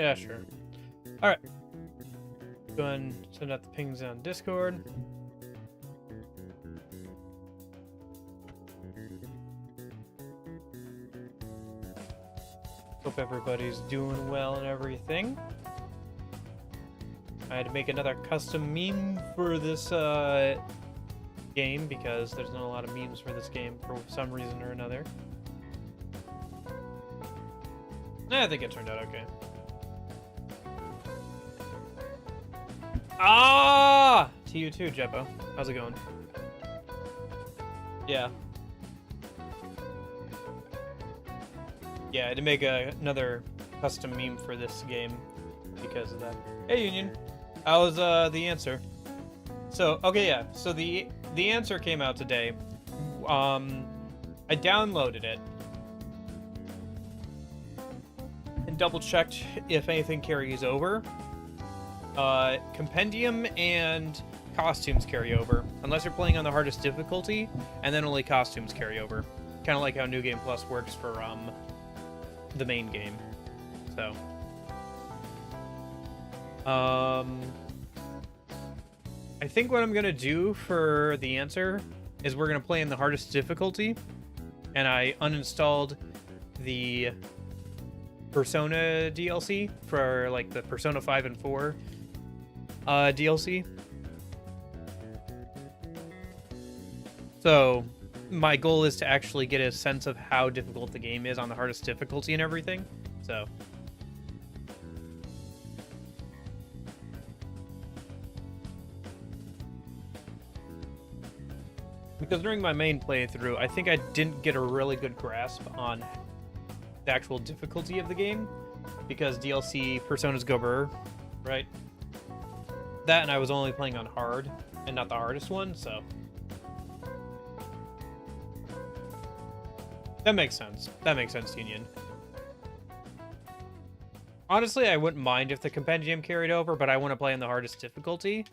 Yeah, sure. Alright. Go ahead and send out the pings on Discord. Hope everybody's doing well and everything. I had to make another custom meme for this game because there's not a lot of memes for this game for some reason or another. I think it turned out okay. Ah! To you too, Jeppo. How's it going? Yeah. Yeah, I had to make another custom meme for this game because of that. Hey, Union. How was the answer? So, okay, yeah. So the answer came out today. I downloaded it and double-checked if anything carries over. Compendium and costumes carry over, unless you're playing on the hardest difficulty, and then only costumes carry over. Kind of like how New Game Plus works for the main game. So, I think what I'm gonna do for the answer is we're gonna play in the hardest difficulty, and I uninstalled the Persona DLC for like the Persona 5 and 4 DLC. So my goal is to actually get a sense of how difficult the game is on the hardest difficulty and everything. So because during my main playthrough, I think I didn't get a really good grasp on the actual difficulty of the game because DLC Personas Go Brr, right? That, and I was only playing on hard and not the hardest one, so that makes sense. That makes sense, Union. Honestly, I wouldn't mind if the compendium carried over, but I want to play on the hardest difficulty.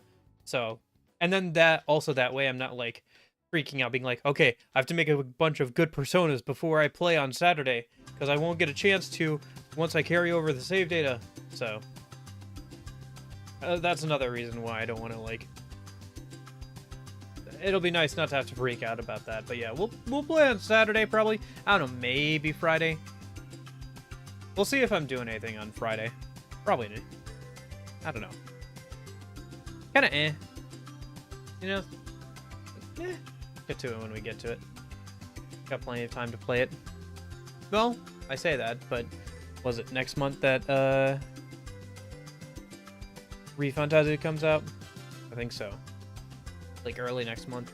So, and then that also that way I'm not like freaking out being like, okay, I have to make a bunch of good personas before I play on Saturday because I won't get a chance to once I carry over the save data. So that's another reason why I don't want to like. It'll be nice not to have to freak out about that, but yeah, we'll play on Saturday probably. I don't know, maybe Friday. We'll see if I'm doing anything on Friday. Probably not. I don't know. Kind of you know. Get to it when we get to it. Got plenty of time to play it. Well, I say that, but was it next month that ReFantazia comes out? I think so. Like early next month.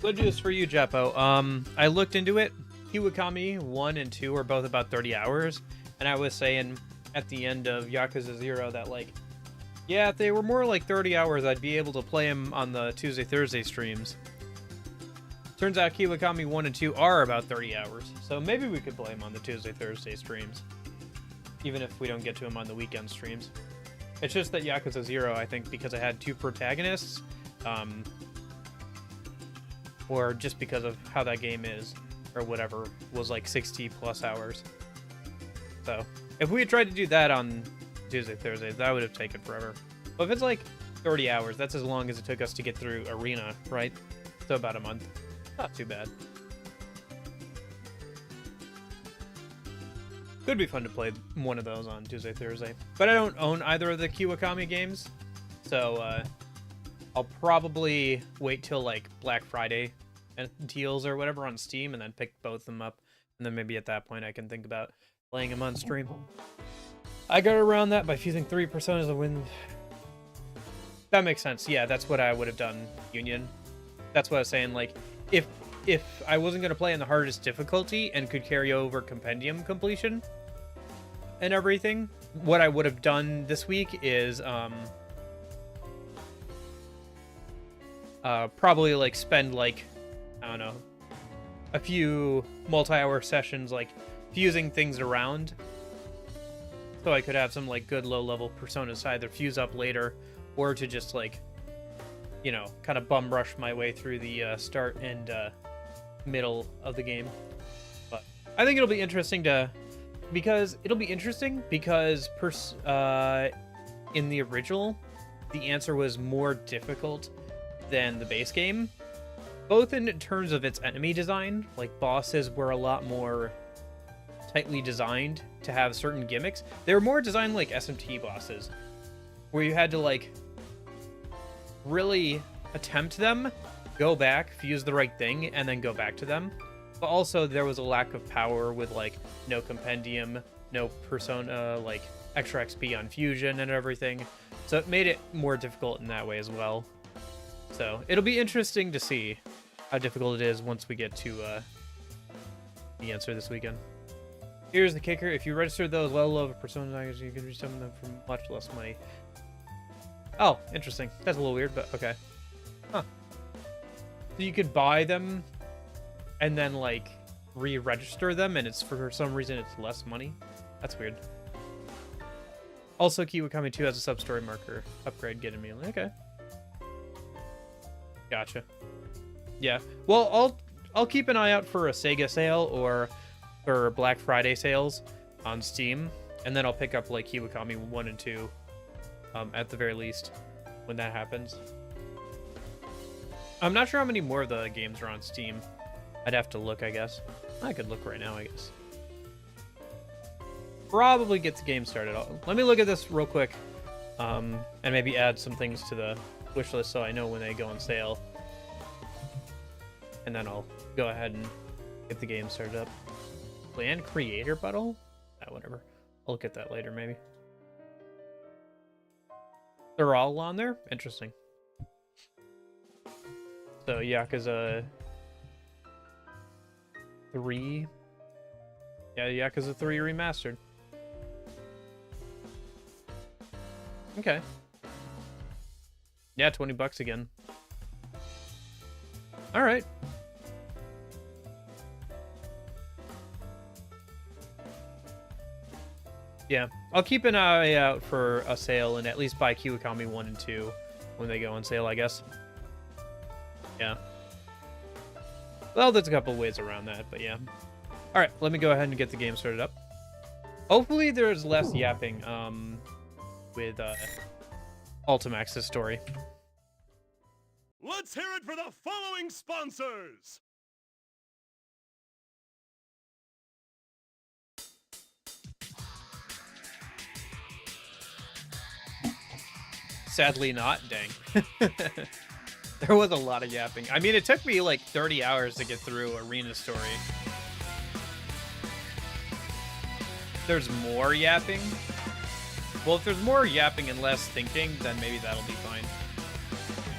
Good news for you, Jeppo. I looked into it. Kiwakami 1 and 2 are both about 30 hours. And I was saying at the end of Yakuza 0 that, like, yeah, if they were more like 30 hours, I'd be able to play them on the Tuesday, Thursday streams. Turns out Kiwakami 1 and 2 are about 30 hours. So maybe we could play them on the Tuesday, Thursday streams. Even if we don't get to them on the weekend streams. It's just that Yakuza 0, I think, because I had two protagonists, or just because of how that game is, or whatever, was like 60 plus hours. So, if we had tried to do that on Tuesday, Thursday, that would have taken forever. But if it's like 30 hours, that's as long as it took us to get through Arena, right? So about a month. Not too bad. Could be fun to play one of those on Tuesday, Thursday. But I don't own either of the Kiwakami games, so I'll probably wait till like Black Friday deals or whatever on Steam and then pick both of them up. And then maybe at that point I can think about playing them on stream. I got around that by fusing 3 personas to win. That makes sense. Yeah, that's what I would have done, Union. That's what I was saying. Like, if I wasn't going to play in the hardest difficulty and could carry over compendium completion and everything, what I would have done this week is probably like spend like, I don't know, a few multi-hour sessions like fusing things around so I could have some like good low-level personas to either fuse up later or to just like, you know, kind of bum rush my way through the start and middle of the game. But I think it'll be interesting because in the original, the answer was more difficult than the base game, both in terms of its enemy design. Like, bosses were a lot more tightly designed to have certain gimmicks. They were more designed like SMT bosses, where you had to like really attempt them, go back, fuse the right thing, and then go back to them. But also there was a lack of power with like no compendium, no persona, like extra XP on fusion and everything. So it made it more difficult in that way as well. So it'll be interesting to see how difficult it is once we get to the answer this weekend. Here's the kicker: if you register those low-level personas, you can resummon them for much less money. Oh, interesting. That's a little weird, but okay. Huh. So you could buy them and then like re-register them, and it's for some reason it's less money. That's weird. Also, Kiwakami 2 has a sub-story marker. Upgrade, get immediately. Okay. Gotcha. Yeah. Well, I'll keep an eye out for a Sega sale or for Black Friday sales on Steam, and then I'll pick up like Kiwakami 1 and 2 at the very least when that happens. I'm not sure how many more of the games are on Steam. I'd have to look, I guess. I could look right now, I guess. Probably get the game started. Let me look at this real quick, and maybe add some things to the wish list so I know when they go on sale. And then I'll go ahead and get the game started up. Plan creator bundle? Whatever. I'll look at that later, maybe. They're all on there? Interesting. So, Yakuza 3. Yeah, Yakuza 3 remastered. Okay. Yeah, $20 again. All right. Yeah, I'll keep an eye out for a sale and at least buy Kiwakami 1 and 2 when they go on sale, I guess. Yeah. Well, there's a couple ways around that, but yeah. All right, let me go ahead and get the game started up. Hopefully there's less yapping with Ultimax's story. Let's hear it for the following sponsors! Sadly not, dang. There was a lot of yapping. I mean, it took me like 30 hours to get through Arena story. There's more yapping? Well, if there's more yapping and less thinking, then maybe that'll be fine.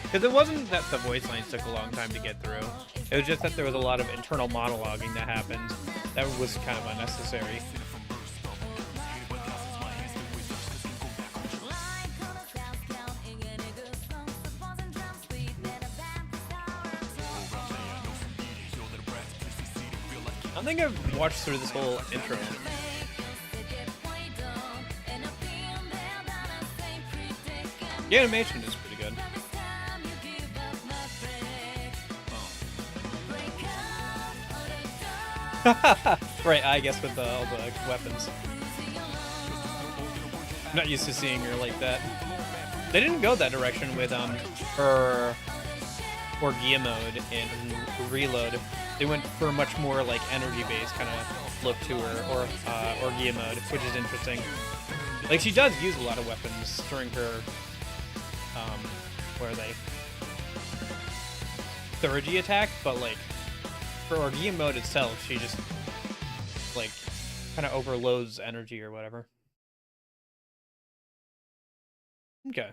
Because it wasn't that the voice lines took a long time to get through. It was just that there was a lot of internal monologuing that happened that was kind of unnecessary. I don't think I've watched through this whole intro. The animation is pretty good. Right, I guess with all the weapons. I'm not used to seeing her like that. They didn't go that direction with her Orgia mode in Reload. They went for a much more like energy-based kind of look to her, or Orgia mode, which is interesting. Like, she does use a lot of weapons during her where they 3rd attack, but like for Orgia mode itself, she just like kind of overloads energy or whatever. Okay.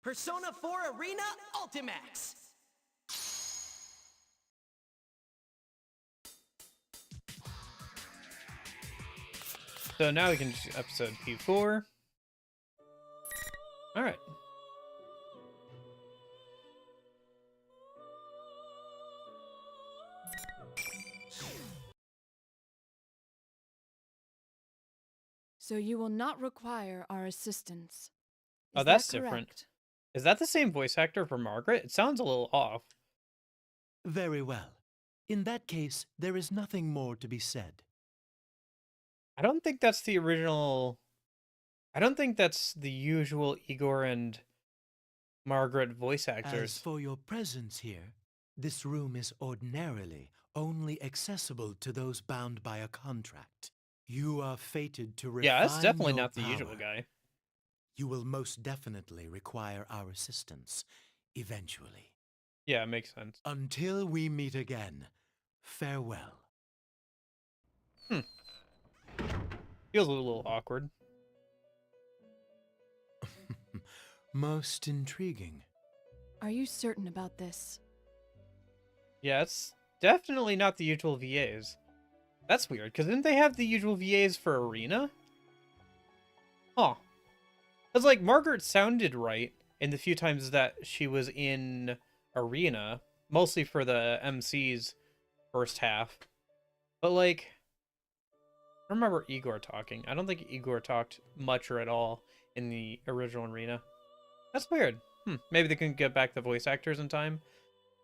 Persona 4 Arena Ultimax. So now we can just episode P4. All right. So you will not require our assistance. Oh, that's different. Is that the same voice actor for Margaret? It sounds a little off. Very well. In that case, there is nothing more to be said. I don't think that's the original. I don't think that's the usual Igor and Margaret voice As actors. for your presence here, this room is ordinarily only accessible to those bound by a contract. You are fated to refine Yeah, that's definitely your not the usual power. guy. You will most definitely require our assistance, eventually. Yeah, it makes sense. Until we meet again, farewell. Hmm. Feels a little awkward. Most intriguing. Are you certain about this? Yeah, it's definitely not the usual VAs. That's weird, because didn't they have the usual VAs for Arena? Huh. Because, like, Margaret sounded right in the few times that she was in Arena, mostly for the MC's first half. But, like, I remember Igor talking. I don't think Igor talked much or at all in the original Arena. That's weird. Maybe they can get back the voice actors in time.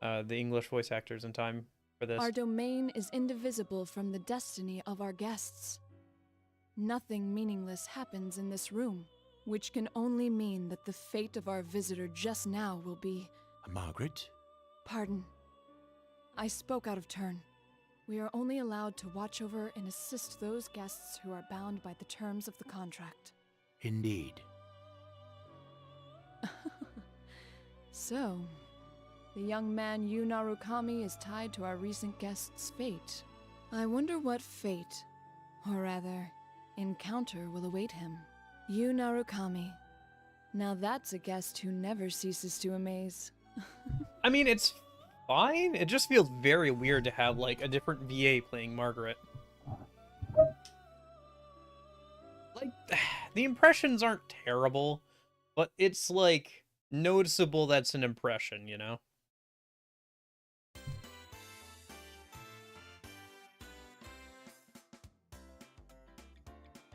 The English voice actors in time for this. Our domain is indivisible from the destiny of our guests. Nothing meaningless happens in this room, which can only mean that the fate of our visitor just now will be... Margaret? Pardon. I spoke out of turn. We are only allowed to watch over and assist those guests who are bound by the terms of the contract. Indeed. So, the young man Yu Narukami is tied to our recent guest's fate. I wonder what fate, or rather, encounter will await him. Yu Narukami. Now that's a guest who never ceases to amaze. I mean, it's fine. It just feels very weird to have, like, a different VA playing Margaret. Like, the impressions aren't terrible, but it's, like, noticeable that's an impression, you know?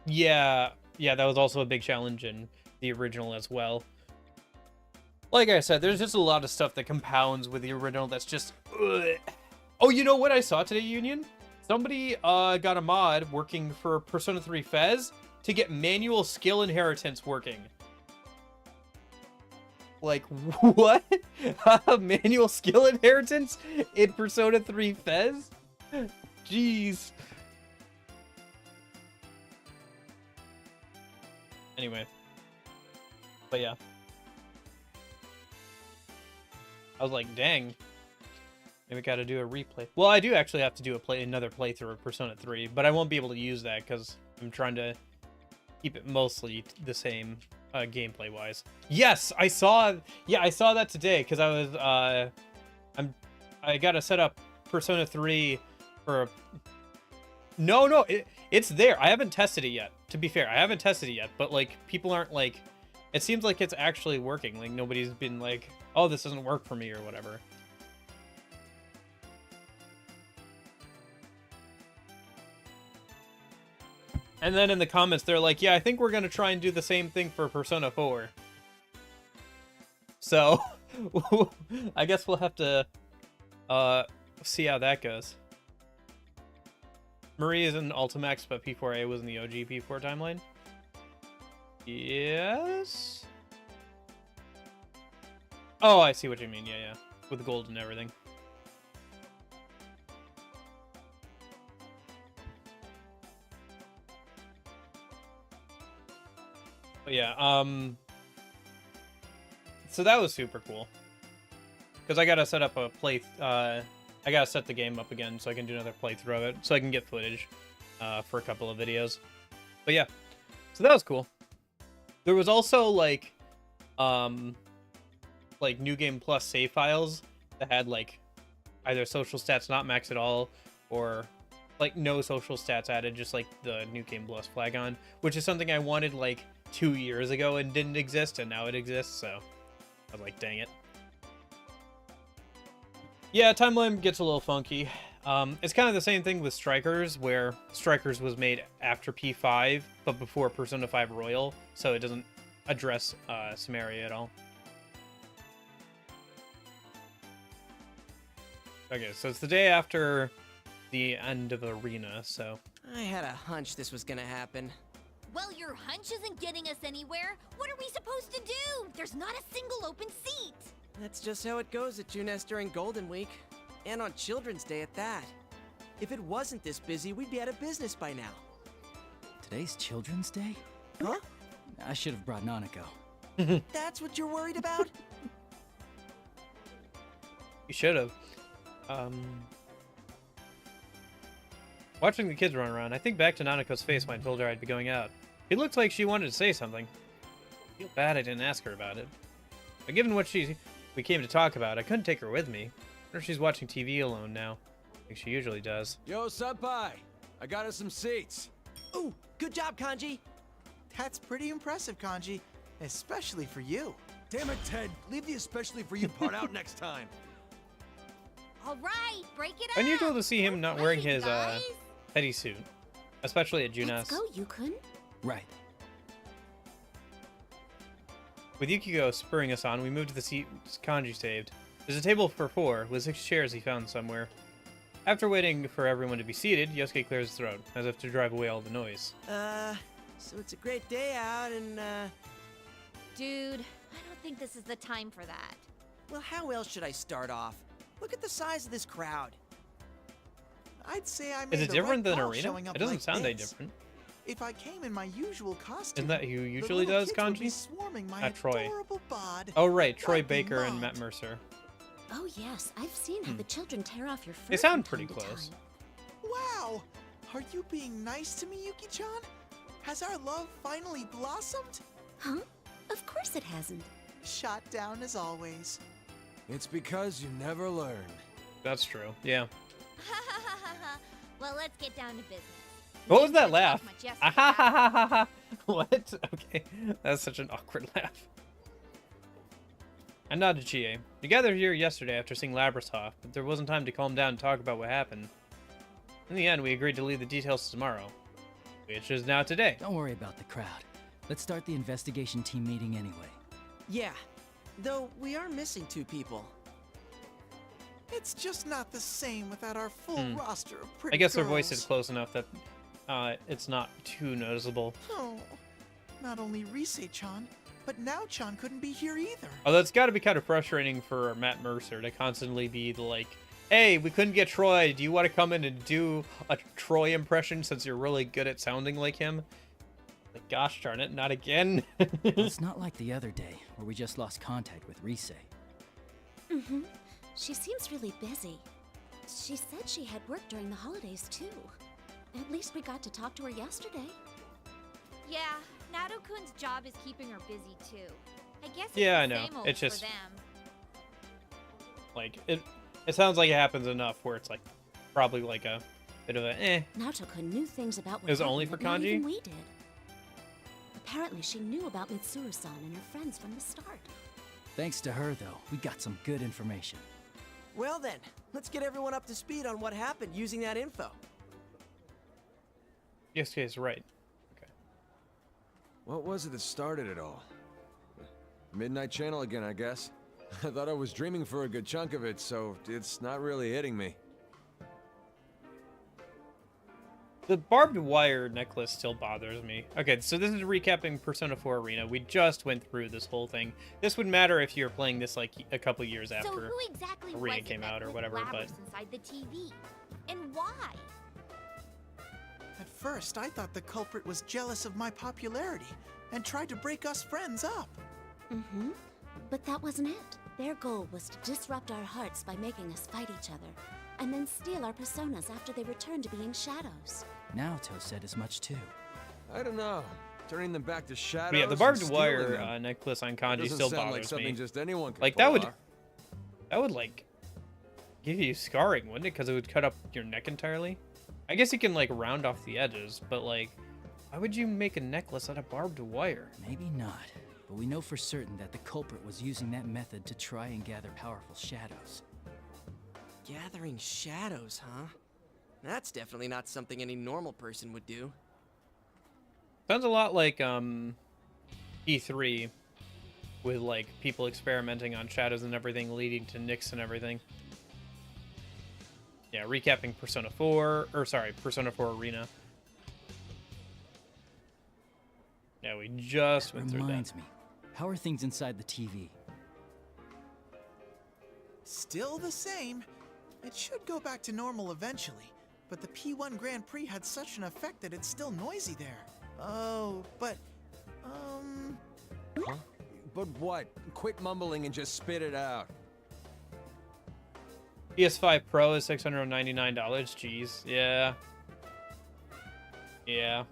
Yeah, that was also a big challenge in the original as well. Like I said, there's just a lot of stuff that compounds with the original that's just... Ugh. Oh, you know what I saw today, Union? Somebody got a mod working for Persona 3 Fez to get manual skill inheritance working. Like, what? Manual skill inheritance in Persona 3 Fez? Jeez. Anyway. But yeah. I was like, dang. Maybe gotta do a replay. Well, I do actually have to do another playthrough of Persona 3, but I won't be able to use that because I'm trying to keep it mostly the same gameplay-wise. Yes, I saw that today because I was I gotta set up Persona 3 for No, it's there. I haven't tested it yet. To be fair, I haven't tested it yet, but like people aren't like it seems like it's actually working. Like nobody's been like, "Oh, this doesn't work for me" or whatever. And then in the comments they're like, "Yeah, I think we're going to try and do the same thing for Persona 4." So, I guess we'll have to see how that goes. Marie is in Ultimax, but P4A was in the OG P4 timeline. Yes? Oh, I see what you mean. Yeah. With gold and everything. But yeah, so that was super cool. Because I gotta set up a I gotta set the game up again so I can do another playthrough of it, so I can get footage for a couple of videos. But yeah, so that was cool. There was also like New Game Plus save files that had like either social stats not maxed at all or like no social stats added, just like the New Game Plus flag on, which is something I wanted like 2 years ago and didn't exist, and now it exists. So I was like, dang it. Yeah, timeline gets a little funky. It's kind of the same thing with Strikers, where Strikers was made after P5, but before Persona 5 Royal, so it doesn't address Samaria at all. Okay, so it's the day after the end of Arena, so... I had a hunch this was gonna happen. Well, your hunch isn't getting us anywhere. What are we supposed to do? There's not a single open seat. That's just how it goes at Junes during Golden Week. And on Children's Day at that. If it wasn't this busy, we'd be out of business by now. Today's Children's Day? Huh? I should have brought Nanako. That's what you're worried about? You should have. Watching the kids run around, I think back to Nanako's face when I told her I'd be going out. It looked like she wanted to say something. I feel bad I didn't ask her about it. But given what we came to talk about, I couldn't take her with me. I wonder if she's watching TV alone now, like she usually does. Yo, Senpai! I got us some seats. Ooh, good job, Kanji. That's pretty impressive, Kanji. Especially for you. Damn it, Ted! Leave the especially for you part out next time. All right, break it up. Unusual to see him We're not wearing playing, his guys. petty suit, especially at Junes. Let's go, Yukun. Right. With Yukiko spurring us on, we moved to the seat Kanji saved. There's a table for 4, with 6 chairs he found somewhere. After waiting for everyone to be seated, Yosuke clears his throat, as if to drive away all the noise. So it's a great day out and, Dude, I don't think this is the time for that. well, how else should I start off? Look at the size of this crowd. I'd say I made Is it the different right than call Arena? showing up It doesn't like sound that this. different. If I came in my usual costume, Isn't that who the usually little does, kids would be Kanji? swarming my Not Troy. adorable bod. Oh right, Troy Like they Baker and Matt might. Mercer. Oh yes, I've seen how the children tear off your fur. They sound from pretty time to close. time. Wow! Are you being nice to me, Yuki-chan? Has our love finally blossomed? Huh? Of course it hasn't. Shot down as always. It's because you never learn. That's true. Yeah. Well, let's get down to business. What was that Didn't talk laugh? much yesterday. Ah, ha, ha, ha, ha, ha. What? Okay. That's such an awkward laugh. I nodded to Chie. We gathered here yesterday after seeing Labrasov, but there wasn't time to calm down and talk about what happened. In the end, we agreed to leave the details to tomorrow, which is now today. Don't worry about the crowd. Let's start the investigation team meeting anyway. Yeah, though we are missing 2 people. It's just not the same without our full roster of pretty I guess their girls. voice is close enough that it's not too noticeable. Oh, not only Rise-chan, but Now-chan couldn't be here either. Although it's got to be kind of frustrating for Matt Mercer to constantly be like, hey, we couldn't get Troy. Do you want to come in and do a Troy impression since you're really good at sounding like him? Like, gosh darn it, not again. It's not like the other day, where we just lost contact with Rise. Mm-hmm. She seems really busy. She said she had work during the holidays too. At least we got to talk to her yesterday. Yeah, Nado-kun's job is keeping her busy too. I guess it's Yeah, the I know. same old It's just- for them. Like, it sounds like it happens enough where it's like probably like a bit of a Naoto-kun knew things about what It was only happened for that not Kanji? even we did. Apparently, she knew about Mitsuru-san and her friends from the start. Thanks to her, though, we got some good information. Well then, let's get everyone up to speed on what happened using that info. Yosuke is right. Okay. What was it that started it all? Midnight Channel again, I guess. I thought I was dreaming for a good chunk of it, so it's not really hitting me. The barbed wire necklace still bothers me. Okay, so this is recapping Persona 4 Arena. We just went through this whole thing. This would matter if you're playing this like a couple years So after. who exactly Arena was it came that out or put whatever, but- Labrys inside the TV? And why? At first, I thought the culprit was jealous of my popularity and tried to break us friends up. Mm-hmm. But that wasn't it. Their goal was to disrupt our hearts by making us fight each other, and then steal our personas after they returned to being shadows. Naoto said as much too. I don't know. Turning them back to shadows. But yeah, the and barbed stealing wire them. necklace on Kanji Doesn't still sound like bothers something me. just anyone could Like pull that would off. like give you scarring, wouldn't it? Because it would cut up your neck entirely. I guess you can like round off the edges, but like, why would you make a necklace out of barbed wire? Maybe not, but we know for certain that the culprit was using that method to try and gather powerful shadows. Gathering shadows, huh? That's definitely not something any normal person would do. Sounds a lot like E3 with like people experimenting on shadows and everything, leading to nicks and everything. Yeah, recapping Persona 4 Arena. just went through that. Reminds me, how are things inside the TV? Still the same. It should go back to normal eventually, but the P1 Grand Prix had such an effect that it's still noisy there. Oh, but, Huh? But what? Quit mumbling and just spit it out. PS5 Pro is $699. Jeez. Yeah. Yeah.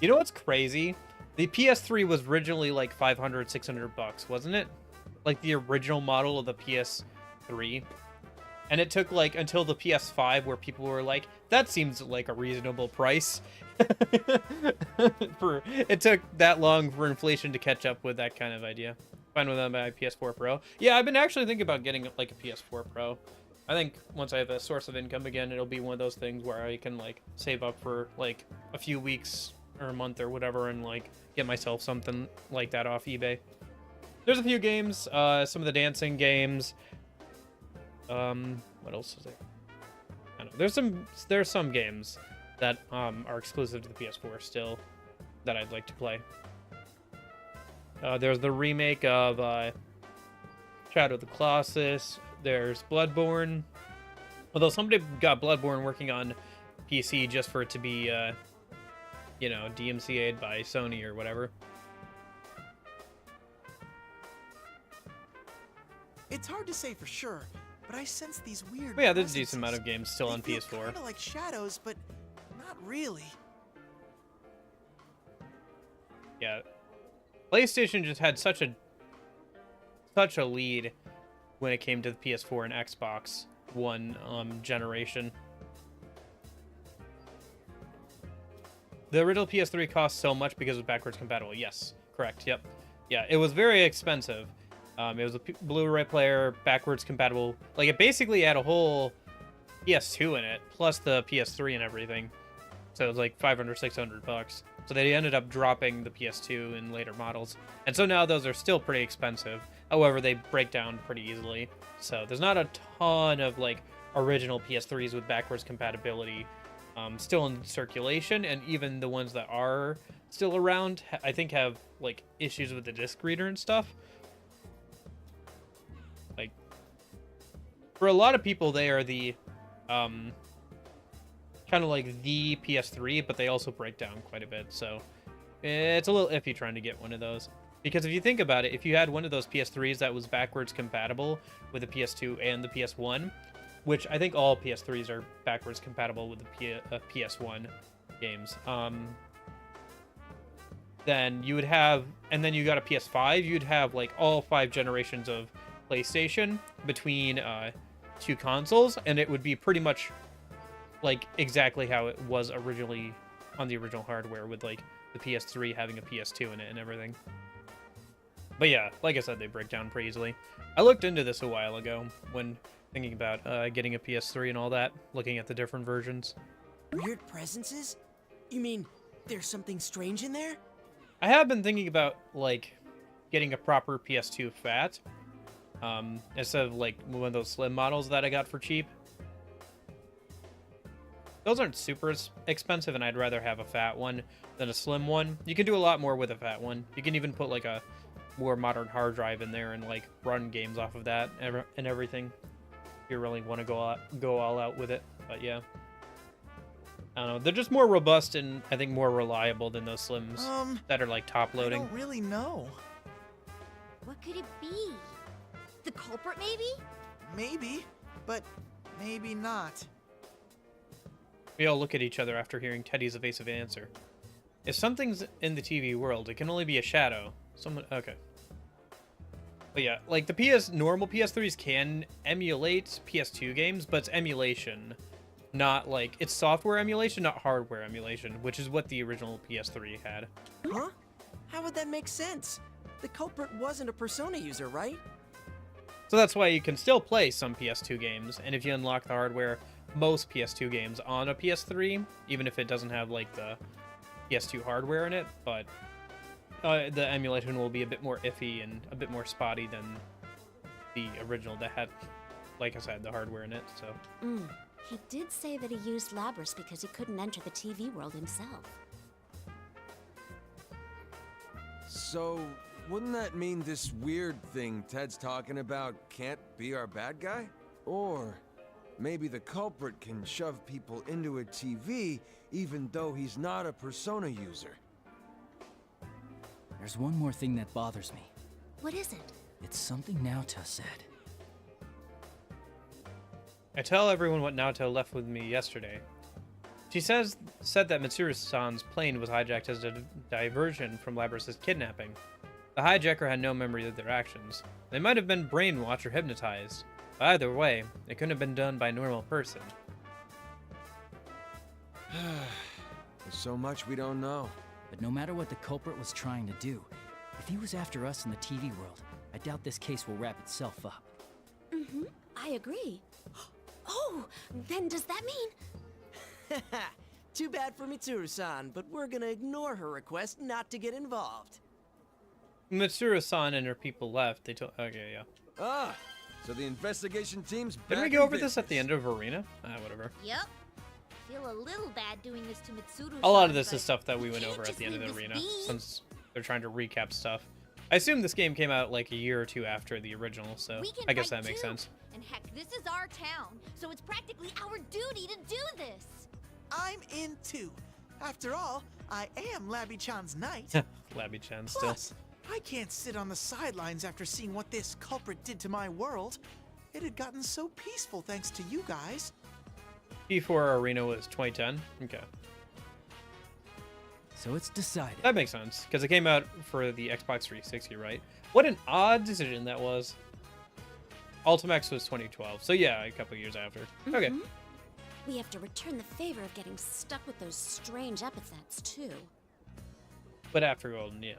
You know what's crazy? The PS3 was originally like 500, 600 bucks, wasn't it? Like the original model of the PS3. And it took like until the PS5 where people were like, that seems like a reasonable price. It took that long for inflation to catch up with that kind of idea. Fine with my PS4 Pro. Yeah, I've been actually thinking about getting like a PS4 Pro. I think once I have a source of income again, it'll be one of those things where I can like save up for like a few weeks or a month or whatever and like get myself something like that off eBay. There's a few games, some of the dancing games. What else is there? I don't know. There's some games that are exclusive to the PS4 still that I'd like to play. There's the remake of Shadow of the Colossus. There's Bloodborne. Although somebody got Bloodborne working on PC just for it to be, you know, DMCA'd by Sony or whatever. it's hard to say for sure, but I sense these weird. But yeah, there's a decent amount of games still they on feel PS4. Kind of like shadows, but not really. Yeah, PlayStation just had such a lead when it came to the PS4 and Xbox One generation. The original PS3 cost so much because it was backwards compatible. Yes, correct. Yep. Yeah, it was very expensive. It was a Blu-ray player, backwards compatible. Like, it basically had a whole PS2 in it, plus the PS3 and everything. So it was like 500, 600 bucks. So they ended up dropping the PS2 in later models. And so now those are still pretty expensive. However, they break down pretty easily. So there's not a ton of, like, original PS3s with backwards compatibility still in circulation, and even the ones that are still around, I think, have like issues with the disc reader and stuff. Like, for a lot of people, they are the kind of like the PS3, but they also break down quite a bit. So it's a little iffy trying to get one of those, because if you think about it, if you had one of those PS3s that was backwards compatible with the PS2 and the PS1, which I think all PS3s are backwards compatible with the PS1 games. Then you would have, and then you got a PS5, you'd have like all 5 generations of PlayStation between 2 consoles, and it would be pretty much like exactly how it was originally on the original hardware, with like the PS3 having a PS2 in it and everything. But yeah, like I said, they break down pretty easily. I looked into this a while ago when thinking about getting a PS3 and all that, looking at the different versions. Weird presences? You mean there's something strange in there? I have been thinking about, like, getting a proper PS2 fat, instead of, like, one of those slim models that I got for cheap. Those aren't super expensive, and I'd rather have a fat one than a slim one. You can do a lot more with a fat one. You can even put, like, a more modern hard drive in there and, like, run games off of that and everything. If you really want to go all out with it. But yeah, I don't know, they're just more robust and I think more reliable than those slims that are like top loading. I don't really know. What could it be? The culprit, maybe? Maybe, but maybe not. We all look at each other after hearing Teddy's evasive answer. If something's in the TV world, it can only be a shadow. Someone, okay. But yeah, like the normal PS3s can emulate PS2 games, but it's emulation, not like, it's software emulation, not hardware emulation, which is what the original PS3 had. Huh? How would that make sense? The culprit wasn't a Persona user, right? So that's why you can still play some PS2 games, and if you unlock the hardware, most PS2 games on a PS3, even if it doesn't have like the PS2 hardware in it, but the emulation will be a bit more iffy and a bit more spotty than the original that had, like I said, the hardware in it, so. He did say that he used Labrys because he couldn't enter the TV world himself. So, wouldn't that mean this weird thing Ted's talking about can't be our bad guy? Or maybe the culprit can shove people into a TV even though he's not a Persona user. There's one more thing that bothers me. What is it? It's something Naoto said. I tell everyone what Naoto left with me yesterday. She said that Mitsuru-san's plane was hijacked as a diversion from Labrys's kidnapping. The hijacker had no memory of their actions. They might have been brainwashed or hypnotized. But either way, it couldn't have been done by a normal person. There's so much we don't know. But no matter what the culprit was trying to do, if he was after us in the TV world, I doubt this case will wrap itself up. Mm-hmm. I agree. Oh, then does that mean... Too bad for Mitsuru-san, but we're gonna ignore her request not to get involved. Mitsuru-san and her people left. They told. Okay, yeah. Ah, so the investigation team's back. Didn't we go over this at the end of Arena? Whatever. Yep. Feel a little bad doing this to Mitsuru. A lot of this is stuff that we went over at the end of the Arena, since they're trying to recap stuff. I assume this game came out like a year or two after the original, so I guess that makes sense. And heck, this is our town, so it's practically our duty to do this. I'm in too. After all, I am Labby-chan's knight. Labby-chan still. Plus, I can't sit on the sidelines after seeing what this culprit did to my world. It had gotten so peaceful thanks to you guys. Before Arena was 2010? Okay. So it's decided. That makes sense, because it came out for the Xbox 360, right? What an odd decision that was. Ultimax was 2012, so yeah, a couple years after. Okay. We have to return the favor of getting stuck with those strange epithets, too. But after Golden, yeah.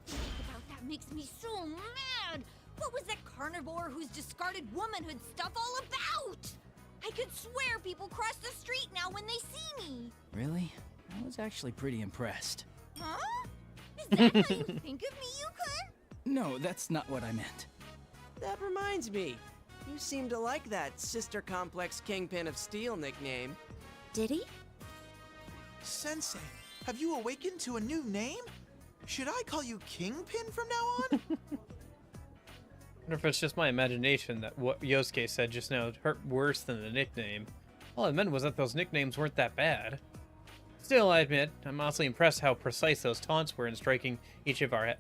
About that makes me so mad. What was that carnivore whose discarded womanhood stuff all about? I could swear people cross the street now when they see me. Really? I was actually pretty impressed. Huh? Is that how you think of me, Yukon? No, that's not what I meant. That reminds me. You seem to like that Sister Complex Kingpin of Steel nickname. Did he? Sensei, have you awakened to a new name? Should I call you Kingpin from now on? I wonder if it's just my imagination that what Yosuke said just now hurt worse than the nickname. All I meant was that those nicknames weren't that bad. Still, I admit, I'm honestly impressed how precise those taunts were in striking each of our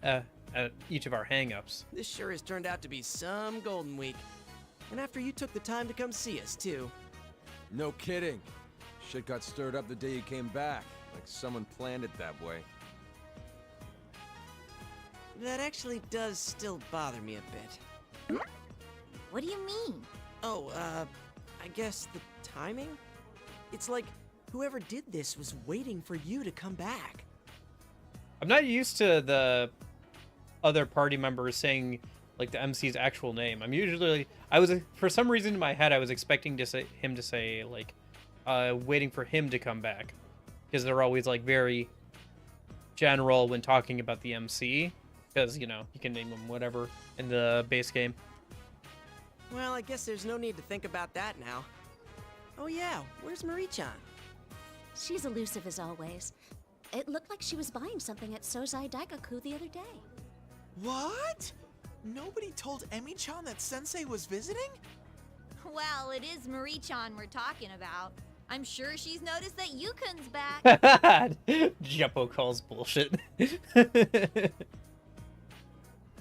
hang-ups. This sure has turned out to be some Golden Week. And after you took the time to come see us, too. No kidding. Shit got stirred up the day you came back, like someone planned it that way. That actually does still bother me a bit. What do you mean? Oh, I guess the timing? It's like whoever did this was waiting for you to come back. I'm not used to the other party members saying like the MC's actual name. For some reason in my head I was expecting him to say like waiting for him to come back, because they're always like very general when talking about the MC, because you can name him whatever in the base game. Well, I guess there's no need to think about that now. Oh yeah, where's Marie-chan? She's elusive as always. It looked like she was buying something at Sozai Daikaku the other day. What? Nobody told Emi-chan that Sensei was visiting? Well, it is Marie-chan we're talking about. I'm sure she's noticed that Yukon's back. Jeppo calls bullshit.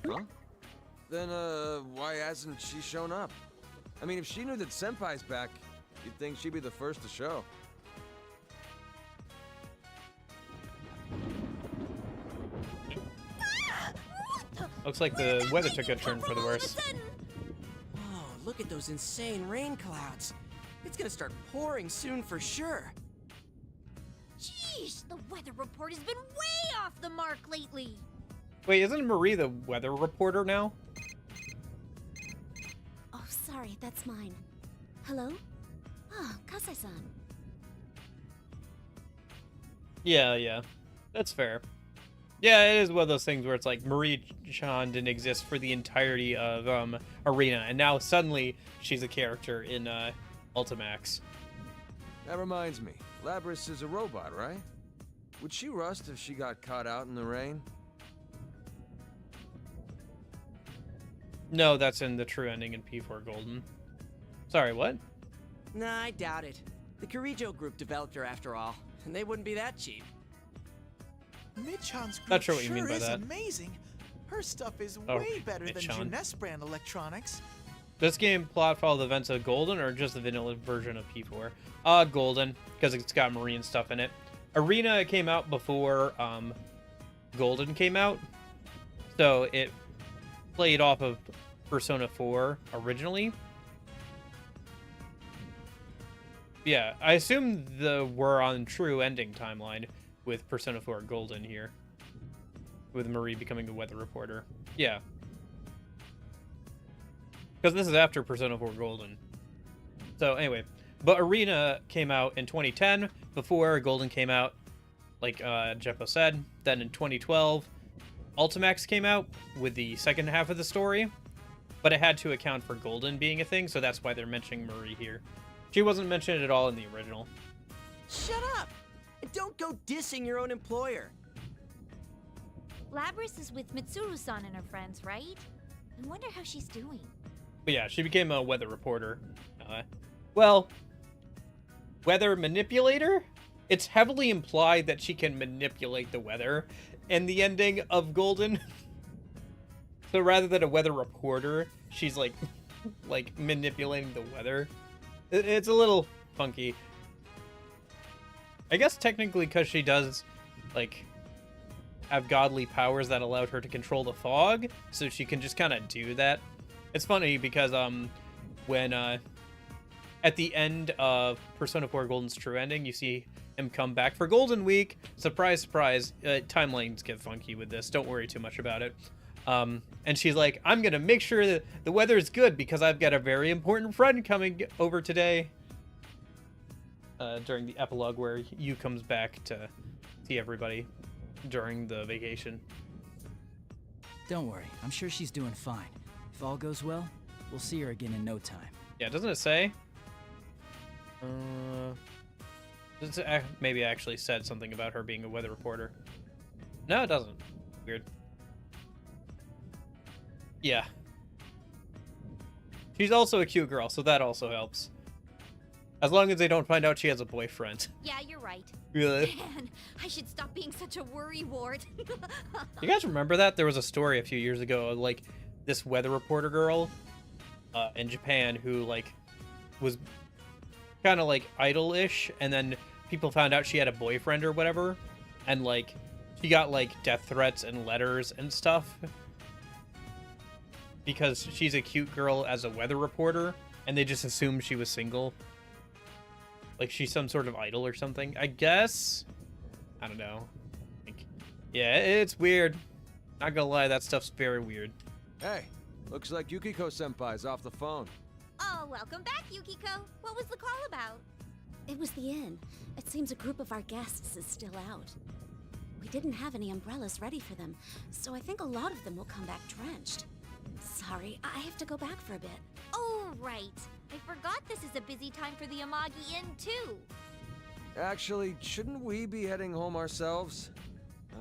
Huh? Then, why hasn't she shown up? I mean, if she knew that Senpai's back, you'd think she'd be the first to show. Looks like the weather took a turn for the worse. Oh, look at those insane rain clouds. It's gonna start pouring soon for sure. Jeez, the weather report has been way off the mark lately. Wait, isn't Marie the weather reporter now? Oh, sorry, that's mine. Hello? Oh, Kasai-san. Yeah. That's fair. Yeah, it is one of those things where it's like Marie-chan didn't exist for the entirety of Arena, and now suddenly she's a character in Ultimax. That reminds me, Labrys is a robot, right? Would she rust if she got caught out in the rain? No, that's in the true ending in P4 Golden. Sorry, what? Nah, I doubt it. The Kirijo group developed her after all, and they wouldn't be that cheap. Mid-chan's group Not sure what you mean by is that. Amazing. Her stuff is Oh, way better than Mid-chan. Junes brand electronics. This game plot follow the events of Golden or just the vanilla version of P4? Golden, because it's got marine stuff in it. Arena came out before Golden came out, so it played off of Persona 4 originally. Yeah, I assume we're on true ending timeline with Persona 4 Golden here, with Marie becoming the weather reporter. Yeah. Because this is after Persona 4 Golden. So anyway, but Arena came out in 2010, before Golden came out, like Jeppo said. Then in 2012, Ultimax came out with the second half of the story, but it had to account for Golden being a thing, so that's why they're mentioning Marie here. She wasn't mentioned at all in the original. Shut up! And don't go dissing your own employer. Labris is with Mitsuru-san and her friends, right? I wonder how she's doing. But yeah, she became a weather reporter. Well, weather manipulator? It's heavily implied that she can manipulate the weather in the ending of Golden. So rather than a weather reporter, she's like manipulating the weather. It's a little funky. I guess technically because she does like have godly powers that allowed her to control the fog, so she can just kind of do that. It's funny because when at the end of Persona 4 Golden's true ending, you see him come back for Golden Week. Surprise, surprise. Timelines get funky with this. Don't worry too much about it. And she's like, I'm going to make sure that the weather is good because I've got a very important friend coming over today. During the epilogue where Yu comes back to see everybody during the vacation. Don't worry, I'm sure she's doing fine. If all goes well, we'll see her again in no time. Yeah, doesn't it say? Maybe I actually said something about her being a weather reporter. No, it doesn't. Weird. Yeah. She's also a cute girl, so that also helps. As long as they don't find out she has a boyfriend. Yeah, you're right. Really? Man, I should stop being such a worrywart. You guys remember that? There was a story a few years ago of, like, this weather reporter girl in Japan who, like, was kind of, like, idle-ish, and then people found out she had a boyfriend or whatever, and, like, she got, like, death threats and letters and stuff because she's a cute girl as a weather reporter, and they just assumed she was single. Like, she's some sort of idol or something, I guess? I don't know. Like, yeah, it's weird. Not gonna lie, that stuff's very weird. Hey, looks like Yukiko-senpai's off the phone. Oh, welcome back, Yukiko. What was the call about? It was the inn. It seems a group of our guests is still out. We didn't have any umbrellas ready for them, so I think a lot of them will come back drenched. Sorry, I have to go back for a bit. Oh, right. I forgot this is a busy time for the Amagi Inn, too. Actually, shouldn't we be heading home ourselves?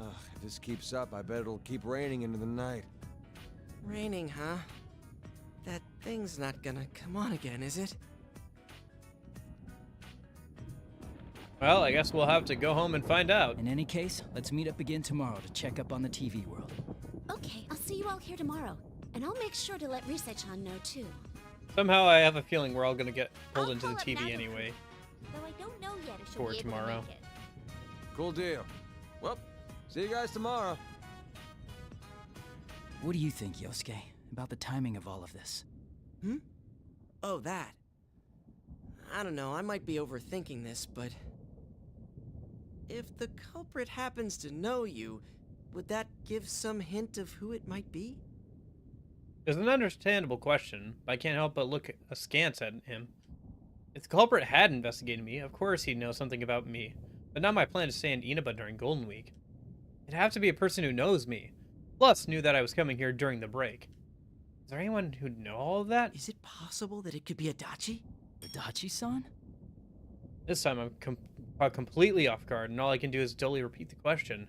Ugh, if this keeps up, I bet it'll keep raining into the night. Raining, huh? That thing's not gonna come on again, is it? Well, I guess we'll have to go home and find out. In any case, let's meet up again tomorrow to check up on the TV world. Okay, I'll see you all here tomorrow. And I'll make sure to let Rise-chan know, too. Somehow I have a feeling we're all gonna get pulled I'll into the call up TV Natalie, anyway. Though I don't know yet if she'll For be able tomorrow. to make it. Cool deal. Well, see you guys tomorrow. What do you think, Yosuke, about the timing of all of this? Hmm? Oh, that. I don't know, I might be overthinking this, but... if the culprit happens to know you, would that give some hint of who it might be? It's an understandable question, but I can't help but look askance at him. If the culprit had investigated me, of course he'd know something about me. But not my plan to stay in Inaba during Golden Week. It'd have to be a person who knows me. Plus, knew that I was coming here during the break. Is there anyone who'd know all of that? Is it possible that it could be Adachi? Adachi-san? This time I'm caught completely off guard, and all I can do is dully repeat the question.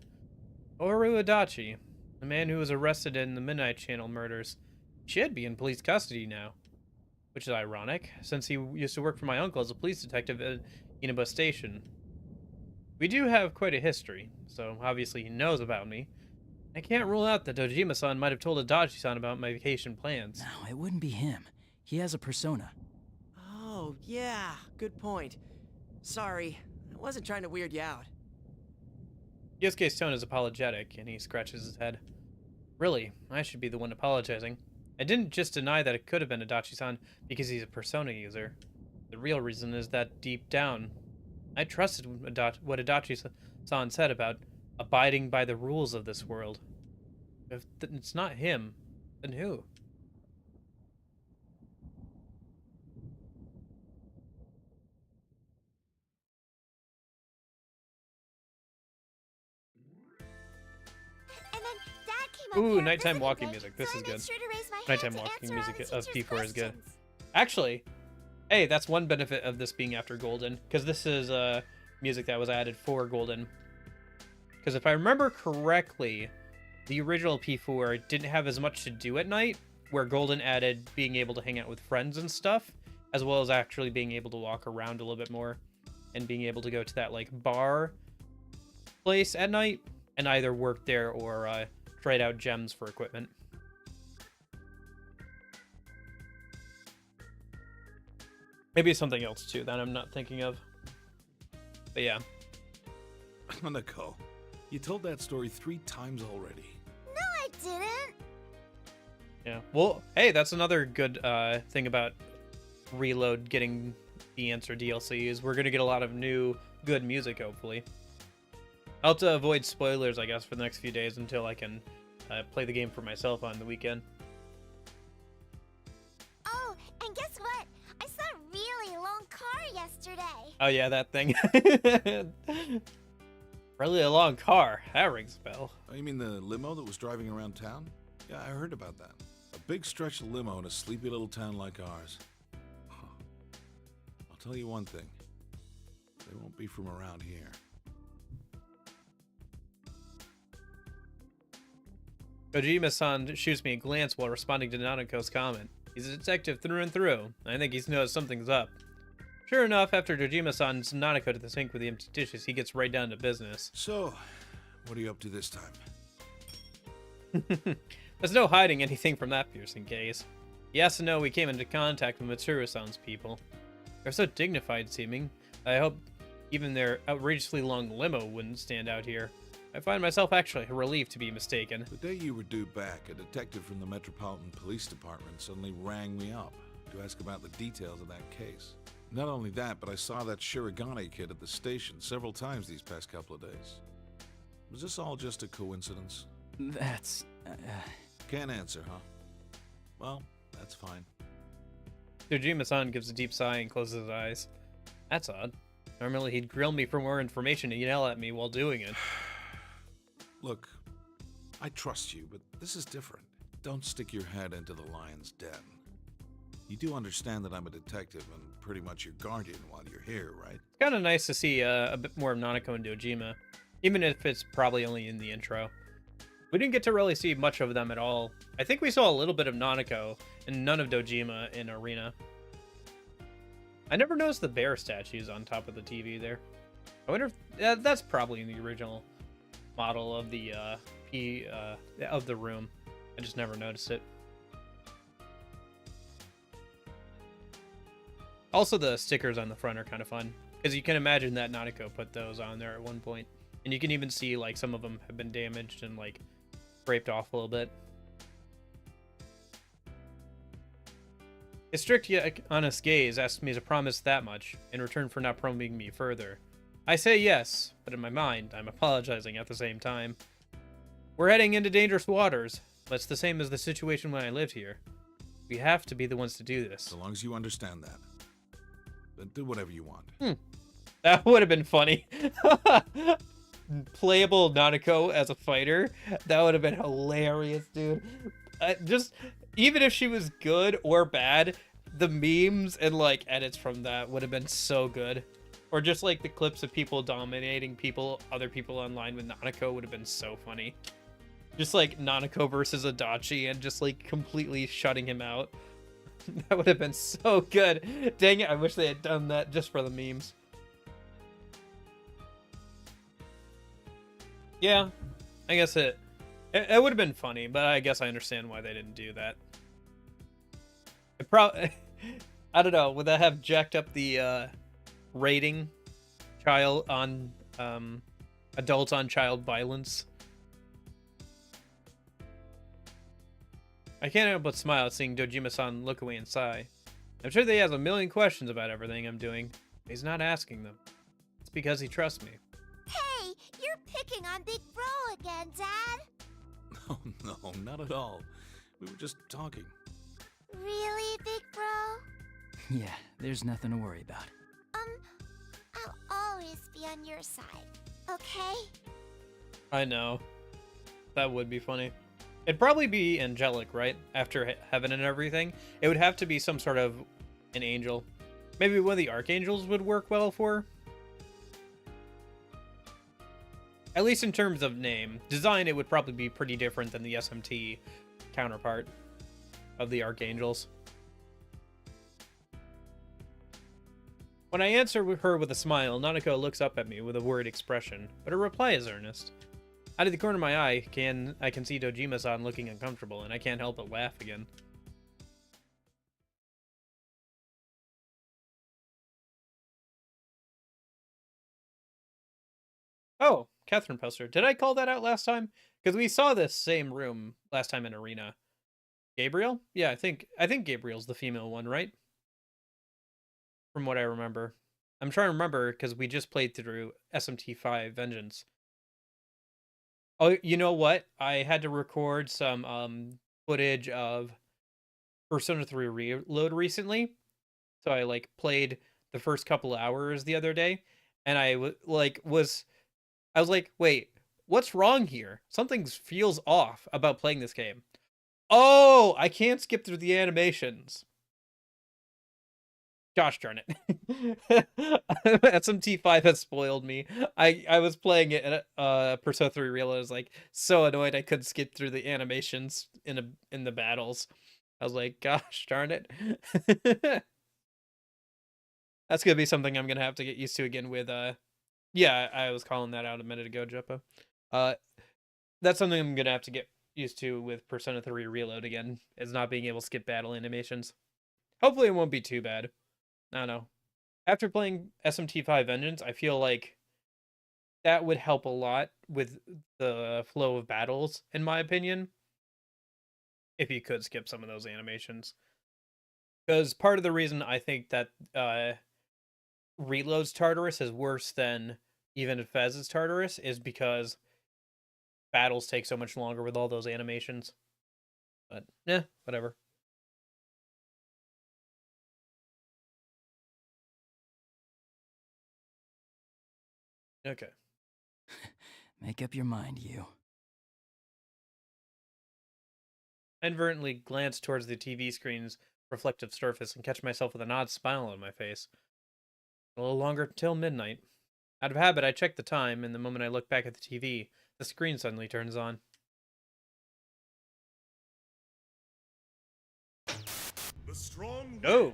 Oru Adachi, the man who was arrested in the Midnight Channel murders, should be in police custody now. Which is ironic, since he used to work for my uncle as a police detective at Inaba Station. We do have quite a history, so obviously he knows about me. I can't rule out that Dojima-san might have told Adachi-san about my vacation plans. No, it wouldn't be him. He has a persona. Oh, yeah, good point. Sorry, I wasn't trying to weird you out. Yosuke's tone is apologetic, and he scratches his head. Really, I should be the one apologizing. I didn't just deny that it could have been Adachi-san because he's a persona user. The real reason is that deep down, I trusted what Adachi-san said about abiding by the rules of this world. If it's not him, then who? And then Dad came up Ooh, here nighttime visiting walking me, music. This so is I made good. sure to raise my hand Nighttime to walking answer all music the of teachers' P4 is good. questions. Actually, hey, that's one benefit of this being after Golden, because this is music that was added for Golden. Because if I remember correctly, the original P4 didn't have as much to do at night, where Golden added being able to hang out with friends and stuff, as well as actually being able to walk around a little bit more, and being able to go to that like bar place at night, and either work there or trade out gems for equipment. Maybe it's something else too that I'm not thinking of. But yeah. Hanako, you told that story 3 times already. No, I didn't. Yeah. Well, hey, that's another good thing about Reload getting the Answer DLC is we're going to get a lot of new good music, hopefully. I'll have to avoid spoilers, I guess, for the next few days until I can play the game for myself on the weekend. Oh, and guess what? I saw a really long car yesterday. Oh yeah, that thing. Really a long car. That rings a bell. Oh, you mean the limo that was driving around town? Yeah, I heard about that. A big stretch of limo in a sleepy little town like ours. Huh. I'll tell you one thing. They won't be from around here. Kojima-san shoots me a glance while responding to Nanako's comment. He's a detective through and through. I think he knows something's up. Sure enough, after Dojima-san's Nanako to the sink with the empty dishes, he gets right down to business. So, what are you up to this time? There's no hiding anything from that piercing gaze. He has to know we came into contact with Matsuru-san's people. They're so dignified seeming. I hope even their outrageously long limo wouldn't stand out here. I find myself actually relieved to be mistaken. The day you were due back, a detective from the Metropolitan Police Department suddenly rang me up to ask about the details of that case. Not only that, but I saw that Shirogane kid at the station several times these past couple of days. Was this all just a coincidence? That's... Can't answer, huh? Well, that's fine. Dojima-san gives a deep sigh and closes his eyes. That's odd. Normally he'd grill me for more information and yell at me while doing it. Look, I trust you, but this is different. Don't stick your head into the lion's den. You do understand that I'm a detective and pretty much your guardian while you're here, right? It's kind of nice to see a bit more of Nanako and Dojima, even if it's probably only in the intro. We didn't get to really see much of them at all. I think we saw a little bit of Nanako and none of Dojima in Arena. I never noticed the bear statues on top of the TV there. I wonder if that's probably in the original model of the of the room. I just never noticed it. Also, the stickers on the front are kind of fun, because you can imagine that Nanako put those on there at one point, and you can even see like some of them have been damaged and like scraped off a little bit. His strict yet honest gaze asks me to promise that much in return for not probing me further. I say yes, but in my mind, I'm apologizing at the same time. We're heading into dangerous waters, but it's the same as the situation when I lived here. We have to be the ones to do this. So long as you understand that. Then do whatever you want. That would have been funny. Playable Nanako as a fighter. That would have been hilarious, dude. Just, even if she was good or bad, the memes and like edits from that would have been so good. Or just like the clips of people dominating other people online with Nanako would have been so funny. Just like Nanako versus Adachi and just like completely shutting him out. That would have been so good. Dang it, I wish they had done that just for the memes. Yeah, I guess it would have been funny, but I guess I understand why they didn't do that. I don't know, would that have jacked up the rating child on adults on child violence? I can't help but smile seeing Dojima-san look away and sigh. I'm sure that he has a million questions about everything I'm doing. He's not asking them. It's because he trusts me. Hey, you're picking on Big Bro again, Dad. Oh, no, not at all. We were just talking. Really, Big Bro? Yeah, there's nothing to worry about. I'll always be on your side, okay? I know. That would be funny. It'd probably be angelic, right? After heaven and everything. It would have to be some sort of an angel. Maybe one of the archangels would work well for. At least in terms of name. Design, it would probably be pretty different than the SMT counterpart of the archangels. When I answer her with a smile, Nanako looks up at me with a worried expression, but her reply is earnest. Out of the corner of my eye, I can see Dojima-san looking uncomfortable, and I can't help but laugh again. Oh, Catherine Poster. Did I call that out last time? Because we saw this same room last time in Arena. Gabriel? Yeah, I think Gabriel's the female one, right? From what I remember. I'm trying to remember because we just played through SMT5 Vengeance. Oh, you know what? I had to record some footage of Persona 3 Reload recently. So I like played the first couple hours the other day, and I was like, wait, what's wrong here? Something feels off about playing this game. Oh, I can't skip through the animations. Gosh darn it. SMT5 has spoiled me. I was playing it at Persona 3 Reload. I was like so annoyed I couldn't skip through the animations in the battles. I was like, gosh darn it. That's gonna be something I'm gonna have to get used to again with yeah, I was calling that out a minute ago, Jeppo. That's something I'm gonna have to get used to with Persona 3 Reload again, is not being able to skip battle animations. Hopefully it won't be too bad. I don't know. After playing SMT5 Vengeance, I feel like that would help a lot with the flow of battles, in my opinion. If you could skip some of those animations. Because part of the reason I think that Reload's Tartarus is worse than even Fez's Tartarus is because battles take so much longer with all those animations. But, whatever. Okay. Make up your mind, you. I inadvertently glance towards the TV screen's reflective surface and catch myself with an odd smile on my face. A little longer till midnight. Out of habit, I check the time, and the moment I look back at the TV, the screen suddenly turns on. The strong Oh!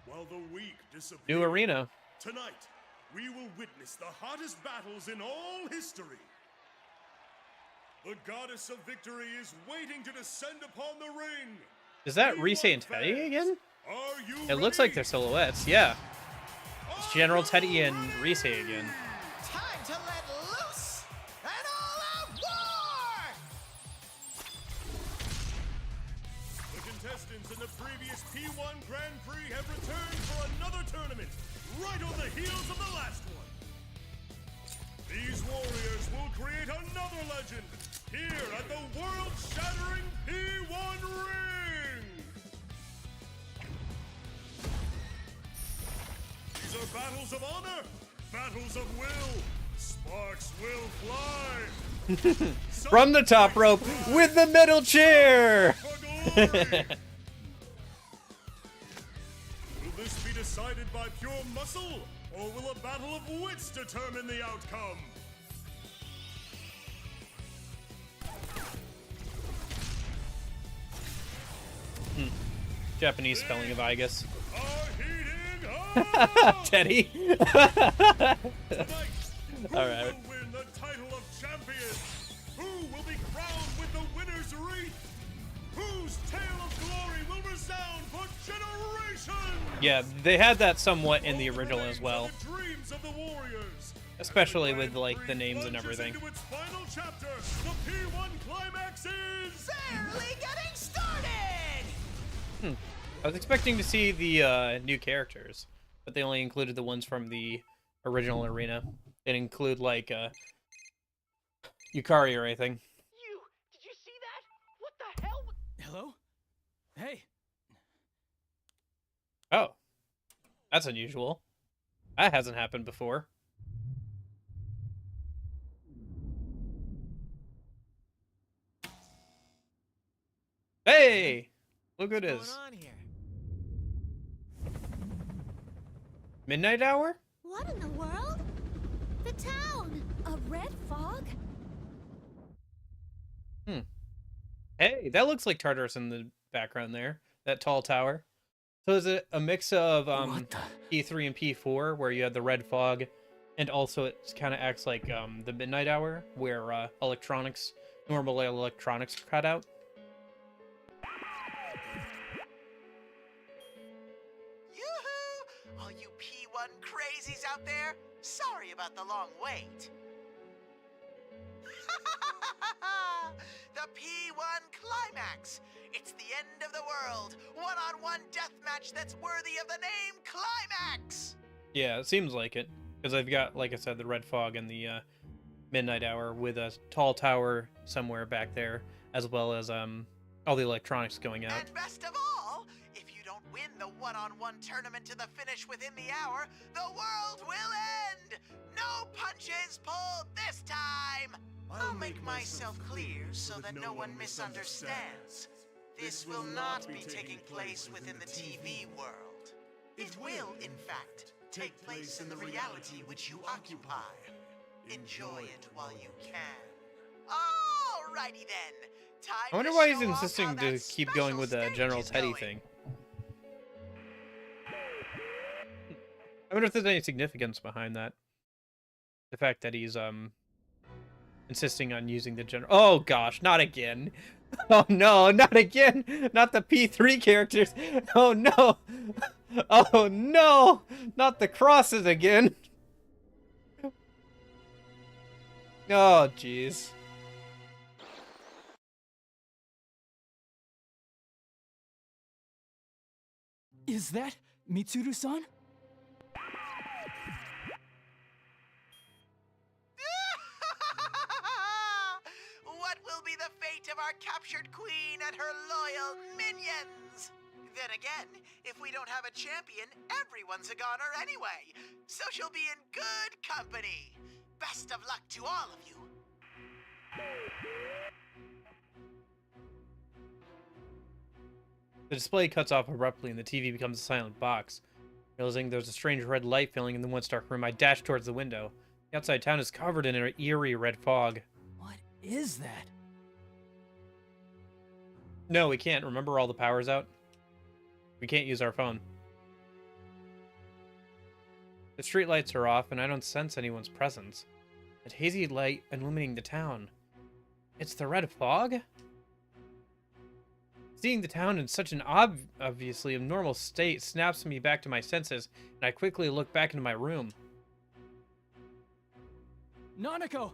While the weak disappear. New arena. Tonight, we will witness the hottest battles in all history. The goddess of victory is waiting to descend upon the ring. Is that Rise and Teddy again? Are you It looks like they're silhouettes, yeah. It's General Teddy and Rise again. Time to let loose! An all-out war! The contestants in the previous P1 Grand Prix have returned for another tournament, right on the heels of the last one. These warriors will create another legend here at the world-shattering P1 Ring! These are battles of honor, battles of will. Sparks will fly. From the top rope with the metal chair! Will this be decided by pure muscle Or will a battle of wits determine the outcome? Japanese spelling of I guess. Are heating up! Teddy. Tonight, who Alright. will win the title of champion? Who will be crowned with the winner's wreath? Whose tale of glory will resound for generations? Yeah, they had that somewhat in the All original names as well. are the dreams of the warriors. Especially As with, like, Grand the Prix names and plunges everything. Into its final chapter, the P1 climax is Barely getting started! I was expecting to see the new characters, but they only included the ones from the original arena. They didn't include, like, Yukari or anything. Did you see that? What the hell? Hello? Hey. Oh. That's unusual. That hasn't happened before. Hey! Look who it What's is. going on here? Midnight Hour? What in the world? The town! A red fog? Hey, that looks like Tartarus in the background there. That tall tower. So is it a mix of What the? P3 and P4 where you have the red fog, and also it kind of acts like the Midnight Hour where normal electronics cut out? Yoo-hoo! All you P1 crazies out there, sorry about the long wait. The P1 Climax! It's the end of the world! One-on-one deathmatch that's worthy of the name Climax! Yeah, it seems like it. Because I've got, like I said, the red fog and the Midnight Hour with a tall tower somewhere back there, as well as all the electronics going out. And best of all, if you don't win the one-on-one tournament to the finish within the hour, the world will end! No punches pulled this time! I'll make myself clear so that no one misunderstands. This will not be taking place within the TV world. It will, in fact, take place in the reality which you occupy. Enjoy it while you can. Alrighty then. Time I wonder to why he's show off insisting how to that keep going with the special General stage is Teddy going. thing. I wonder if there's any significance behind that. The fact that he's insisting on using the general. Oh gosh, not again. Oh no, not again. Not the P3 characters. Oh no. Oh no. Not the crosses again. Oh jeez. Is that Mitsuru-san? What will be the fate of our captured queen and her loyal minions? Then again, if we don't have a champion, everyone's a goner anyway. So she'll be in good company. Best of luck to all of you. The display cuts off abruptly and the TV becomes a silent box. Realizing there's a strange red light filling in the once dark room, I dash towards the window. The outside town is covered in an eerie red fog. What is that? No, we can't. Remember, all the power's out? We can't use our phone. The streetlights are off, and I don't sense anyone's presence. That hazy light illuminating the town. It's the red fog? Seeing the town in such an obviously abnormal state snaps me back to my senses, and I quickly look back into my room. Nanako!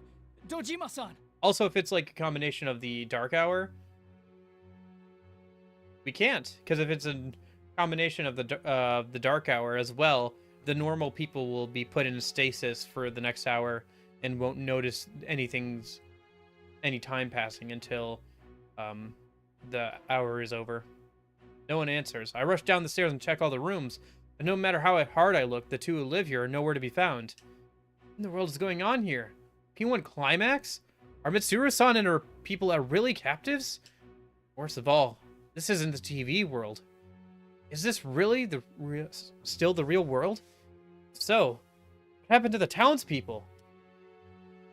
Dojima-san! Also, if it's like a combination of the dark hour, we can't, because if it's a combination of the dark hour as well, the normal people will be put in stasis for the next hour and won't notice any time passing until the hour is over. No one answers. I rush down the stairs and check all the rooms, but no matter how hard I look, the two who live here are nowhere to be found. What in the world is going on here? P1 Climax? Are Mitsuru-san and her people are really captives? Worst of all, this isn't the TV world. Is this really still the real world? If so, What happened to the townspeople?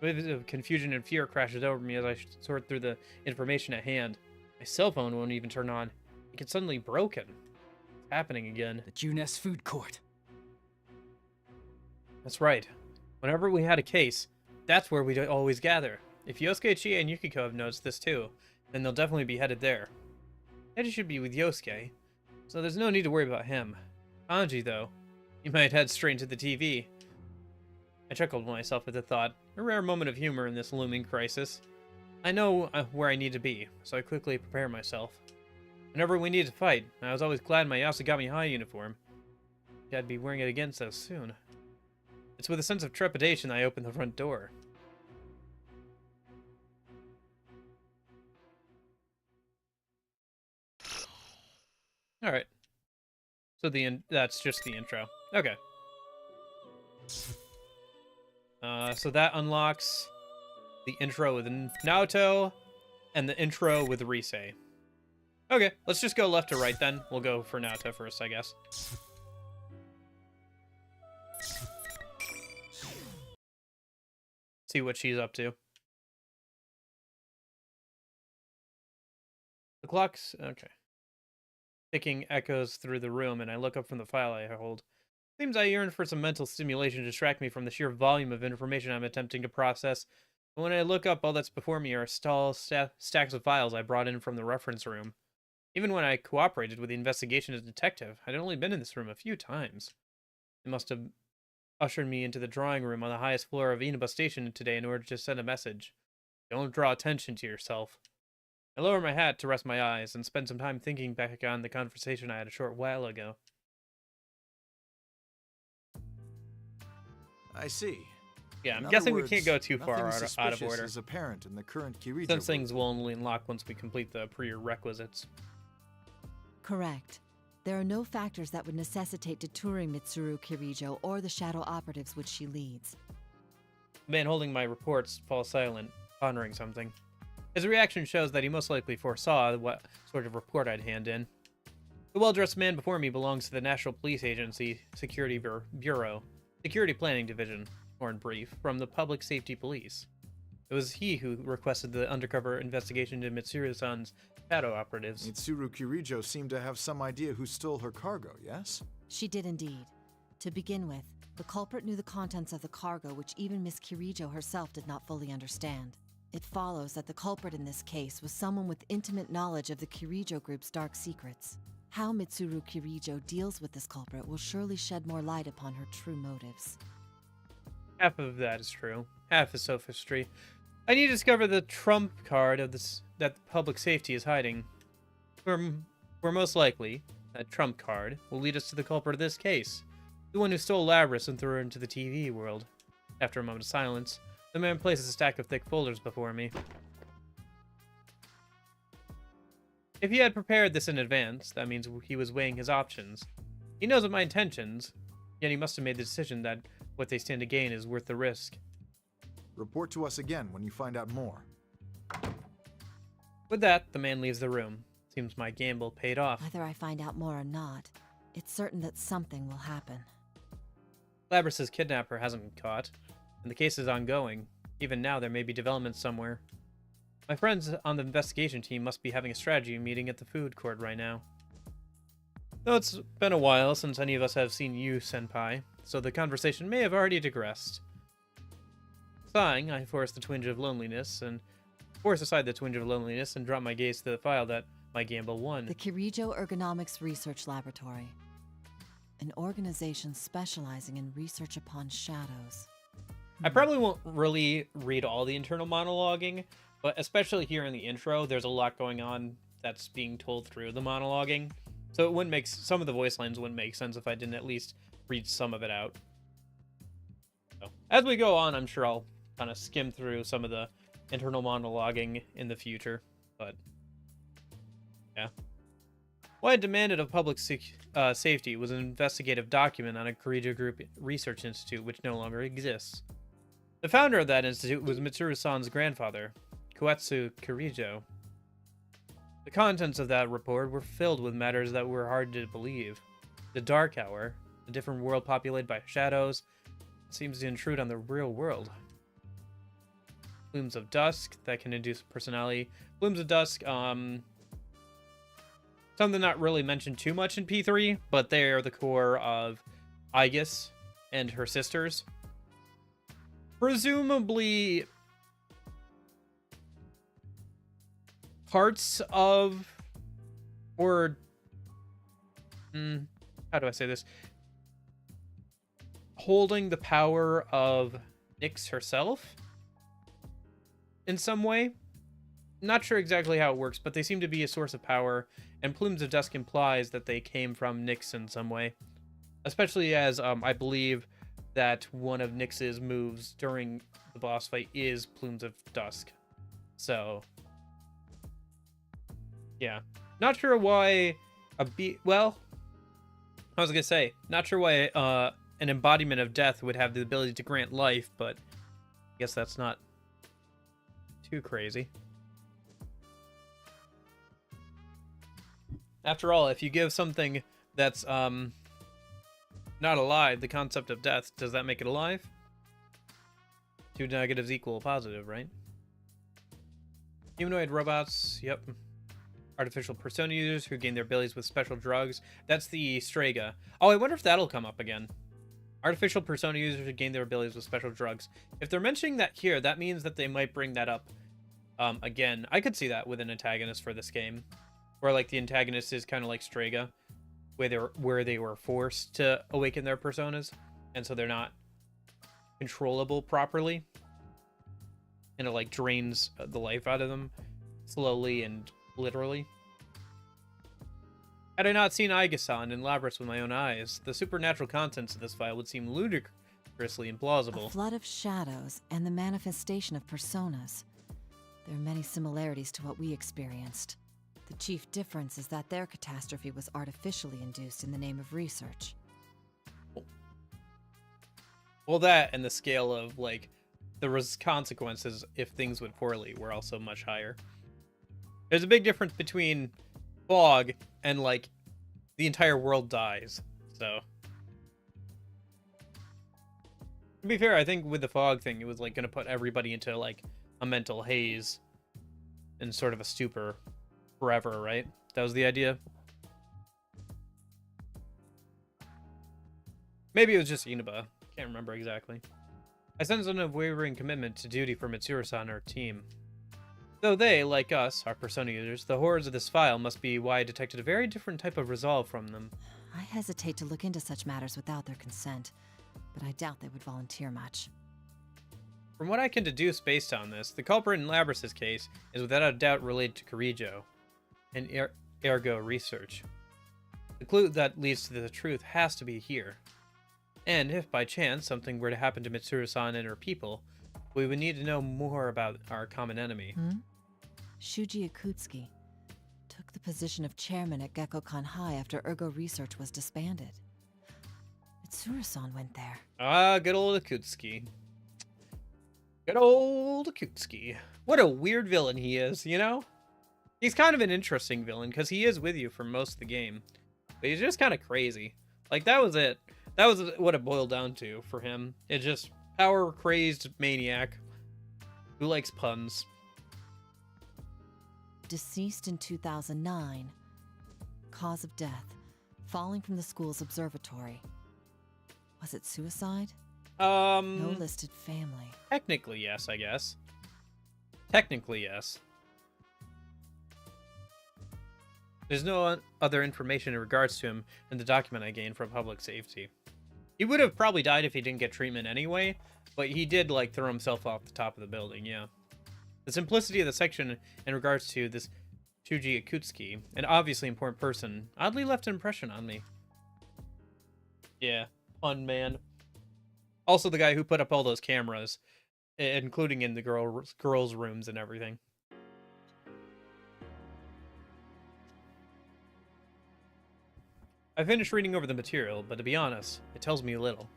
A wave of confusion and fear crashes over me as I sort through the information at hand. My cell phone won't even turn on. It gets suddenly broken. It's happening again. The Junes food court. That's right. Whenever we had a case, that's where we'd always gather. If Yosuke, Chie, and Yukiko have noticed this too, then they'll definitely be headed there. Eddie should be with Yosuke, so there's no need to worry about him. Anji, though, he might head straight into the TV. I chuckled myself at the thought, a rare moment of humor in this looming crisis. I know where I need to be, so I quickly prepare myself. Whenever we need to fight, I was always glad my Yasugami High uniform. I'd be wearing it again so soon. It's with a sense of trepidation I open the front door. Alright. So that's just the intro. Okay. So that unlocks the intro with Naoto and the intro with Rise. Okay, let's just go left to right then. We'll go for Naoto first, I guess. See what she's up to. The clock's... okay. Ticking echoes through the room, and I look up from the file I hold. Seems I yearn for some mental stimulation to distract me from the sheer volume of information I'm attempting to process. But when I look up, all that's before me are stacks of files I brought in from the reference room. Even when I cooperated with the investigation as a detective, I'd only been in this room a few times. They must have ushered me into the drawing room on the highest floor of Inaba Station today in order to send a message. Don't draw attention to yourself. I lower my hat to rest my eyes and spend some time thinking back on the conversation I had a short while ago. I see. Yeah, I'm In guessing other we can't words, go too far nothing out of suspicious order. is apparent in the current Kirito Since things group. will only unlock once we complete the prerequisites. Correct. There are no factors that would necessitate detouring Mitsuru Kirijo or the shadow operatives which she leads. The man holding my reports falls silent, pondering something. His reaction shows that he most likely foresaw what sort of report I'd hand in. The well-dressed man before me belongs to the National Police Agency Security Bureau, Security Planning Division, or in brief, from the Public Safety Police. It was he who requested the undercover investigation into Mitsuru-san's shadow operatives. Mitsuru Kirijo seemed to have some idea who stole her cargo, yes? She did indeed. To begin with, the culprit knew the contents of the cargo which even Miss Kirijo herself did not fully understand. It follows that the culprit in this case was someone with intimate knowledge of the Kirijo group's dark secrets. How Mitsuru Kirijo deals with this culprit will surely shed more light upon her true motives. Half of that is true. Half is sophistry. I need to discover the trump card of this that public safety is hiding. Where most likely, that trump card will lead us to the culprit of this case. The one who stole Labrys and threw her into the TV world. After a moment of silence, the man places a stack of thick folders before me. If he had prepared this in advance, that means he was weighing his options. He knows of my intentions, yet he must have made the decision that what they stand to gain is worth the risk. Report to us again when you find out more. With that, the man leaves the room. Seems my gamble paid off. Whether I find out more or not, it's certain that something will happen. Labrys' kidnapper hasn't been caught, and the case is ongoing. Even now, there may be developments somewhere. My friends on the investigation team must be having a strategy meeting at the food court right now. Though it's been a while since any of us have seen you, Senpai, so the conversation may have already digressed. Sighing, I force aside the twinge of loneliness and drop my gaze to the file that my gamble won. The Kirijo Ergonomics Research Laboratory. An organization specializing in research upon shadows. I probably won't really read all the internal monologuing, but especially here in the intro, there's a lot going on that's being told through the monologuing. So it wouldn't make some of the voice lines wouldn't make sense if I didn't at least read some of it out. So, as we go on, I'm sure I'll kind of skim through some of the internal monologuing in the future, but yeah. What I demanded of public safety was an investigative document on a Kirijo Group research institute which no longer exists. The founder of that institute was Mitsuru-san's grandfather, Koetsu Kirijo. The contents of that report were filled with matters that were hard to believe. The Dark Hour, a different world populated by shadows, seems to intrude on the real world. Plumes of Dusk, that can induce personality. Plumes of Dusk, something not really mentioned too much in P3, but they are the core of Aegis and her sisters. Presumably parts of, or how do I say this? Holding the power of Nyx herself in some way. Not sure exactly how it works, but they seem to be a source of power, and Plumes of Dusk implies that they came from Nyx in some way. Especially as I believe that one of Nyx's moves during the boss fight is Plumes of Dusk. So, yeah. Not sure why well, I was gonna say, not sure why an embodiment of death would have the ability to grant life, but I guess that's not too crazy. After all, if you give something that's not alive the concept of death, does that make it alive? Two negatives equal a positive, right? Humanoid robots, yep. Artificial persona users who gain their abilities with special drugs. That's the Strega. Oh, I wonder if that'll come up again. Artificial persona users who gain their abilities with special drugs. If they're mentioning that here, that means that they might bring that up again. I could see that with an antagonist for this game. Where, like, the antagonist is kind of like Strega, where they were forced to awaken their personas, and so they're not controllable properly. And it, like, drains the life out of them slowly and literally. Had I not seen Aegisan and Labrys with my own eyes, the supernatural contents of this file would seem ludicrously implausible. A flood of shadows and the manifestation of personas. There are many similarities to what we experienced. The chief difference is that their catastrophe was artificially induced in the name of research. Well, that and the scale of, like, the consequences if things went poorly were also much higher. There's a big difference between fog and, like, the entire world dies, so. To be fair, I think with the fog thing, it was, like, gonna put everybody into, like, a mental haze and sort of a stupor forever, right? That was the idea. Maybe it was just Inaba. Can't remember exactly. I sense an unwavering commitment to duty for Mitsuru-san and our team. Though they, like us, are persona users, the horrors of this file must be why I detected a very different type of resolve from them. I hesitate to look into such matters without their consent, but I doubt they would volunteer much. From what I can deduce based on this, the culprit in Labrys' case is without a doubt related to Kirijo and ergo research. The clue that leads to the truth has to be here. And if by chance something were to happen to Mitsuru-san and her people, we would need to know more about our common enemy. Shuji Akutsuki took the position of chairman at Gekkokan High after Ergo Research was disbanded. Mitsuru-san went there. Ah, good old Akutsuki. Good old Akutsuki. What a weird villain he is, you know? He's kind of an interesting villain, because he is with you for most of the game. But he's just kind of crazy. Like, that was it. That was what it boiled down to for him. It's just power-crazed maniac who likes puns. Deceased in 2009. Cause of death. Falling from the school's observatory. Was it suicide? No listed family. Technically, yes, I guess. Technically, yes. There's no other information in regards to him in the document I gained from public safety. He would have probably died if he didn't get treatment anyway, but he did, like, throw himself off the top of the building, yeah. The simplicity of the section in regards to this Shuji Akutsuki, an obviously important person, oddly left an impression on me. Yeah, fun man. Also the guy who put up all those cameras, including in the girls' rooms and everything. I finished reading over the material, but to be honest, it tells me little.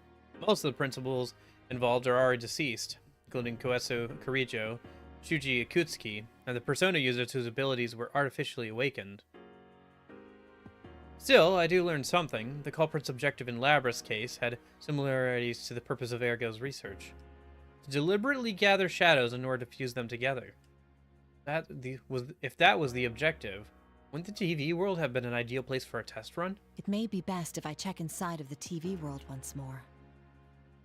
Most of the principals involved are already deceased, including Koetsu Kirijo, Shuji Akutsuki, and the persona users whose abilities were artificially awakened. Still, I do learn something. The culprit's objective in Labrys' case had similarities to the purpose of Ergo's research. To deliberately gather shadows in order to fuse them together. If that was the objective, wouldn't the TV world have been an ideal place for a test run? It may be best if I check inside of the TV world once more.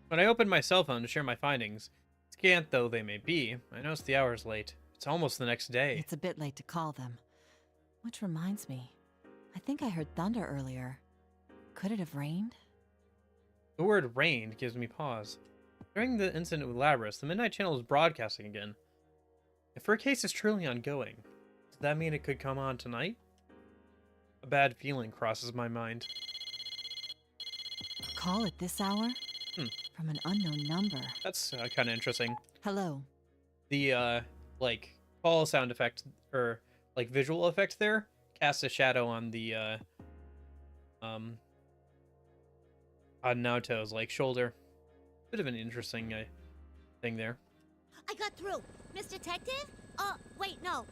When I opened my cell phone to share my findings, scant though they may be, I noticed the hour's late. It's almost the next day. It's a bit late to call them. Which reminds me, I think I heard thunder earlier. Could it have rained? The word rained gives me pause. During the incident with Labrys, the Midnight Channel was broadcasting again. If her case is truly ongoing, does that mean it could come on tonight? A bad feeling crosses my mind. A call at this hour? From an unknown number. That's kind of interesting. Hello. The, like, call sound effect, or, like, visual effect there, casts a shadow on the, on Naoto's, like, shoulder. Bit of an interesting thing there. I got through. Miss Detective? Wait, no.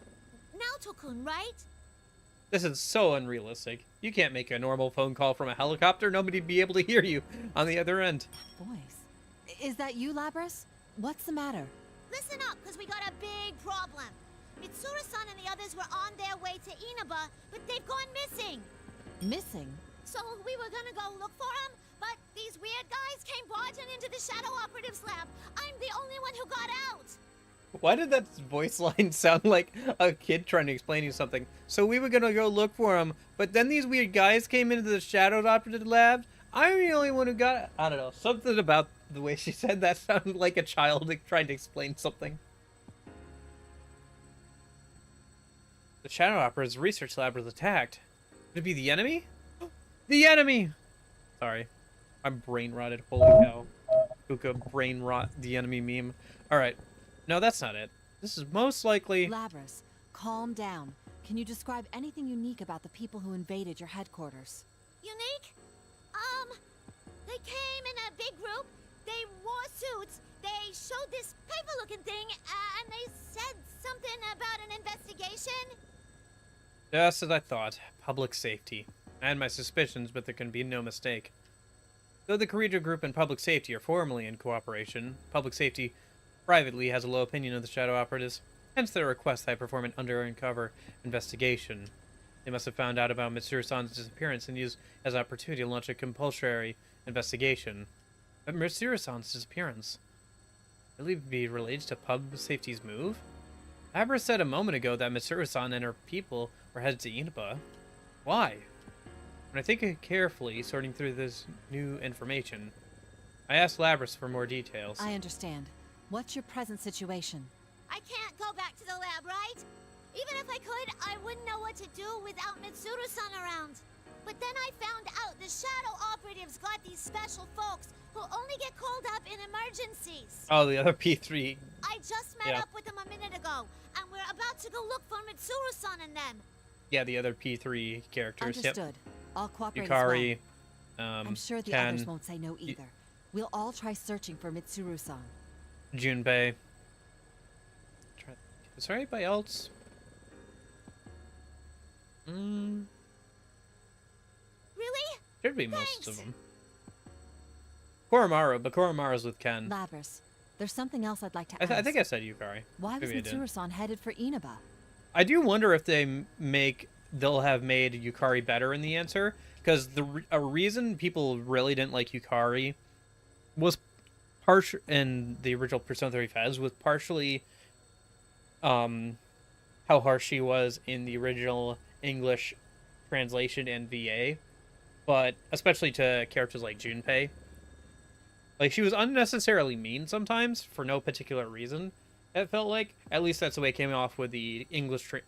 Naoto-kun, right? This is so unrealistic. You can't make a normal phone call from a helicopter. Nobody'd be able to hear you on the other end. Voice. Is that you, Labrys? What's the matter? Listen up, because we got a big problem. Mitsuru-san and the others were on their way to Inaba, but they've gone missing. Missing? So we were gonna go look for them, but these weird guys came barging into the Shadow Operatives lab. I'm the only one who got out. Why did that voice line sound like a kid trying to explain you something? So we were gonna go look for him, but then these weird guys came into the Shadow Operative lab. I'm the only one who got it. I don't know. Something about the way she said that sounded like a child trying to explain something. The Shadow Operative's research lab was attacked. Could it be the enemy? The enemy! Sorry. I'm brain rotted. Holy cow. Kuka brain rot the enemy meme. Alright. No, that's not it. This is most likely... Labrys, calm down. Can you describe anything unique about the people who invaded your headquarters? Unique? They came in a big group. They wore suits. They showed this paper-looking thing, and they said something about an investigation. Just as I thought. Public safety. I had my suspicions, but there can be no mistake. Though the Kirijo Group and Public Safety are formally in cooperation, Public Safety privately has a low opinion of the Shadow Operatives, hence their request that I perform an undercover investigation. They must have found out about Mitsuru-san's disappearance and used as an opportunity to launch a compulsory investigation. But Mitsuru-san's disappearance? Really be related to Pub Safety's move? Abra said a moment ago that Mitsuru-san and her people were headed to Inaba. Why? When I think carefully, sorting through this new information, I asked Labrys for more details. I understand. What's your present situation? I can't go back to the lab, right? Even if I could, I wouldn't know what to do without Mitsuru-san around. But then I found out the Shadow Operatives got these special folks who only get called up in emergencies. Oh, the other P3. I just met up with them a minute ago, and we're about to go look for Mitsuru-san and them. Yeah, the other P3 characters. Understood. I'll cooperate Yukari, as well. I'm sure the Ken, others won't say no either. We'll all try searching for Mitsuru-san. Junpei. Is there anybody else? Really? Should be most of them. Koromaru, but Koromaru's with Ken. Labrys, there's something else I'd like to ask. I think I said Yukari. Why was Mitsuru-san headed for Inaba? I do wonder if they'll have made Yukari better in the answer, because a reason people really didn't like Yukari was in the original Persona 3 FES was partially how harsh she was in the original English translation and VA, but especially to characters like Junpei. Like, she was unnecessarily mean sometimes for no particular reason. It felt like, at least that's the way it came off with the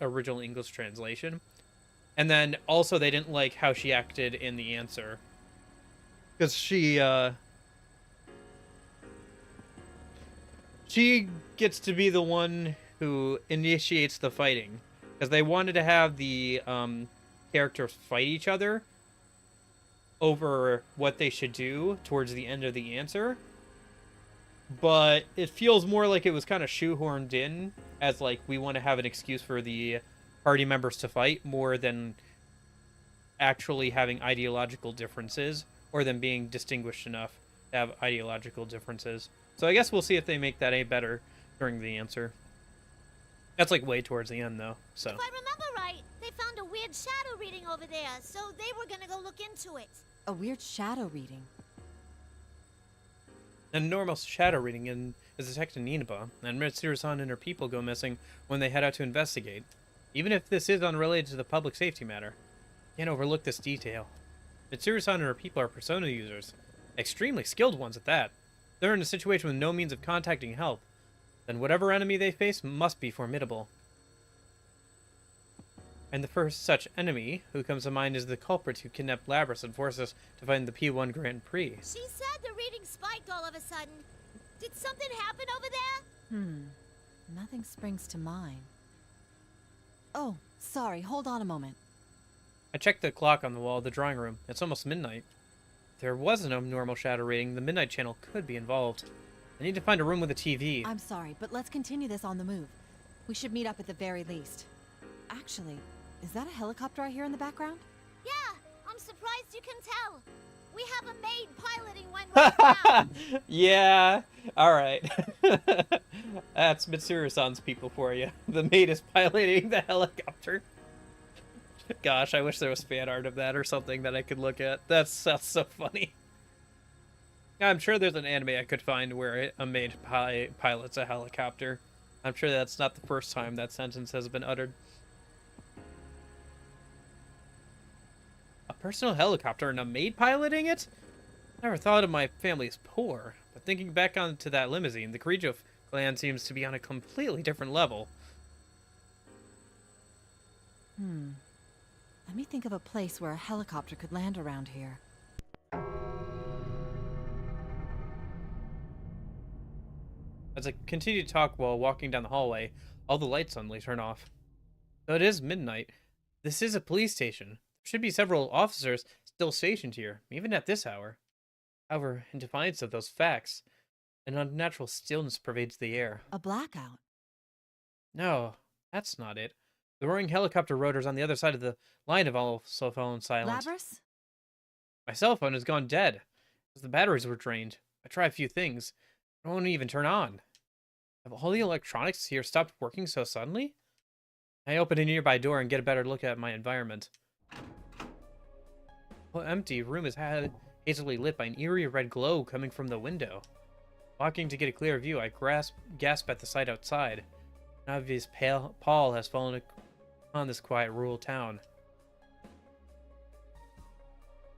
original English translation. And then also they didn't like how she acted in the answer, because she gets to be the one who initiates the fighting, because they wanted to have the characters fight each other over what they should do towards the end of the answer, but it feels more like it was kind of shoehorned in as, like, we want to have an excuse for the party members to fight more than actually having ideological differences, or them being distinguished enough to have ideological differences. So I guess we'll see if they make that any better during the answer. That's like way towards the end, though. So. If I remember right, they found a weird shadow reading over there, so they were gonna go look into it. A weird shadow reading. A normal shadow reading is detected in Inaba, and Mitsuru-san and her people go missing when they head out to investigate. Even if this is unrelated to the public safety matter, can't overlook this detail. Mitsuru-san and her people are Persona users, extremely skilled ones at that. They're in a situation with no means of contacting help, then whatever enemy they face must be formidable. And the first such enemy who comes to mind is the culprit who kidnapped Labras and forced us to find the P1 Grand Prix. She said the reading spiked all of a sudden. Did something happen over there? Nothing springs to mind. Oh, sorry, hold on a moment. I checked the clock on the wall of the drawing room. It's almost midnight. If there was no normal shadow reading, the Midnight Channel could be involved. I need to find a room with a TV. I'm sorry, but let's continue this on the move. We should meet up at the very least. Actually, is that a helicopter I hear in the background? Yeah, I'm surprised you can tell. We have a maid piloting one right now. Yeah, alright. That's Mitsuru-san's people for you. The maid is piloting the helicopter. Gosh, I wish there was fan art of that or something that I could look at. That sounds so funny. I'm sure there's an anime I could find where a maid pilots a helicopter. I'm sure that's not the first time that sentence has been uttered. A personal helicopter and a maid piloting it? Never thought of my family as poor, but thinking back onto that limousine, the Kirijo clan seems to be on a completely different level. Let me think of a place where a helicopter could land around here. As I continue to talk while walking down the hallway, all the lights suddenly turn off. Though it is midnight, this is a police station. There should be several officers still stationed here, even at this hour. However, in defiance of those facts, an unnatural stillness pervades the air. A blackout? No, that's not it. The roaring helicopter rotors on the other side of the line have also fallen silent. Labras? My cell phone has gone dead, as the batteries were drained. I tried a few things. It won't even turn on. Have all the electronics here stopped working so suddenly? I open a nearby door and get a better look at my environment. The empty room is hazily lit by an eerie red glow coming from the window. Walking to get a clear view, I gasp at the sight outside. An obvious pall has fallen upon this quiet rural town.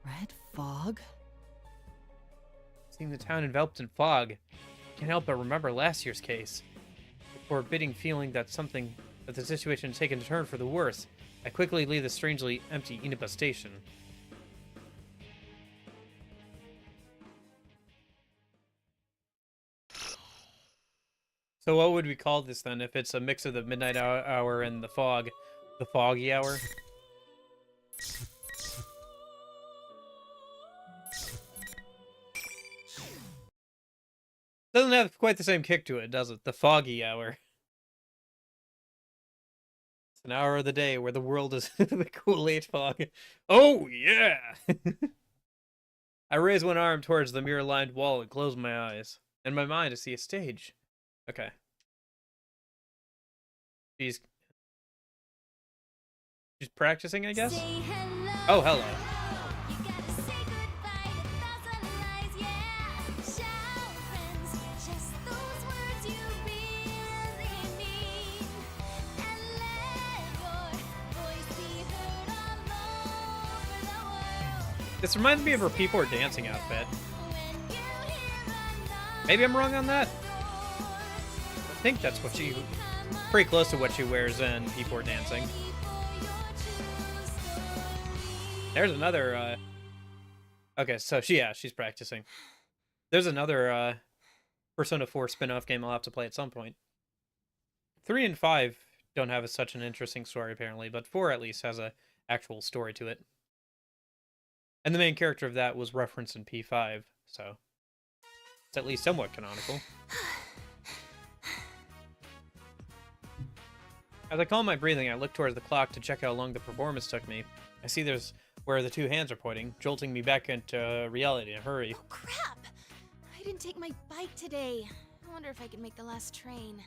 Red fog? Seeing the town enveloped in fog, I can't help but remember last year's case. The forbidding feeling that the situation had taken a turn for the worse, I quickly leave the strangely empty Inaba station. So what would we call this then, if it's a mix of the midnight hour and the fog? The foggy hour? Doesn't have quite the same kick to it, does it? The foggy hour. It's an hour of the day where the world is the Kool-Aid fog. Oh, yeah! I raise one arm towards the mirror-lined wall and close my eyes. In my mind, I see a stage. Okay. She's practicing, I guess? Oh, hello. This reminds me of her People Are Dancing outfit. Maybe I'm wrong on that? I think that's what she... pretty close to what she wears in People Are Dancing. There's another, Okay, so she's practicing. There's another, Persona 4 spin-off game I'll have to play at some point. 3 and 5 don't have such an interesting story, apparently, but 4 at least has a actual story to it. And the main character of that was referenced in P5, so it's at least somewhat canonical. As I calm my breathing, I look towards the clock to check how long the performance took me. I see there's where the two hands are pointing, jolting me back into reality in a hurry. Oh, crap! I didn't take my bike today. I wonder if I can make the last train.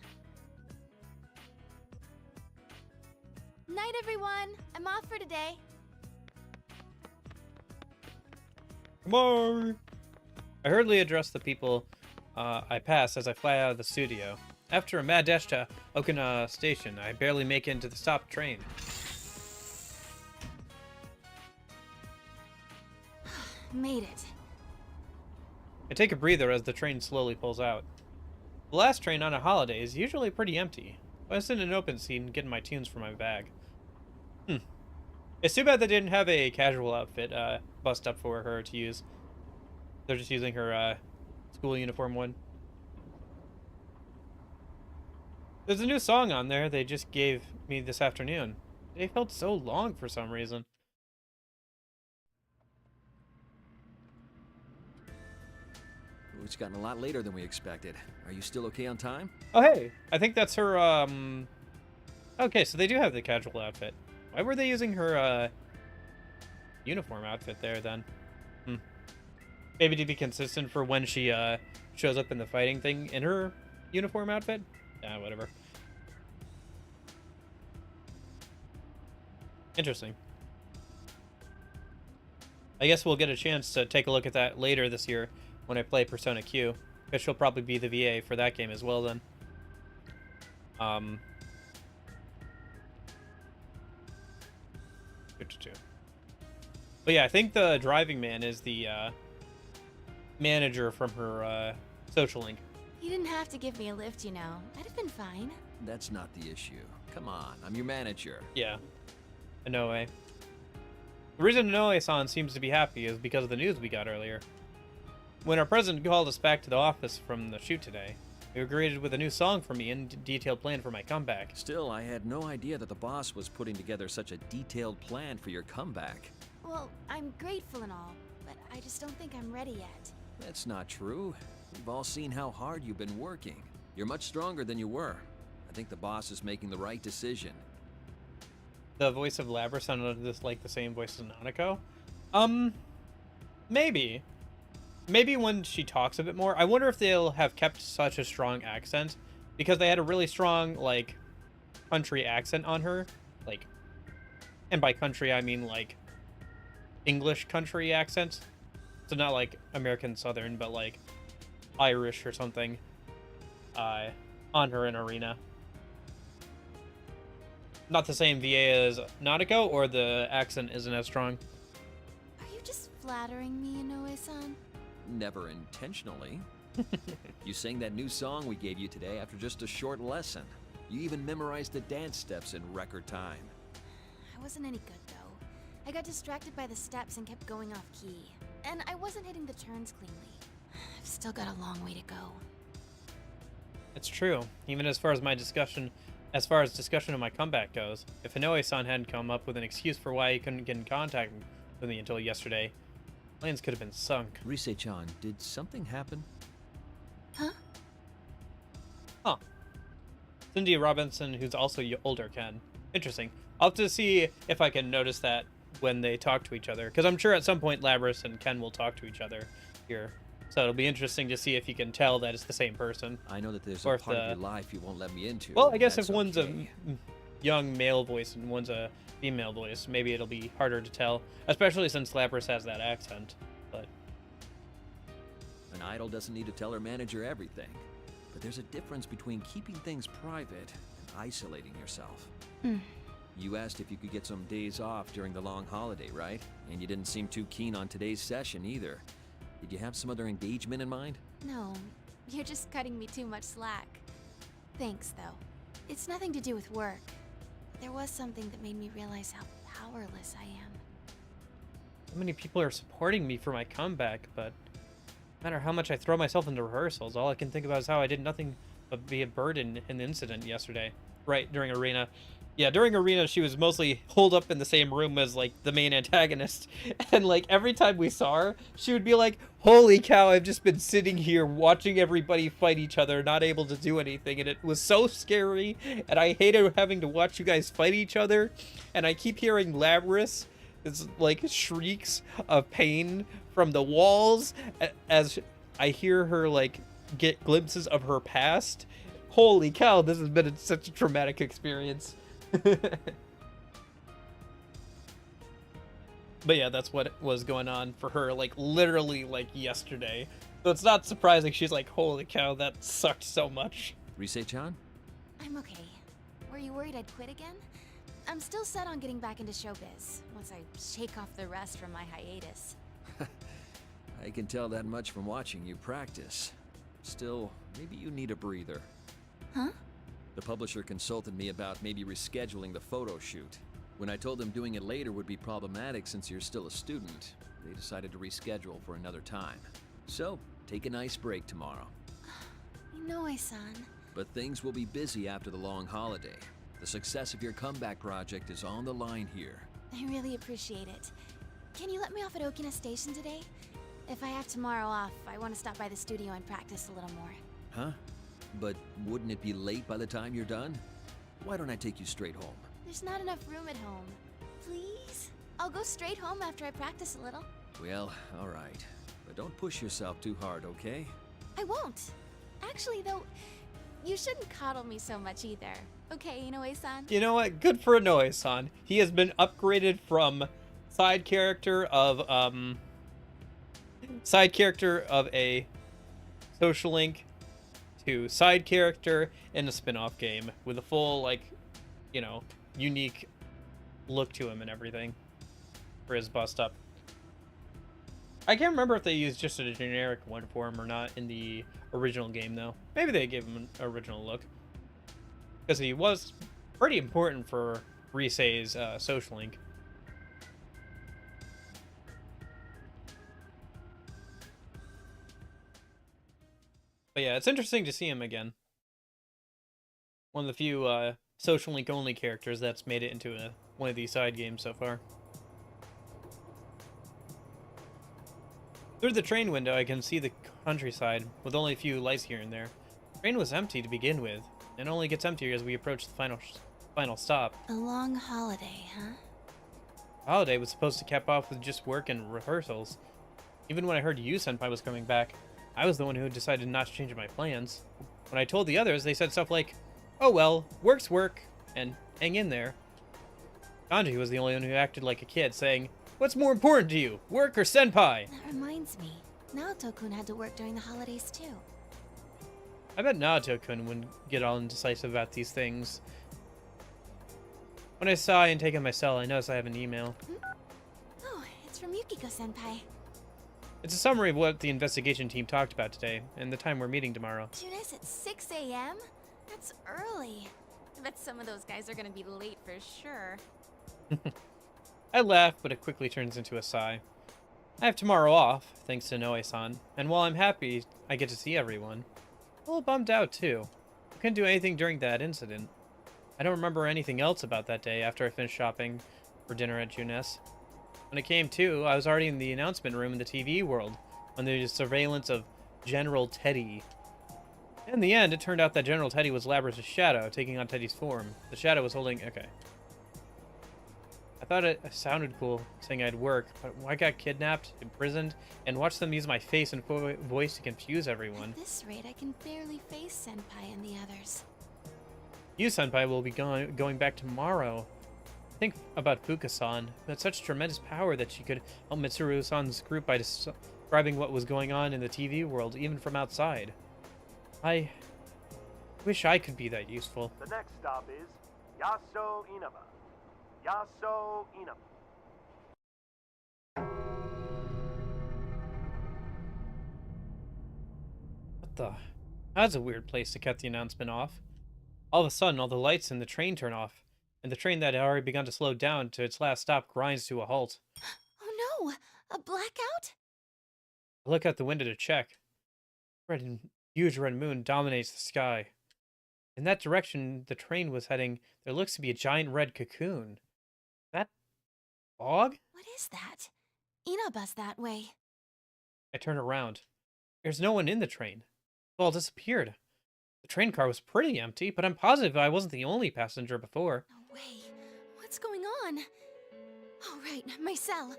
Night, everyone. I'm off for today. Come on! I hurriedly address the people I pass as I fly out of the studio. After a mad dash to Okina Station, I barely make it into the stopped train. Made it. I take a breather as the train slowly pulls out. The last train on a holiday is usually pretty empty. I was in an open seat and getting my tunes from my bag. It's too bad they didn't have a casual outfit bust up for her to use. They're just using her school uniform one. There's a new song on there they just gave me this afternoon. They felt so long for some reason. It's gotten a lot later than we expected. Are you still okay on time? Oh, hey. I think that's her, Okay, so they do have the casual outfit. Why were they using her, uniform outfit there, then? Maybe to be consistent for when she, shows up in the fighting thing in her uniform outfit? Yeah, whatever. Interesting. I guess we'll get a chance to take a look at that later this year when I play Persona Q. Because she'll probably be the VA for that game as well then. But yeah, I think the driving man is the manager from her social link. You didn't have to give me a lift, you know. I'd have been fine. That's not the issue. Come on, I'm your manager. Yeah. Inoue. The reason Inoue-san seems to be happy is because of the news we got earlier. When our president called us back to the office from the shoot today, he agreed with a new song for me and a detailed plan for my comeback. Still, I had no idea that the boss was putting together such a detailed plan for your comeback. Well, I'm grateful and all, but I just don't think I'm ready yet. That's not true. We've all seen how hard you've been working. You're much stronger than you were. I think the boss is making the right decision. The voice of Labra sounded just like the same voice as Nanako. Maybe. Maybe when she talks a bit more. I wonder if they'll have kept such a strong accent, because they had a really strong, like, country accent on her. Like, and by country, I mean, like, English country accent. So not, like, American Southern, but, like, Irish or something on her in Arena. Not the same VA as Nanako, or the accent isn't as strong? Are you just flattering me, Inoue-san? Never intentionally. You sang that new song we gave you today after just a short lesson. You even memorized the dance steps in record time. I wasn't any good, though. I got distracted by the steps and kept going off key. And I wasn't hitting the turns cleanly. I've still got a long way to go. It's true. Even as far as discussion of my comeback goes, if Inoue-san hadn't come up with an excuse for why he couldn't get in contact with me until yesterday, plans could have been sunk. Rise-chan, did something happen? Huh. Cindy Robinson, who's also older, Ken. Interesting. I'll have to see if I can notice that when they talk to each other, because I'm sure at some point Labras and Ken will talk to each other here. So it'll be interesting to see if you can tell that it's the same person. I know that there's a part of your life you won't let me into. Well, I guess if one's a young male voice and one's a female voice, maybe it'll be harder to tell, especially since Labras has that accent. But an idol doesn't need to tell her manager everything. But there's a difference between keeping things private and isolating yourself. You asked if you could get some days off during the long holiday, right? And you didn't seem too keen on today's session either. Did you have some other engagement in mind? No, you're just cutting me too much slack. Thanks, though. It's nothing to do with work. There was something that made me realize how powerless I am. so many people are supporting me for my comeback, but no matter how much I throw myself into rehearsals, all I can think about is how I did nothing but be a burden in the incident yesterday, right during Arena. Yeah, during Arena, she was mostly holed up in the same room as, like, the main antagonist. And, like, every time we saw her, she would be like, holy cow, I've just been sitting here watching everybody fight each other, not able to do anything. And it was so scary. And I hated having to watch you guys fight each other. And I keep hearing Labrys, it's like, shrieks of pain from the walls as I hear her, like, get glimpses of her past. Holy cow, this has been such a traumatic experience. But yeah, that's what was going on for her, like, literally, like, yesterday. So it's not surprising she's like, holy cow, that sucked so much. Rise-chan? I'm okay. Were you worried I'd quit again? I'm still set on getting back into showbiz, once I shake off the rust from my hiatus. I can tell that much from watching you practice. Still, maybe you need a breather. Huh? The publisher consulted me about maybe rescheduling the photo shoot. When I told them doing it later would be problematic since you're still a student, they decided to reschedule for another time. So, take a nice break tomorrow. Inoue-san. But things will be busy after the long holiday. The success of your comeback project is on the line here. I really appreciate it. Can you let me off at Okina Station today? If I have tomorrow off, I want to stop by the studio and practice a little more. Huh? But wouldn't it be late by the time you're done? Why don't I take you straight home? There's not enough room at home. Please? I'll go straight home after I practice a little. Well, alright. But don't push yourself too hard, okay? I won't. Actually, though, you shouldn't coddle me so much either. Okay, Inoue-san? You know what? Good for Inoue-san. He has been upgraded from side character of a social link to side character in a spin-off game with a full, like, you know, unique look to him and everything for his bust up. I can't remember if they used just a generic one for him or not in the original game, though. Maybe they gave him an original look, because he was pretty important for Risei's social link. But yeah, it's interesting to see him again. One of the few social link only characters that's made it into one of these side games so far. Through the train window, I can see the countryside, with only a few lights here and there. The train was empty to begin with, and only gets emptier as we approach the final stop. A long holiday, huh? The holiday was supposed to cap off with just work and rehearsals. Even when I heard Yu Senpai was coming back, I was the one who decided not to change my plans. When I told the others, they said stuff like, oh well, work's work, and hang in there. Kanji was the only one who acted like a kid, saying, what's more important to you, work or senpai? That reminds me. Naoto-kun had to work during the holidays too. I bet Naoto-kun wouldn't get all indecisive about these things. When I sigh and take in my cell, I notice I have an email. Oh, it's from Yukiko-senpai. It's a summary of what the investigation team talked about today, and the time we're meeting tomorrow. Junes at 6 a.m.? That's early. I bet some of those guys are gonna be late for sure. I laugh, but it quickly turns into a sigh. I have tomorrow off, thanks to Noe-san, and while I'm happy I get to see everyone, I'm a little bummed out too. I couldn't do anything during that incident. I don't remember anything else about that day after I finished shopping for dinner at Junes. When it came to, I was already in the announcement room in the TV world, under the surveillance of General Teddy. In the end, it turned out that General Teddy was Labrys' shadow, taking on Teddy's form. The shadow was holding... okay. I thought it sounded cool, saying I'd work, but I got kidnapped, imprisoned, and watched them use my face and voice to confuse everyone. At this rate, I can barely face Senpai and the others. You, Senpai, will be going back tomorrow. Think about Fuka-san, who had such tremendous power that she could help Mitsuru-san's group by describing what was going on in the TV world, even from outside. I wish I could be that useful. The next stop is Yaso Inaba. Yaso Inaba. What the? That's a weird place to cut the announcement off. All of a sudden, all the lights in the train turn off, and the train that had already begun to slow down to its last stop grinds to a halt. Oh no! A blackout? I look out the window to check. Huge red moon dominates the sky. In that direction the train was heading, there looks to be a giant red cocoon. That fog? What is that? Inaba's that way. I turn around. There's no one in the train. It all disappeared. The train car was pretty empty, but I'm positive I wasn't the only passenger before. No way. What's going on? Oh, right, my cell.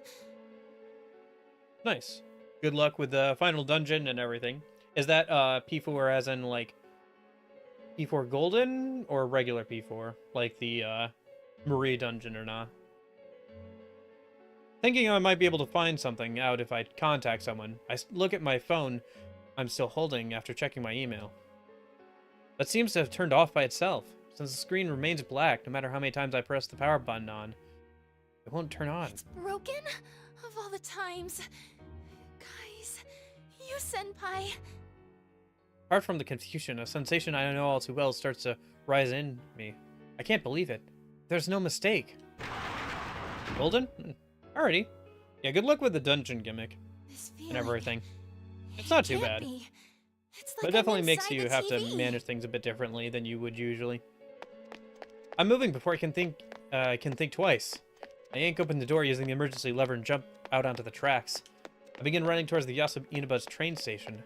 Nice. Good luck with the final dungeon and everything. Is that P4 as in like P4 Golden or regular P4? Like the Marie dungeon or not? Thinking I might be able to find something out if I contact someone, I look at my phone I'm still holding after checking my email. That seems to have turned off by itself, since the screen remains black no matter how many times I press the power button on. It won't turn on. It's broken? Of all the times. Guys, you senpai. Apart from the confusion, a sensation I know all too well starts to rise in me. I can't believe it. There's no mistake. Golden? Alrighty. Yeah, good luck with the dungeon gimmick. And everything. It's not too bad. But it definitely makes you have to manage things a bit differently than you would usually. I'm moving before I can think twice. I yank open the door using the emergency lever and jump out onto the tracks. I begin running towards the Yasu Inaba's train station.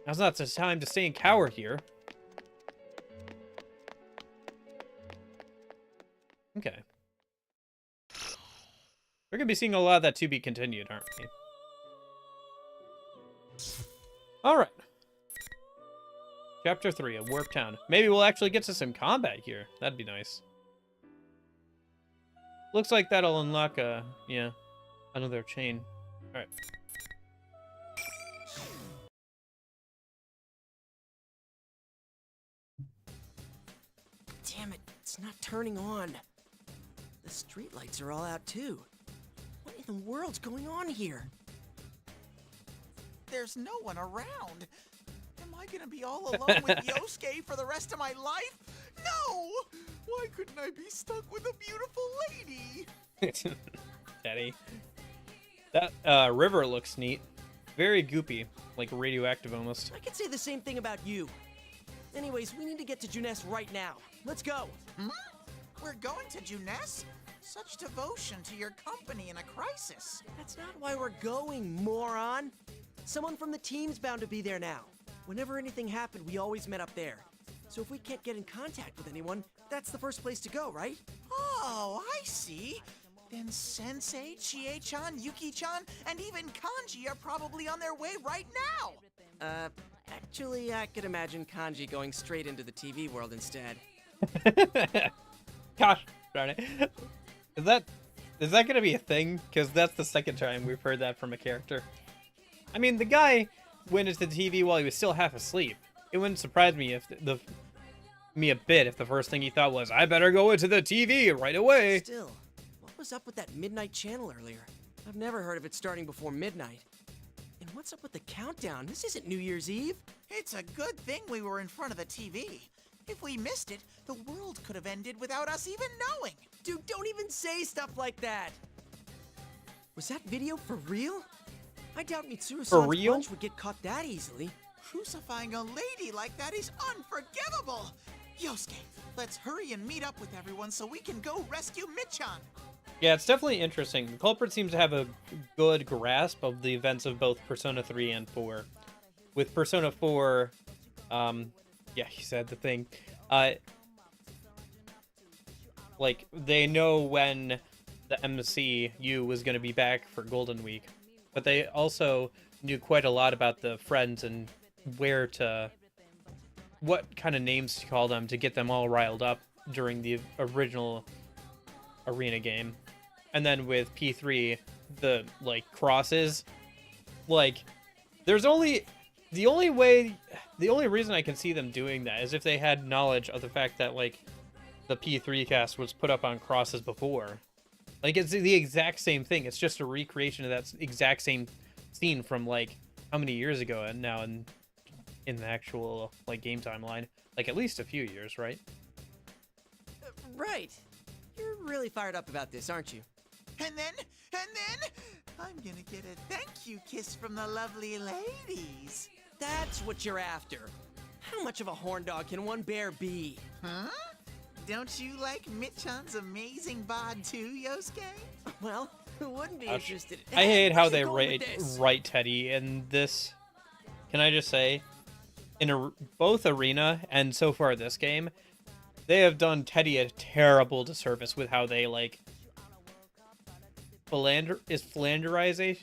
Now's not the time to stay and cower here. Okay. We're gonna be seeing a lot of that to be continued, aren't we? Alright. Chapter 3, a Warp Town. Maybe we'll actually get to some combat here. That'd be nice. Looks like that'll unlock yeah, another chain. Alright. Damn it, it's not turning on. The streetlights are all out too. What in the world's going on here? There's no one around. Am I gonna be all alone with Yosuke for the rest of my life? No! Why couldn't I be stuck with a beautiful lady? Daddy. That river looks neat. Very goopy, like radioactive almost. I could say the same thing about you. Anyways, we need to get to Junes right now. Let's go. Hmm? We're going to Junes? Such devotion to your company in a crisis. That's not why we're going, moron. Someone from the team's bound to be there now. Whenever anything happened, we always met up there. So if we can't get in contact with anyone, that's the first place to go, right? Oh, I see. Then Sensei, Chie-chan, Yuki-chan, and even Kanji are probably on their way right now. Actually, I could imagine Kanji going straight into the TV world instead. Gosh darn it. Is that gonna be a thing? Because that's the second time we've heard that from a character. I mean, the guy went into the TV while he was still half asleep. It wouldn't surprise me if me a bit if the first thing he thought was, I better go into the TV right away. Still, what was up with that midnight channel earlier? I've never heard of it starting before midnight. And what's up with the countdown? This isn't New Year's Eve. It's a good thing we were in front of the TV. If we missed it, the world could have ended without us even knowing. Dude, don't even say stuff like that. Was that video for real? I doubt Mitsuru-san's punch would get caught that easily. Crucifying a lady like that is unforgivable. Yosuke, let's hurry and meet up with everyone so we can go rescue Michan. Yeah, it's definitely interesting. The culprit seems to have a good grasp of the events of both Persona 3 and 4. With Persona 4, yeah, he said the thing. Like, they know when the MCU was going to be back for Golden Week. But they also knew quite a lot about the friends and what kind of names to call them to get them all riled up during the original Arena game. And then with P3, the, like, crosses, like, the only reason I can see them doing that is if they had knowledge of the fact that, like, the P3 cast was put up on crosses before. Like, it's the exact same thing. It's just a recreation of that exact same scene from, like, how many years ago and now in the actual, like, game timeline. Like, at least a few years, right? Right. You're really fired up about this, aren't you? And then, I'm gonna get a thank you kiss from the lovely ladies. That's what you're after. How much of a horn dog can one bear be? Huh? Don't you like Mitchan's amazing bod too, Yosuke? Well, who wouldn't be interested? I hate how Where's they it going with this? write Teddy in this. Can I just say, in both Arena and so far this game, they have done Teddy a terrible disservice with how they like flanderizing?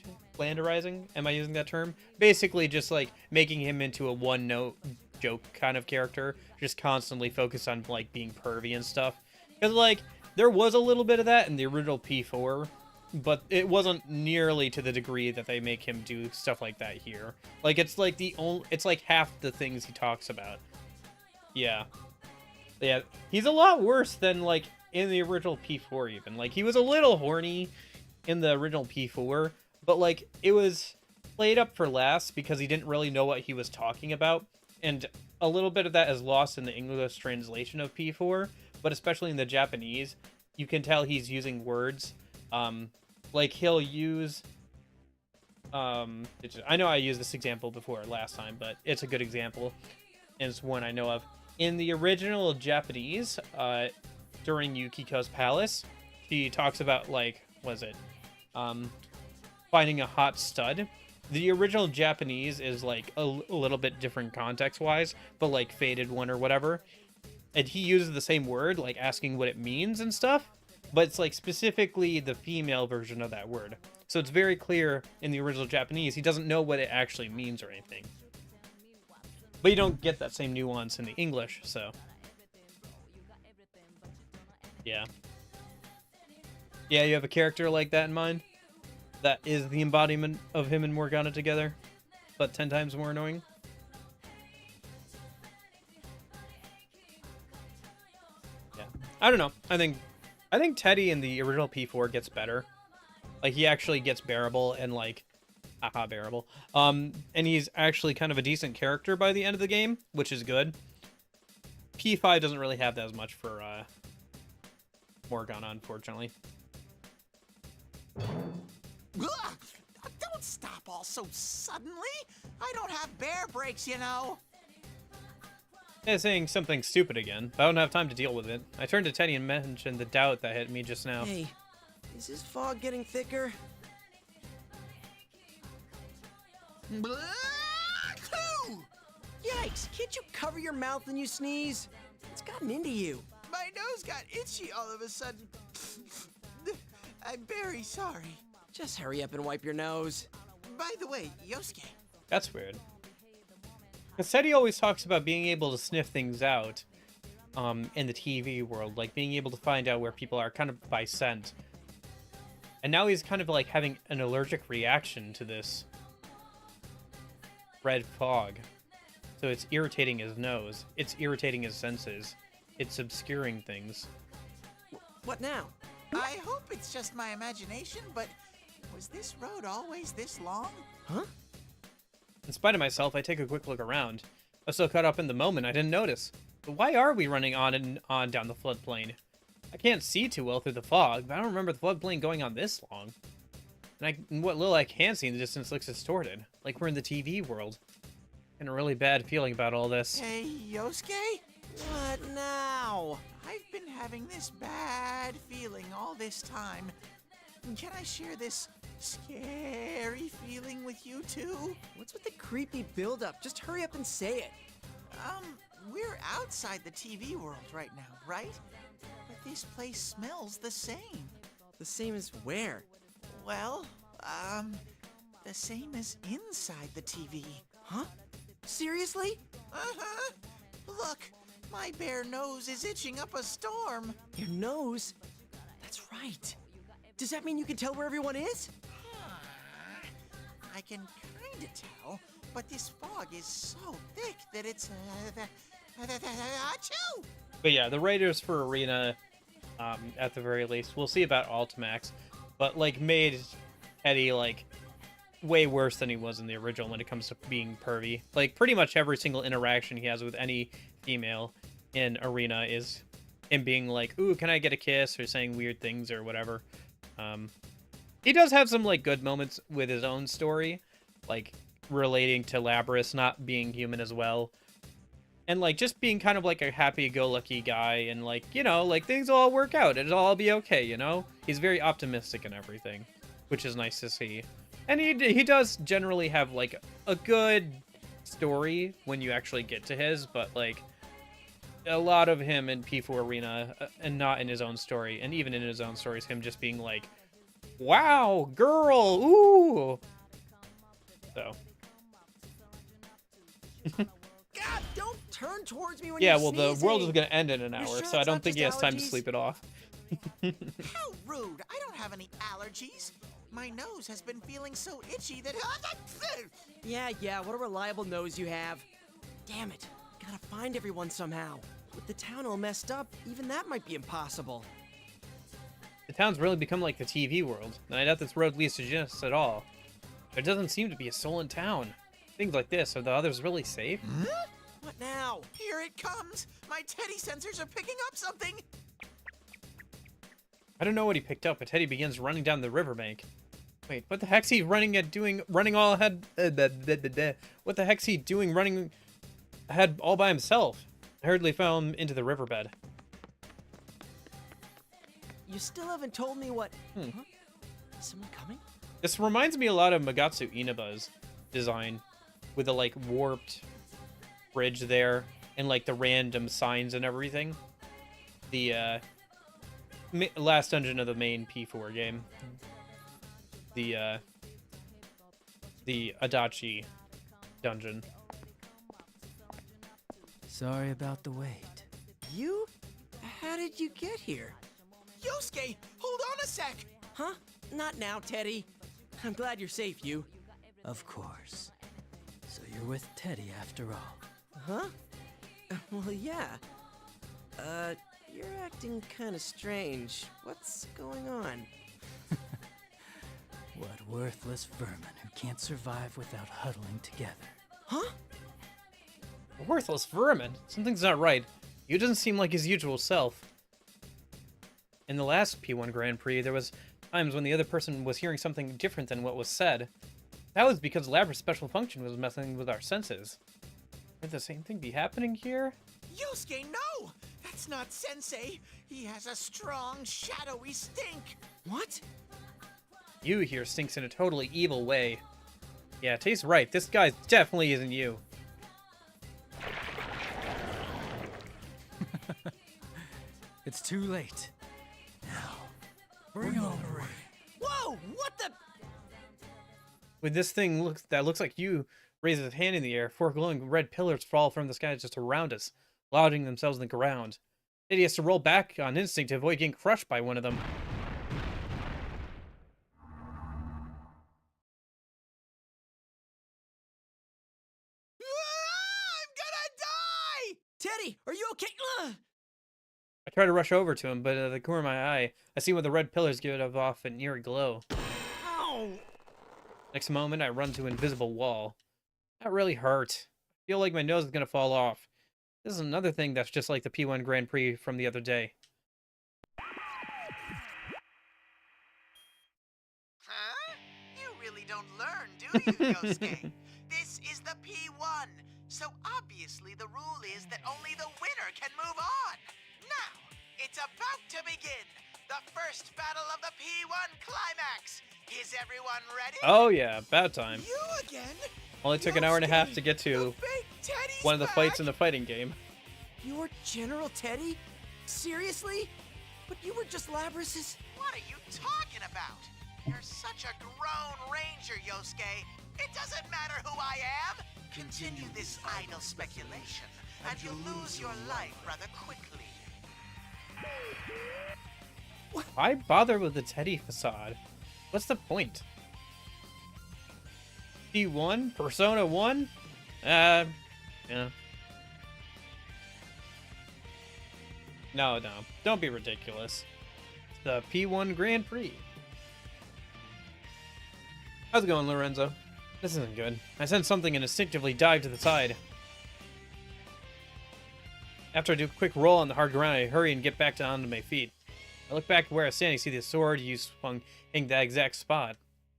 Am I using that term? Basically, just like making him into a one-note joke kind of character, just constantly focused on like being pervy and stuff. Because like there was a little bit of that in the original P4, but it wasn't nearly to the degree that they make him do stuff like that here. Like it's like it's like half the things he talks about. Yeah, he's a lot worse than like in the original P4 even. Like he was a little horny in the original P4, but like it was played up for laughs because he didn't really know what he was talking about, and a little bit of that is lost in the English translation of P4, but especially in the Japanese, you can tell he's using words. Like he'll use I know I used this example before last time, but it's a good example, and it's one I know of. In the original Japanese, during Yukiko's palace, he talks about like, finding a hot stud. The original Japanese is like a little bit different context-wise, but like faded one or whatever. And he uses the same word, like asking what it means and stuff, but it's like specifically the female version of that word. So it's very clear in the original Japanese, he doesn't know what it actually means or anything. But you don't get that same nuance in the English, so. Yeah. Yeah, you have a character like that in mind? That is the embodiment of him and Morgana together, but 10 times more annoying? Yeah. I don't know. I think Teddy in the original P4 gets better. Like, he actually gets bearable and, like, haha, bearable. And he's actually kind of a decent character by the end of the game, which is good. P5 doesn't really have that as much for, Morgana, unfortunately. Ugh! Don't stop all so suddenly. I don't have bear brakes, you know. Yeah, saying something stupid again, but I don't have time to deal with it. I turned to Teddy and mentioned the doubt that hit me just now. Hey, is this fog getting thicker? Blah! Yikes, can't you cover your mouth when you sneeze? It's gotten into you. My nose got itchy all of a sudden. I'm very sorry. Just hurry up and wipe your nose. By the way, Yosuke. That's weird. Because Teddy always talks about being able to sniff things out in the TV world, like being able to find out where people are kind of by scent. And now he's kind of like having an allergic reaction to this red fog. So it's irritating his nose. It's irritating his senses. It's obscuring things. What now? I hope it's just my imagination, but was this road always this long? Huh? In spite of myself, I take a quick look around. I was so caught up in the moment I didn't notice. But why are we running on and on down the floodplain? I can't see too well through the fog, but I don't remember the floodplain going on this long. And what little I can see in the distance looks distorted, like we're in the TV world. And a really bad feeling about all this. Hey, Yosuke? What now? I've been having this bad feeling all this time. Can I share this scary feeling with you too? What's with the creepy buildup? Just hurry up and say it. We're outside the TV world right now, right? But this place smells the same. The same as where? Well, the same as inside the TV. Huh? Seriously? Uh-huh. Look, my bare nose is itching up a storm. Your nose? That's right. Does that mean you can tell where everyone is? I can kinda tell, but this fog is so thick that it's achoo! But yeah, the writers for Arena, at the very least, we'll see about Ultimax, but like made Eddie like way worse than he was in the original when it comes to being pervy. Like pretty much every single interaction he has with any female in Arena is him being like, "Ooh, can I get a kiss?" or saying weird things or whatever. He does have some like good moments with his own story, like relating to Labris not being human as well. And, like, just being kind of, like, a happy-go-lucky guy and, like, you know, like, things will all work out. It'll all be okay, you know? He's very optimistic and everything, which is nice to see. And he does generally have, like, a good story when you actually get to his, but, like, a lot of him in P4 Arena, and not in his own story, and even in his own stories, him just being like, wow, girl, ooh! So. God, don't turn towards me when yeah, you're well, the sneezing. world is going to end in an hour, sure so I it's don't not think he has just time to allergies? sleep it off. How rude! I don't have any allergies. My nose has been feeling so itchy that. Yeah, what a reliable nose you have. Damn it, gotta find everyone somehow. With the town all messed up, even that might be impossible. The town's really become like the TV world, and I doubt this road leads to Genesis at all. There doesn't seem to be a soul in town. Things like this, are the others really safe? What now? Here it comes! My Teddy sensors are picking up something! I don't know what he picked up, but Teddy begins running down the riverbank. Wait, what the heck's he running all ahead? What the heck's he doing running ahead all by himself? I hurriedly fell into the riverbed. You still haven't told me what... Huh? Is someone coming? This reminds me a lot of Magatsu Inaba's design, with the, like, warped bridge there, and, like, the random signs and everything. The, last dungeon of the main P4 game. The Adachi dungeon. Sorry about the wait. You? How did you get here? Yosuke, hold on a sec! Huh? Not now, Teddy. I'm glad you're safe, you. Of course. So you're with Teddy after all. Huh? Well, yeah. You're acting kinda strange. What's going on? What worthless vermin who can't survive without huddling together. Huh? Worthless vermin? Something's not right. You doesn't seem like his usual self. In the last P1 Grand Prix, there was times when the other person was hearing something different than what was said. That was because Labra's special function was messing with our senses. Could the same thing be happening here? Yosuke, no! That's not Sensei! He has a strong, shadowy stink! What? You here stinks in a totally evil way. Yeah, Tay's right. This guy definitely isn't you. It's too late. Now, bring on the rain. Whoa! What the... When this thing looks like you raises his hand in the air, 4 glowing red pillars fall from the sky just around us, lodging themselves in the ground. Then he has to roll back on instinct to avoid getting crushed by one of them. I'm gonna die! Teddy, are you okay? Ugh! I try to rush over to him, but at the corner of my eye, I see one of the red pillars give off an eerie glow. Ow! Next moment, I run to an invisible wall. That really hurt. I feel like my nose is gonna fall off. This is another thing that's just like the P1 Grand Prix from the other day. Huh? You really don't learn, do you, Yosuke? This is the P1, so obviously the rule is that only the winner can move on. Now, it's about to begin. The first battle of the P1 climax. Is everyone ready? Oh yeah, about time. You again? Only took an hour and a half to get to Teddy's one of the back? fights in the fighting game. You're General Teddy? Seriously? But you were just Labras's... What are you talking about? You're such a grown ranger, Yosuke. It doesn't matter who I am. Continue this idle speculation, and you'll lose your life rather quickly. Why bother with the Teddy facade? What's the point? P1? Persona 1? Yeah. No, don't be ridiculous. It's the P1 Grand Prix. How's it going, Lorenzo? This isn't good. I sense something and instinctively dive to the side. After I do a quick roll on the hard ground, I hurry and get back onto my feet. I look back where I stand and see the sword you swung hitting that exact spot.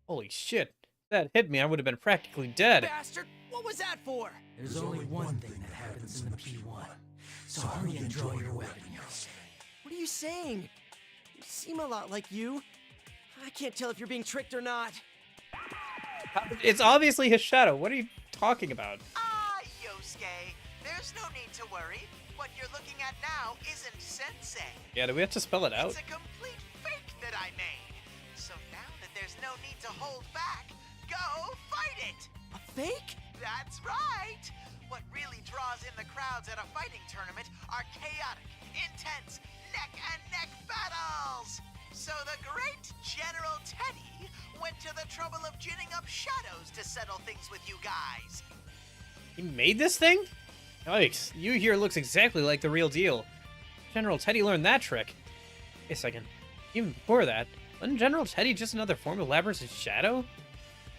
Holy shit. that hit me, I would have been practically dead. Bastard! What was that for? There's only one thing that happens in the P1. So hurry and draw your weapon, Yosuke. What are you saying? You seem a lot like you. I can't tell if you're being tricked or not. It's obviously his shadow. What are you talking about? Ah, Yosuke. There's no need to worry. What you're looking at now isn't Sensei. Yeah, do we have to spell it out? It's a complete fake that I made. So now that there's no need to hold back, go fight it! A fake? That's right! What really draws in the crowds at a fighting tournament are chaotic, intense, neck-and-neck battles! So the great General Teddy went to the trouble of ginning up shadows to settle things with you guys. He made this thing? Yikes, you here looks exactly like the real deal. General Teddy learned that trick. Wait a second. Even before that, wasn't General Teddy just another form of Labrys' shadow?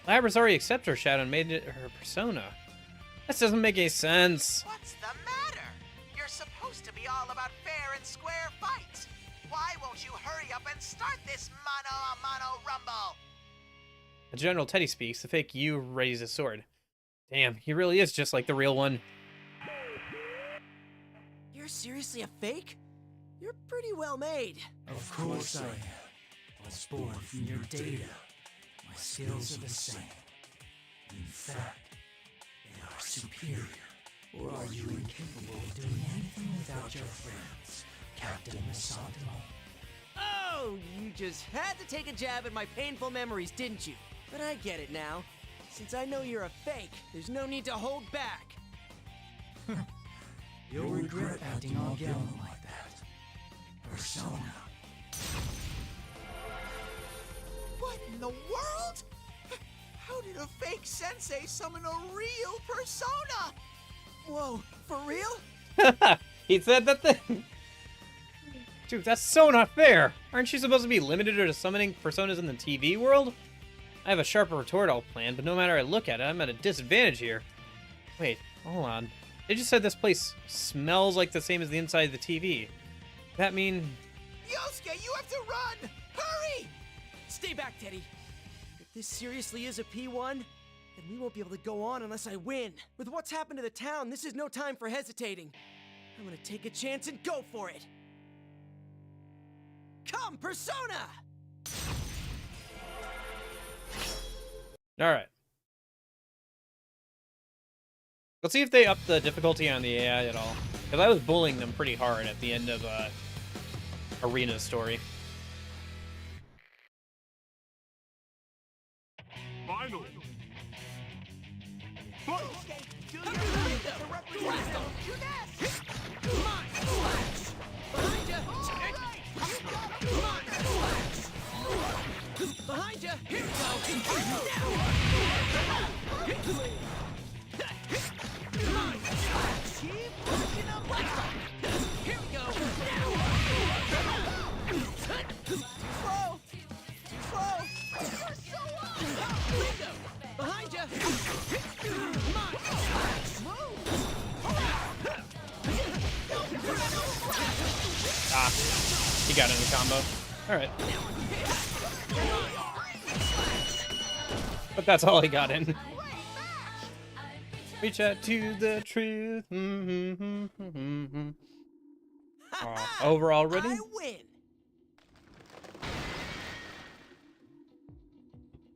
Labrys already accepted her shadow and made it her persona. This doesn't make any sense. What's the matter? You're supposed to be all about fair and square fights. Why won't you hurry up and start this mano-a-mano rumble? As General Teddy speaks, the fake you raises his sword. Damn, he really is just like the real one. You're seriously a fake? You're pretty well made. Of course I am. Was born from your data. My skills are the same. In fact, they are superior. Or are you incapable of doing anything without your friends, Captain Masanto? Oh, you just had to take a jab at my painful memories, didn't you? But I get it now. Since I know you're a fake, there's no need to hold back. You'll regret acting all gallant like that. Persona. What in the world? How did a fake sensei summon a real persona? Whoa, for real? He said that thing. Dude, that's so not fair. Aren't you supposed to be limited to summoning personas in the TV world? I have a sharper retort all planned, but no matter how I look at it, I'm at a disadvantage here. Wait, hold on. They just said this place smells like the same as the inside of the TV. That mean... Yosuke, you have to run! Hurry! Stay back, Teddy. If this seriously is a P1, then we won't be able to go on unless I win. With what's happened to the town, this is no time for hesitating. I'm gonna take a chance and go for it. Come, Persona! Alright. Let's see if they up the difficulty on the AI at all. Because I was bullying them pretty hard at the end of Arena's story. Finally. Behind you! Here we go! Come on! Keep pushing up! Here we go! Slow! Slow! You're so up! Lingo! Behind you! Come on! Ah, he got in the combo. Alright. But that's all he got in. Reach out to the truth. Overall ready? I win!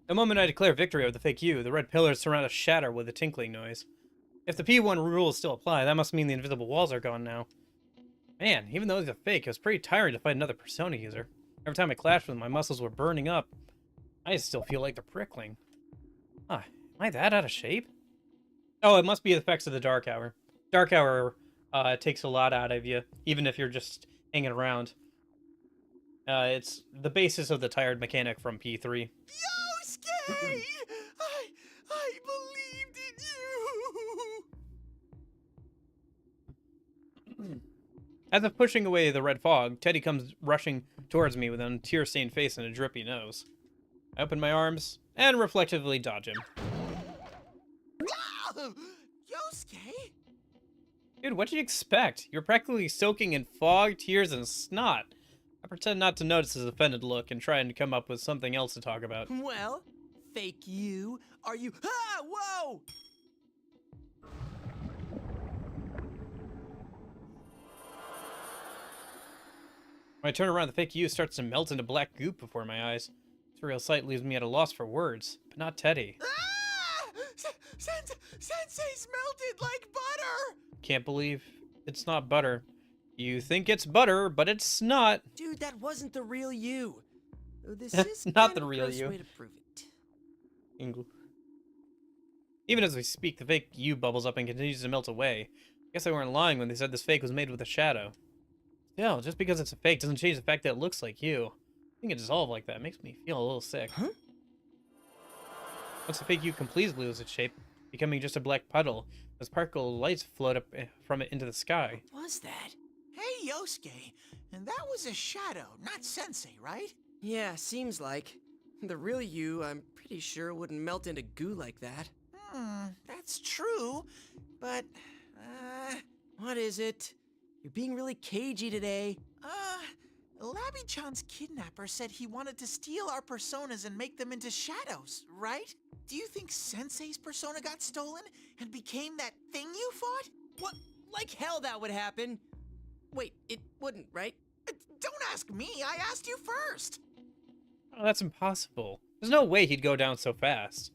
The moment I declare victory over the fake you, the red pillars surround us shatter with a tinkling noise. If the P1 rules still apply, that must mean the invisible walls are gone now. Man, even though he's a fake, it was pretty tiring to fight another Persona user. Every time I clashed with him, my muscles were burning up. I still feel like they're prickling. Huh, am I that out of shape? Oh, it must be the effects of the Dark Hour. Dark Hour takes a lot out of you, even if you're just hanging around. It's the basis of the tired mechanic from P3. Yosuke! I believed in you! As if pushing away the red fog, Teddy comes rushing towards me with a tear-stained face and a drippy nose. I open my arms and reflectively dodge him. Yosuke? Dude, what'd you expect? You're practically soaking in fog, tears, and snot. I pretend not to notice his offended look and try and come up with something else to talk about. Well, fake you. Are you? Ah! Whoa! When I turn around, the fake you starts to melt into black goop before my eyes. This real sight leaves me at a loss for words, but not Teddy. Sensei's melted like butter! Can't believe it's not butter. You think it's butter, but it's not. Dude, that wasn't the real you. This It's is not kind the of real gross you. way to prove it. Even as we speak, the fake you bubbles up and continues to melt away. I guess they weren't lying when they said this fake was made with a shadow. Still, just because it's a fake doesn't change the fact that it looks like you. I think it dissolved like that. It makes me feel a little sick. Huh? Once the fake you completely loses its shape, becoming just a black puddle, the sparkle lights float up from it into the sky. What was that? Hey, Yosuke, and that was a shadow, not Sensei, right? Yeah, seems like. The real you, I'm pretty sure, wouldn't melt into goo like that. That's true, but, What is it? You're being really cagey today. Labby-chan's kidnapper said he wanted to steal our personas and make them into shadows, right? Do you think Sensei's persona got stolen and became that thing you fought? What? Like hell that would happen. Wait, it wouldn't, right? Don't ask me, I asked you first! Oh, that's impossible. There's no way he'd go down so fast.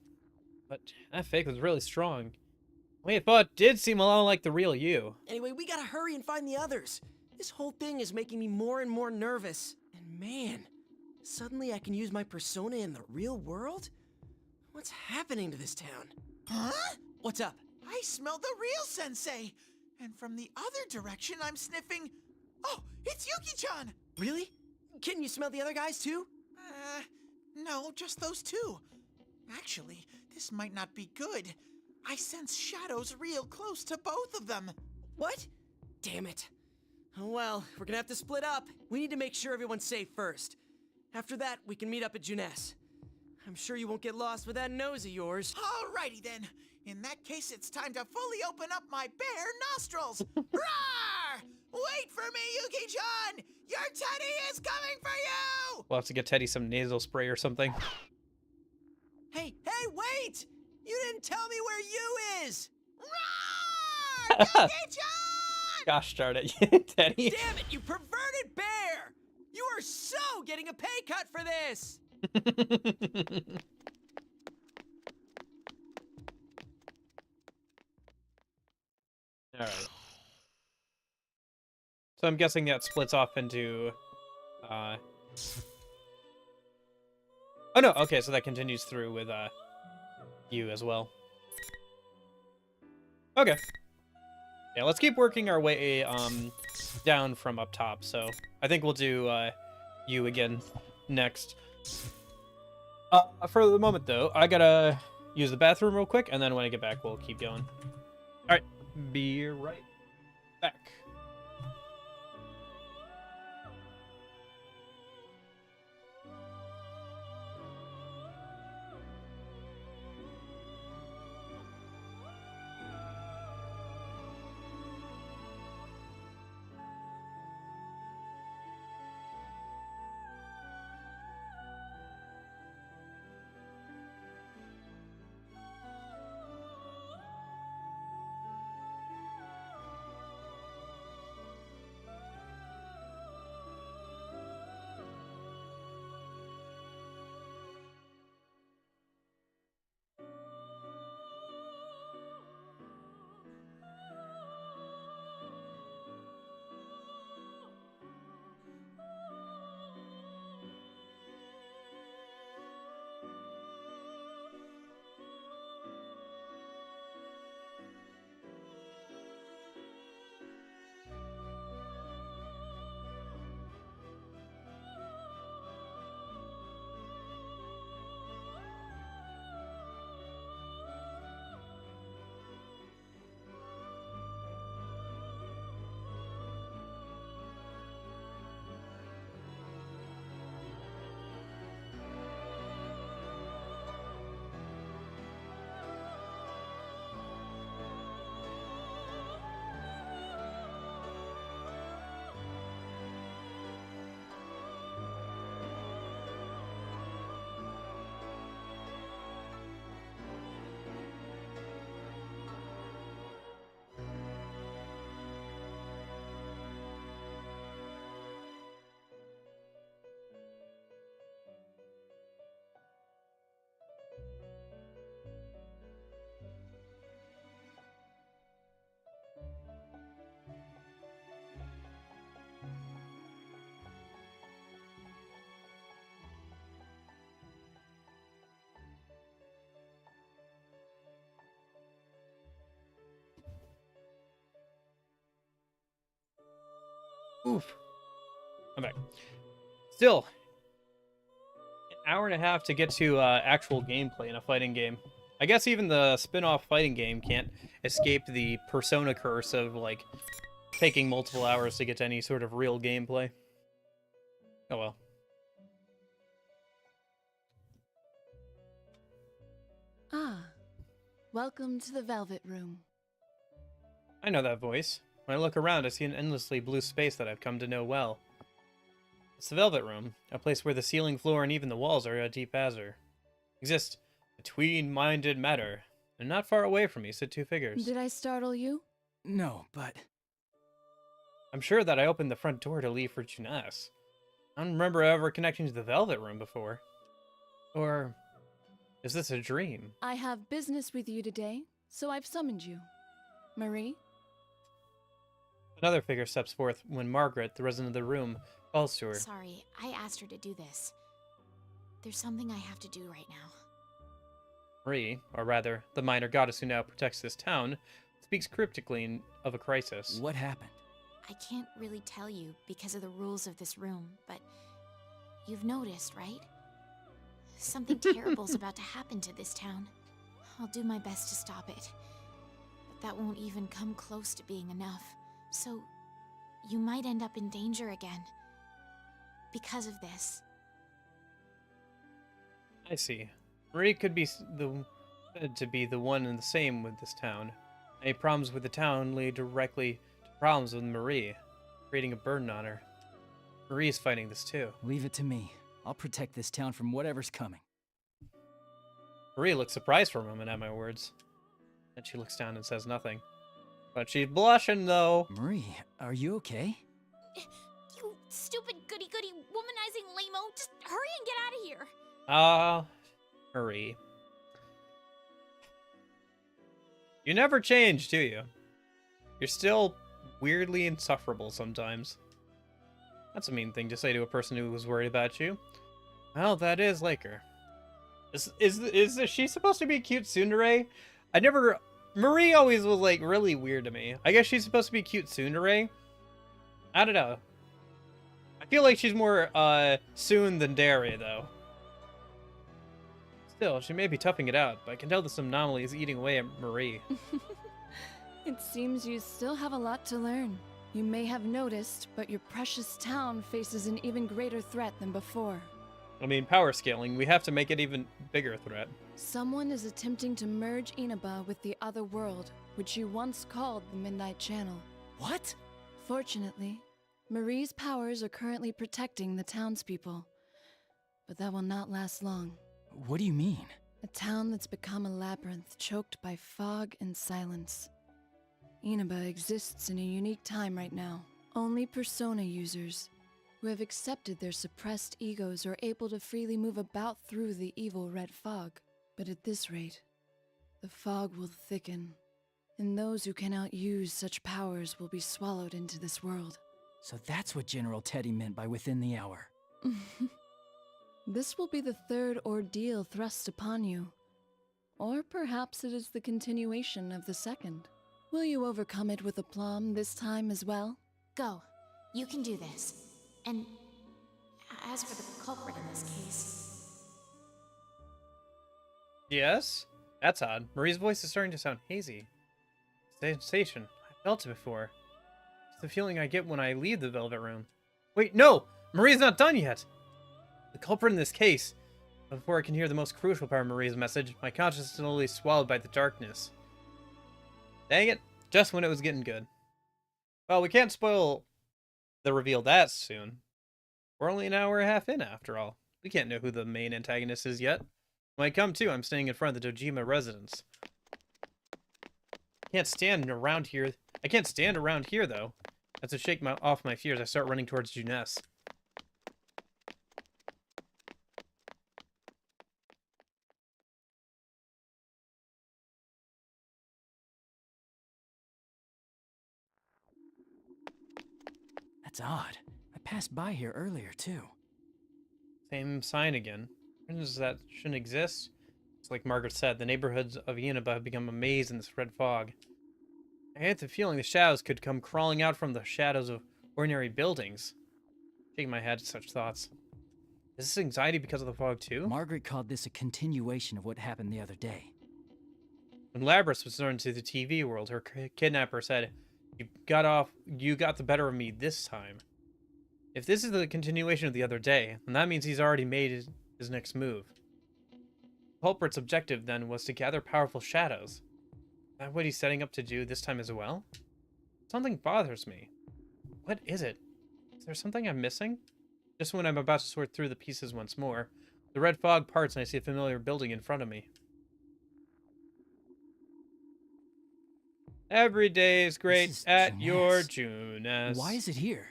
But that fake was really strong. The way it fought did seem a lot like the real you. Anyway, we gotta hurry and find the others. This whole thing is making me more and more nervous. And man, suddenly I can use my persona in the real world? What's happening to this town? Huh? What's up? I smell the real Sensei! And from the other direction, I'm sniffing... Oh, it's Yuki-chan! Really? Can you smell the other guys too? No, just those two. Actually, this might not be good. I sense shadows real close to both of them. What? Damn it. Oh well, we're gonna have to split up. We need to make sure everyone's safe first. After that, we can meet up at Juness. I'm sure you won't get lost with that nose of yours. Alrighty then. In that case, it's time to fully open up my bare nostrils. Roar! Wait for me, Yuki-chan! Your Teddy is coming for you! We'll have to get Teddy some nasal spray or something. Hey, wait! You didn't tell me where you is! Roar! Yuki-chan! Gosh darn it, Teddy. Damn it, you perverted bear! You are so getting a pay cut for this! Alright. So I'm guessing that splits off into... Oh no, okay, so that continues through with you as well. Okay. Yeah, let's keep working our way down from up top. So I think we'll do you again next. For the moment though, I gotta use the bathroom real quick, and then when I get back, we'll keep going. All right, be right back. Oof. I'm back. Still, an hour and a half to get to actual gameplay in a fighting game. I guess even the spin-off fighting game can't escape the Persona curse of, like, taking multiple hours to get to any sort of real gameplay. Oh well. Ah, welcome to the Velvet Room. I know that voice. When I look around, I see an endlessly blue space that I've come to know well. It's the Velvet Room, a place where the ceiling, floor, and even the walls are a deep azure. Exist between minded matter, and not far away from me sit two figures. Did I startle you? No, but... I'm sure that I opened the front door to leave for Junes. I don't remember ever connecting to the Velvet Room before. Or is this a dream? I have business with you today, so I've summoned you. Marie? Another figure steps forth when Margaret, the resident of the room, calls to her. Sorry, I asked her to do this. There's something I have to do right now. Marie, or rather, the minor goddess who now protects this town, speaks cryptically of a crisis. What happened? I can't really tell you because of the rules of this room, but you've noticed, right? Something terrible's about to happen to this town. I'll do my best to stop it, but that won't even come close to being enough. So, you might end up in danger again. Because of this. I see. Marie could be said to be the one and the same with this town. Any problems with the town lead directly to problems with Marie, creating a burden on her. Marie's fighting this too. Leave it to me. I'll protect this town from whatever's coming. Marie looks surprised for a moment at my words. Then she looks down and says nothing. But she's blushing, though. Marie, are you okay? You stupid goody-goody womanizing lame-o. Just hurry and get out of here. Marie. You never change, do you? You're still weirdly insufferable sometimes. That's a mean thing to say to a person who was worried about you. Well, that is like her. Is she supposed to be cute tsundere? Marie always was, like, really weird to me. I guess she's supposed to be cute tsundere? I don't know. I feel like she's more, Soon than Dare, though. Still, she may be toughing it out, but I can tell this anomaly is eating away at Marie. It seems you still have a lot to learn. You may have noticed, but your precious town faces an even greater threat than before. I mean, power scaling, we have to make it even bigger threat. Someone is attempting to merge Inaba with the other world, which you once called the Midnight Channel. What? Fortunately, Marie's powers are currently protecting the townspeople. But that will not last long. What do you mean? A town that's become a labyrinth choked by fog and silence. Inaba exists in a unique time right now. Only Persona users who have accepted their suppressed egos are able to freely move about through the evil red fog. But at this rate, the fog will thicken, and those who cannot use such powers will be swallowed into this world. So that's what General Teddy meant by within the hour. This will be the third ordeal thrust upon you. Or perhaps it is the continuation of the second. Will you overcome it with aplomb this time as well? Go. You can do this. And as for the culprit in this case... Yes? That's odd. Marie's voice is starting to sound hazy. Sensation. I felt it before. It's the feeling I get when I leave the Velvet Room. Wait, no! Marie's not done yet! The culprit in this case. Before I can hear the most crucial part of Marie's message, my conscience is slowly swallowed by the darkness. Dang it. Just when it was getting good. Well, we can't spoil the reveal that soon. We're only an hour and a half in, after all. We can't know who the main antagonist is yet. When I come to, I'm staying in front of the Dojima residence. I can't stand around here, though. As to shake off my fears, I start running towards Junes. That's odd. I passed by here earlier, too. Same sign again. Reasons that shouldn't exist. It's like Margaret said, the neighborhoods of Inaba have become a maze in this red fog. I had the feeling the shadows could come crawling out from the shadows of ordinary buildings. Shaking my head at such thoughts. Is this anxiety because of the fog too? Margaret called this a continuation of what happened the other day. When Labrys was thrown into the TV world, her kidnapper said, you got the better of me this time. If this is the continuation of the other day, then that means he's already made his next move. The culprit's objective then was to gather powerful shadows. Is that what he's setting up to do this time as well? Something bothers me. What is it? Is there something I'm missing? Just when I'm about to sort through the pieces once more, the red fog parts and I see a familiar building in front of me. Every day is great at your Junes. Why is it here?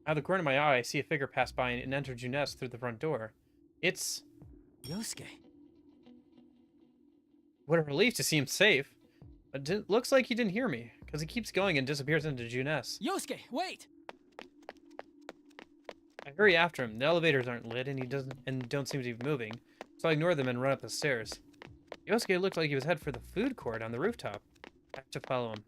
Out of the corner of my eye, I see a figure pass by and enter Junes through the front door. It's... Yosuke. What a relief to see him safe. But it looks like he didn't hear me, because he keeps going and disappears into Junes. Yosuke, wait! I hurry after him. The elevators aren't lit and don't seem to be moving, so I ignore them and run up the stairs. Yosuke looked like he was headed for the food court on the rooftop. I have to follow him.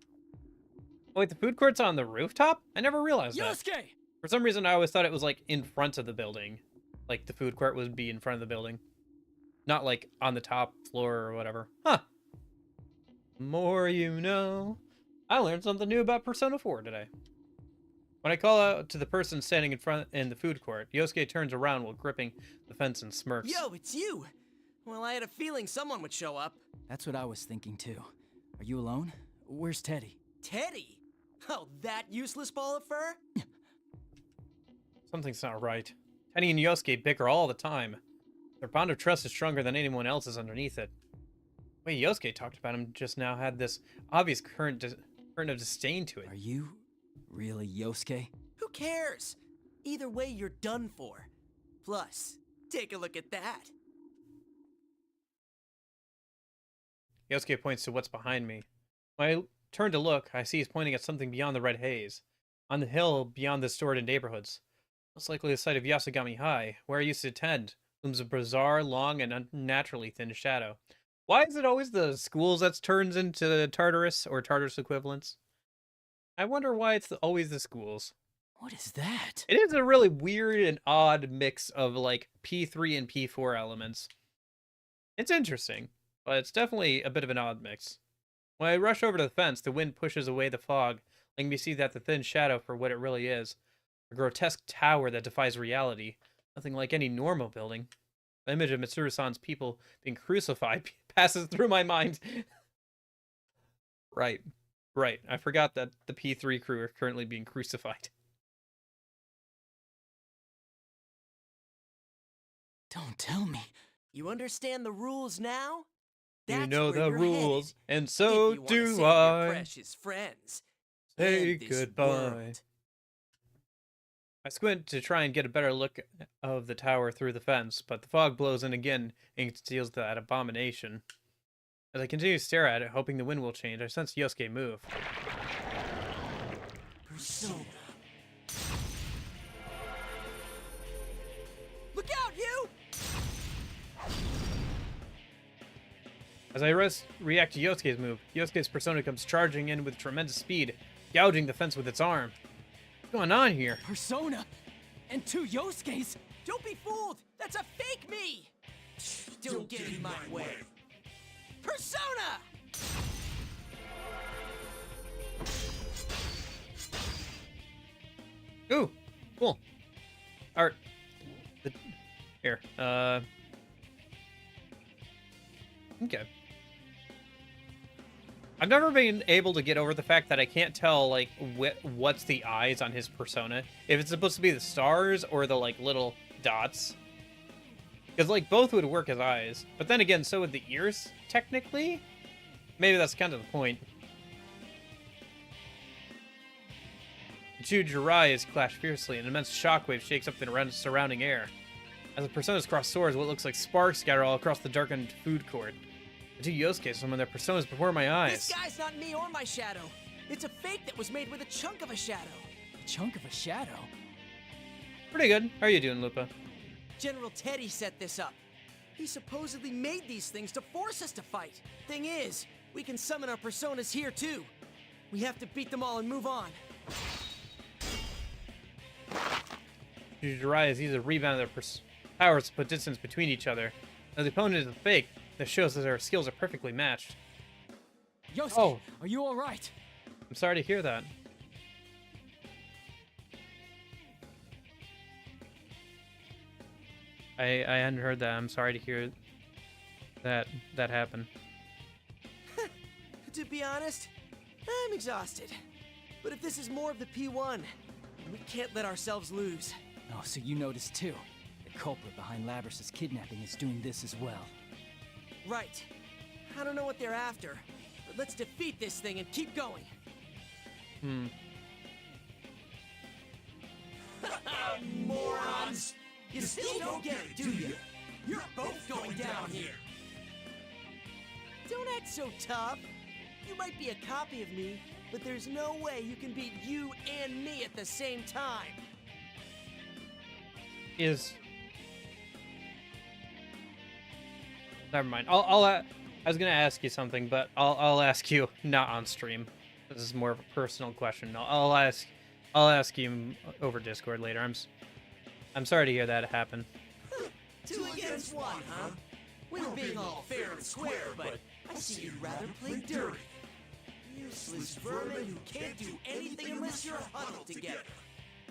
Oh, wait, the food court's on the rooftop? I never realized that. Yosuke! For some reason, I always thought it was, like, in front of the building. Like, the food court would be in front of the building. Not, like, on the top floor or whatever. Huh. More you know. I learned something new about Persona 4 today. When I call out to the person standing in the food court, Yosuke turns around while gripping the fence and smirks. Yo, it's you! Well, I had a feeling someone would show up. That's what I was thinking too. Are you alone? Where's Teddy? Teddy? Oh, that useless ball of fur? Something's not right. Teddy and Yosuke bicker all the time. Their bond of trust is stronger than anyone else's underneath it. The way Yosuke talked about him just now had this obvious current of disdain to it. Are you really Yosuke? Who cares? Either way, you're done for. Plus, take a look at that. Yosuke points to what's behind me. When I turn to look, I see he's pointing at something beyond the red haze. On the hill beyond the storied neighborhoods. Most likely the site of Yasugami High, where I used to attend, looms a bizarre, long, and unnaturally thin shadow. Why is it always the schools that turns into Tartarus, or Tartarus equivalents? I wonder why it's always the schools. What is that? It is a really weird and odd mix of, like, P3 and P4 elements. It's interesting, but it's definitely a bit of an odd mix. When I rush over to the fence, the wind pushes away the fog, letting me see that the thin shadow for what it really is. A grotesque tower that defies reality. Nothing like any normal building. The image of Mitsuru-san's people being crucified passes through my mind. Right. I forgot that the P3 crew are currently being crucified. Don't tell me. You understand the rules now? You know the rules, and if so you wanna do save your I. precious friends. Say and this goodbye. world. I squint to try and get a better look of the tower through the fence, but the fog blows in again and conceals that abomination. As I continue to stare at it, hoping the wind will change, I sense Yosuke move. Persona. Look out, you! As I react to Yosuke's move, Yosuke's persona comes charging in with tremendous speed, gouging the fence with its arm. What's going on here? Persona! And two Yosuke's! Don't be fooled! That's a fake me! Don't get in my way. Persona! Ooh, cool. Art. Here, okay. I've never been able to get over the fact that I can't tell, like, what's the eyes on his persona. If it's supposed to be the stars or the, like, little dots. Because, like, both would work as eyes. But then again, so would the ears, technically? Maybe that's kind of the point. The two Jiraiya's clash fiercely, and an immense shockwave shakes up the surrounding air. As the personas cross swords, what looks like sparks scatter all across the darkened food court. The two Yosuke summon their personas before my eyes. This guy's not me or my shadow. It's a fake that was made with a chunk of a shadow. A chunk of a shadow? Pretty good. How are you doing, Lupa? General Teddy set this up. He supposedly made these things to force us to fight. Thing is, we can summon our personas here too. We have to beat them all and move on. Jiraiya's used a rebound of their powers to put distance between each other. Now the opponent is a fake. That shows that their skills are perfectly matched. Yosuke, are you alright? I'm sorry to hear that. I hadn't heard that. I'm sorry to hear that happened. To be honest, I'm exhausted. But if this is more of the P1, we can't let ourselves lose. Oh, so you noticed too. The culprit behind Labrys's kidnapping is doing this as well. Right. I don't know what they're after, but let's defeat this thing and keep going. Morons! You still don't get it, do you? You're both going down here. Don't act so tough. You might be a copy of me, but there's no way you can beat you and me at the same time. Never mind. I was gonna ask you something, but I'll ask you not on stream. This is more of a personal question. I'll ask you over Discord later. I'm sorry to hear that happen. 2 against 1, huh? We were being all fair and square, but I see you'd rather play dirty. Useless vermin who can't do anything unless you're huddled together.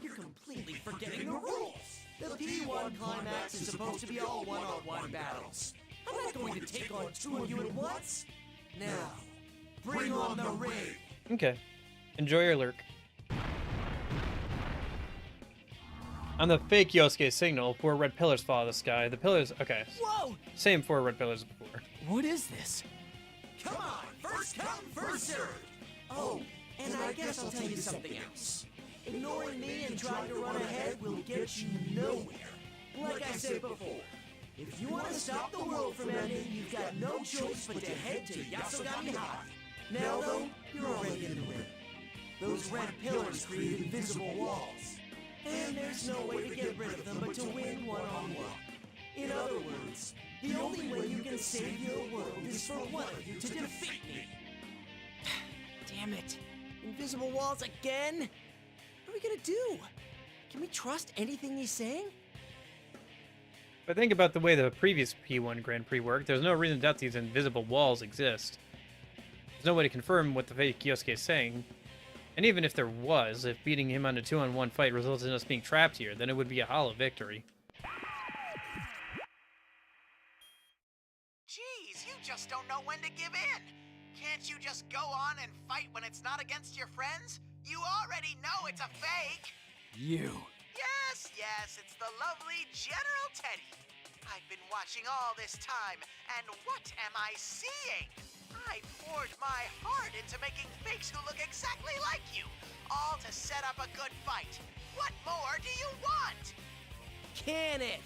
You're completely forgetting the rules. The P1 climax is supposed to be all one-on-one battles. I'm not going to take on 2 of you at once. Now, bring on the raid. Okay. Enjoy your lurk. On the fake Yosuke signal, 4 red pillars follow the sky. The pillars... Okay. Whoa! Same 4 red pillars before. What is this? Come on! First come, first served! Oh, and I guess I'll tell you something else. Ignoring me and trying to run ahead will get you nowhere. Like I said before, if you want to stop the world from ending, you've got no choice but to head to Yasogami High. Now, though, you're already in the ring. Those red pillars create invisible walls. And there's no way to get rid of them but to win one-on-one. In other words, the only way you can save your world is for one of you to defeat me. Damn it. Invisible walls again? What are we gonna do? Can we trust anything he's saying? If I think about the way the previous P1 Grand Prix worked, there's no reason to doubt these invisible walls exist. There's no way to confirm what the fake Yosuke is saying. And even if there was, if beating him on a 2-on-1 fight results in us being trapped here, then it would be a hollow victory. Jeez, you just don't know when to give in. Can't you just go on and fight when it's not against your friends? You already know it's a fake. You. Yes, it's the lovely General Teddy. I've been watching all this time, and what am I seeing? I poured my heart into making fakes who look exactly like you, all to set up a good fight. What more do you want? Can it?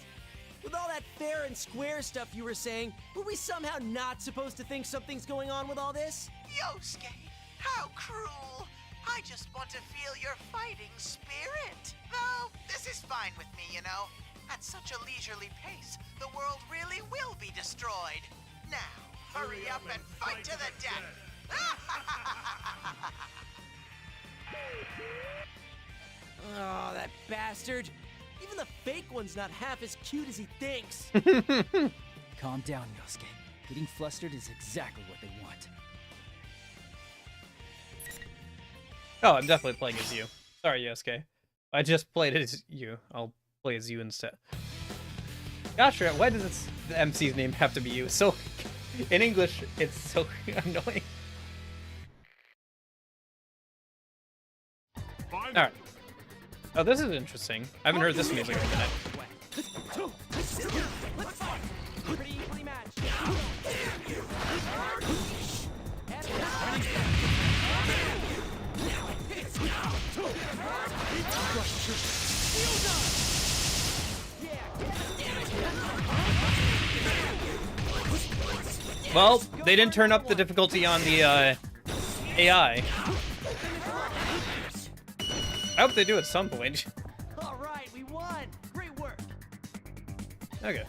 With all that fair and square stuff you were saying, were we somehow not supposed to think something's going on with all this? Yosuke, how cruel. I just want to feel your fighting spirit. Though, this is fine with me, you know. At such a leisurely pace, the world really will be destroyed. Now, hurry up and fight to the death! Oh, that bastard. Even the fake one's not half as cute as he thinks. Calm down, Yosuke. Getting flustered is exactly what they want. Oh, I'm definitely playing as you. Sorry, Yosuke. I just played as you. I'll play as you instead. Gotcha. Why does the MC's name have to be you? So, in English, it's so annoying. Alright. Oh, this is interesting. I haven't heard this music in a minute. Pretty equally matched. Well, they didn't turn up the difficulty on the AI. I hope they do at some point. All right, we won. Great work. Okay.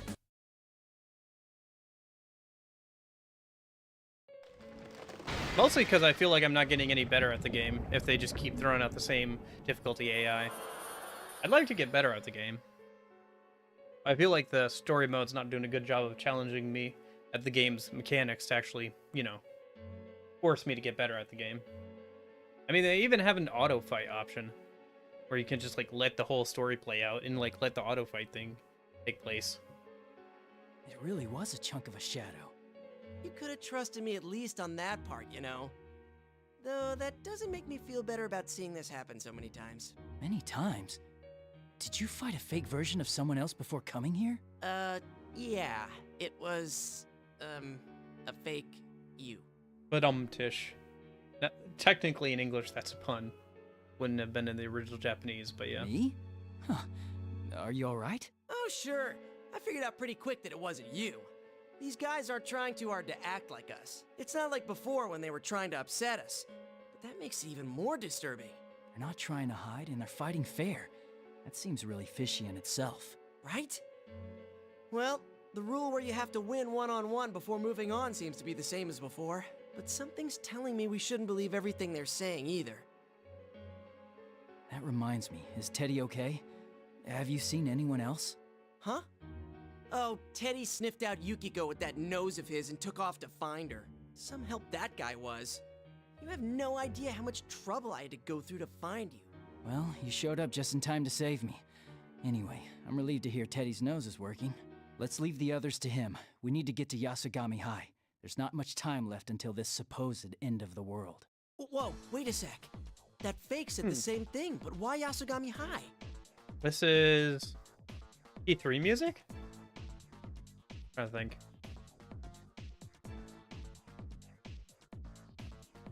Mostly because I feel like I'm not getting any better at the game if they just keep throwing out the same difficulty AI. I'd like to get better at the game. I feel like the story mode's not doing a good job of challenging me at the game's mechanics to actually, you know, force me to get better at the game. I mean, they even have an auto fight option where you can just like let the whole story play out and like let the auto fight thing take place. It really was a chunk of a shadow. You could have trusted me at least on that part, you know. Though that doesn't make me feel better about seeing this happen so many times. Many times? Did you fight a fake version of someone else before coming here? Yeah. It was, a fake you. But Tish. Technically in English that's a pun. Wouldn't have been in the original Japanese, but yeah. Me? Huh. Are you alright? Oh, sure. I figured out pretty quick that it wasn't you. These guys aren't trying too hard to act like us. It's not like before when they were trying to upset us. But that makes it even more disturbing. They're not trying to hide and they're fighting fair. That seems really fishy in itself. Right? Well, the rule where you have to win one-on-one before moving on seems to be the same as before. But something's telling me we shouldn't believe everything they're saying either. That reminds me, is Teddy okay? Have you seen anyone else? Huh? Oh, Teddy sniffed out Yukiko with that nose of his and took off to find her. Some help that guy was. You have no idea how much trouble I had to go through to find you. Well, you showed up just in time to save me. Anyway, I'm relieved to hear Teddy's nose is working. Let's leave the others to him. We need to get to Yasugami High. There's not much time left until this supposed end of the world. Whoa, wait a sec. That fake said the same thing, but why Yasugami High? This is E3 music? I think.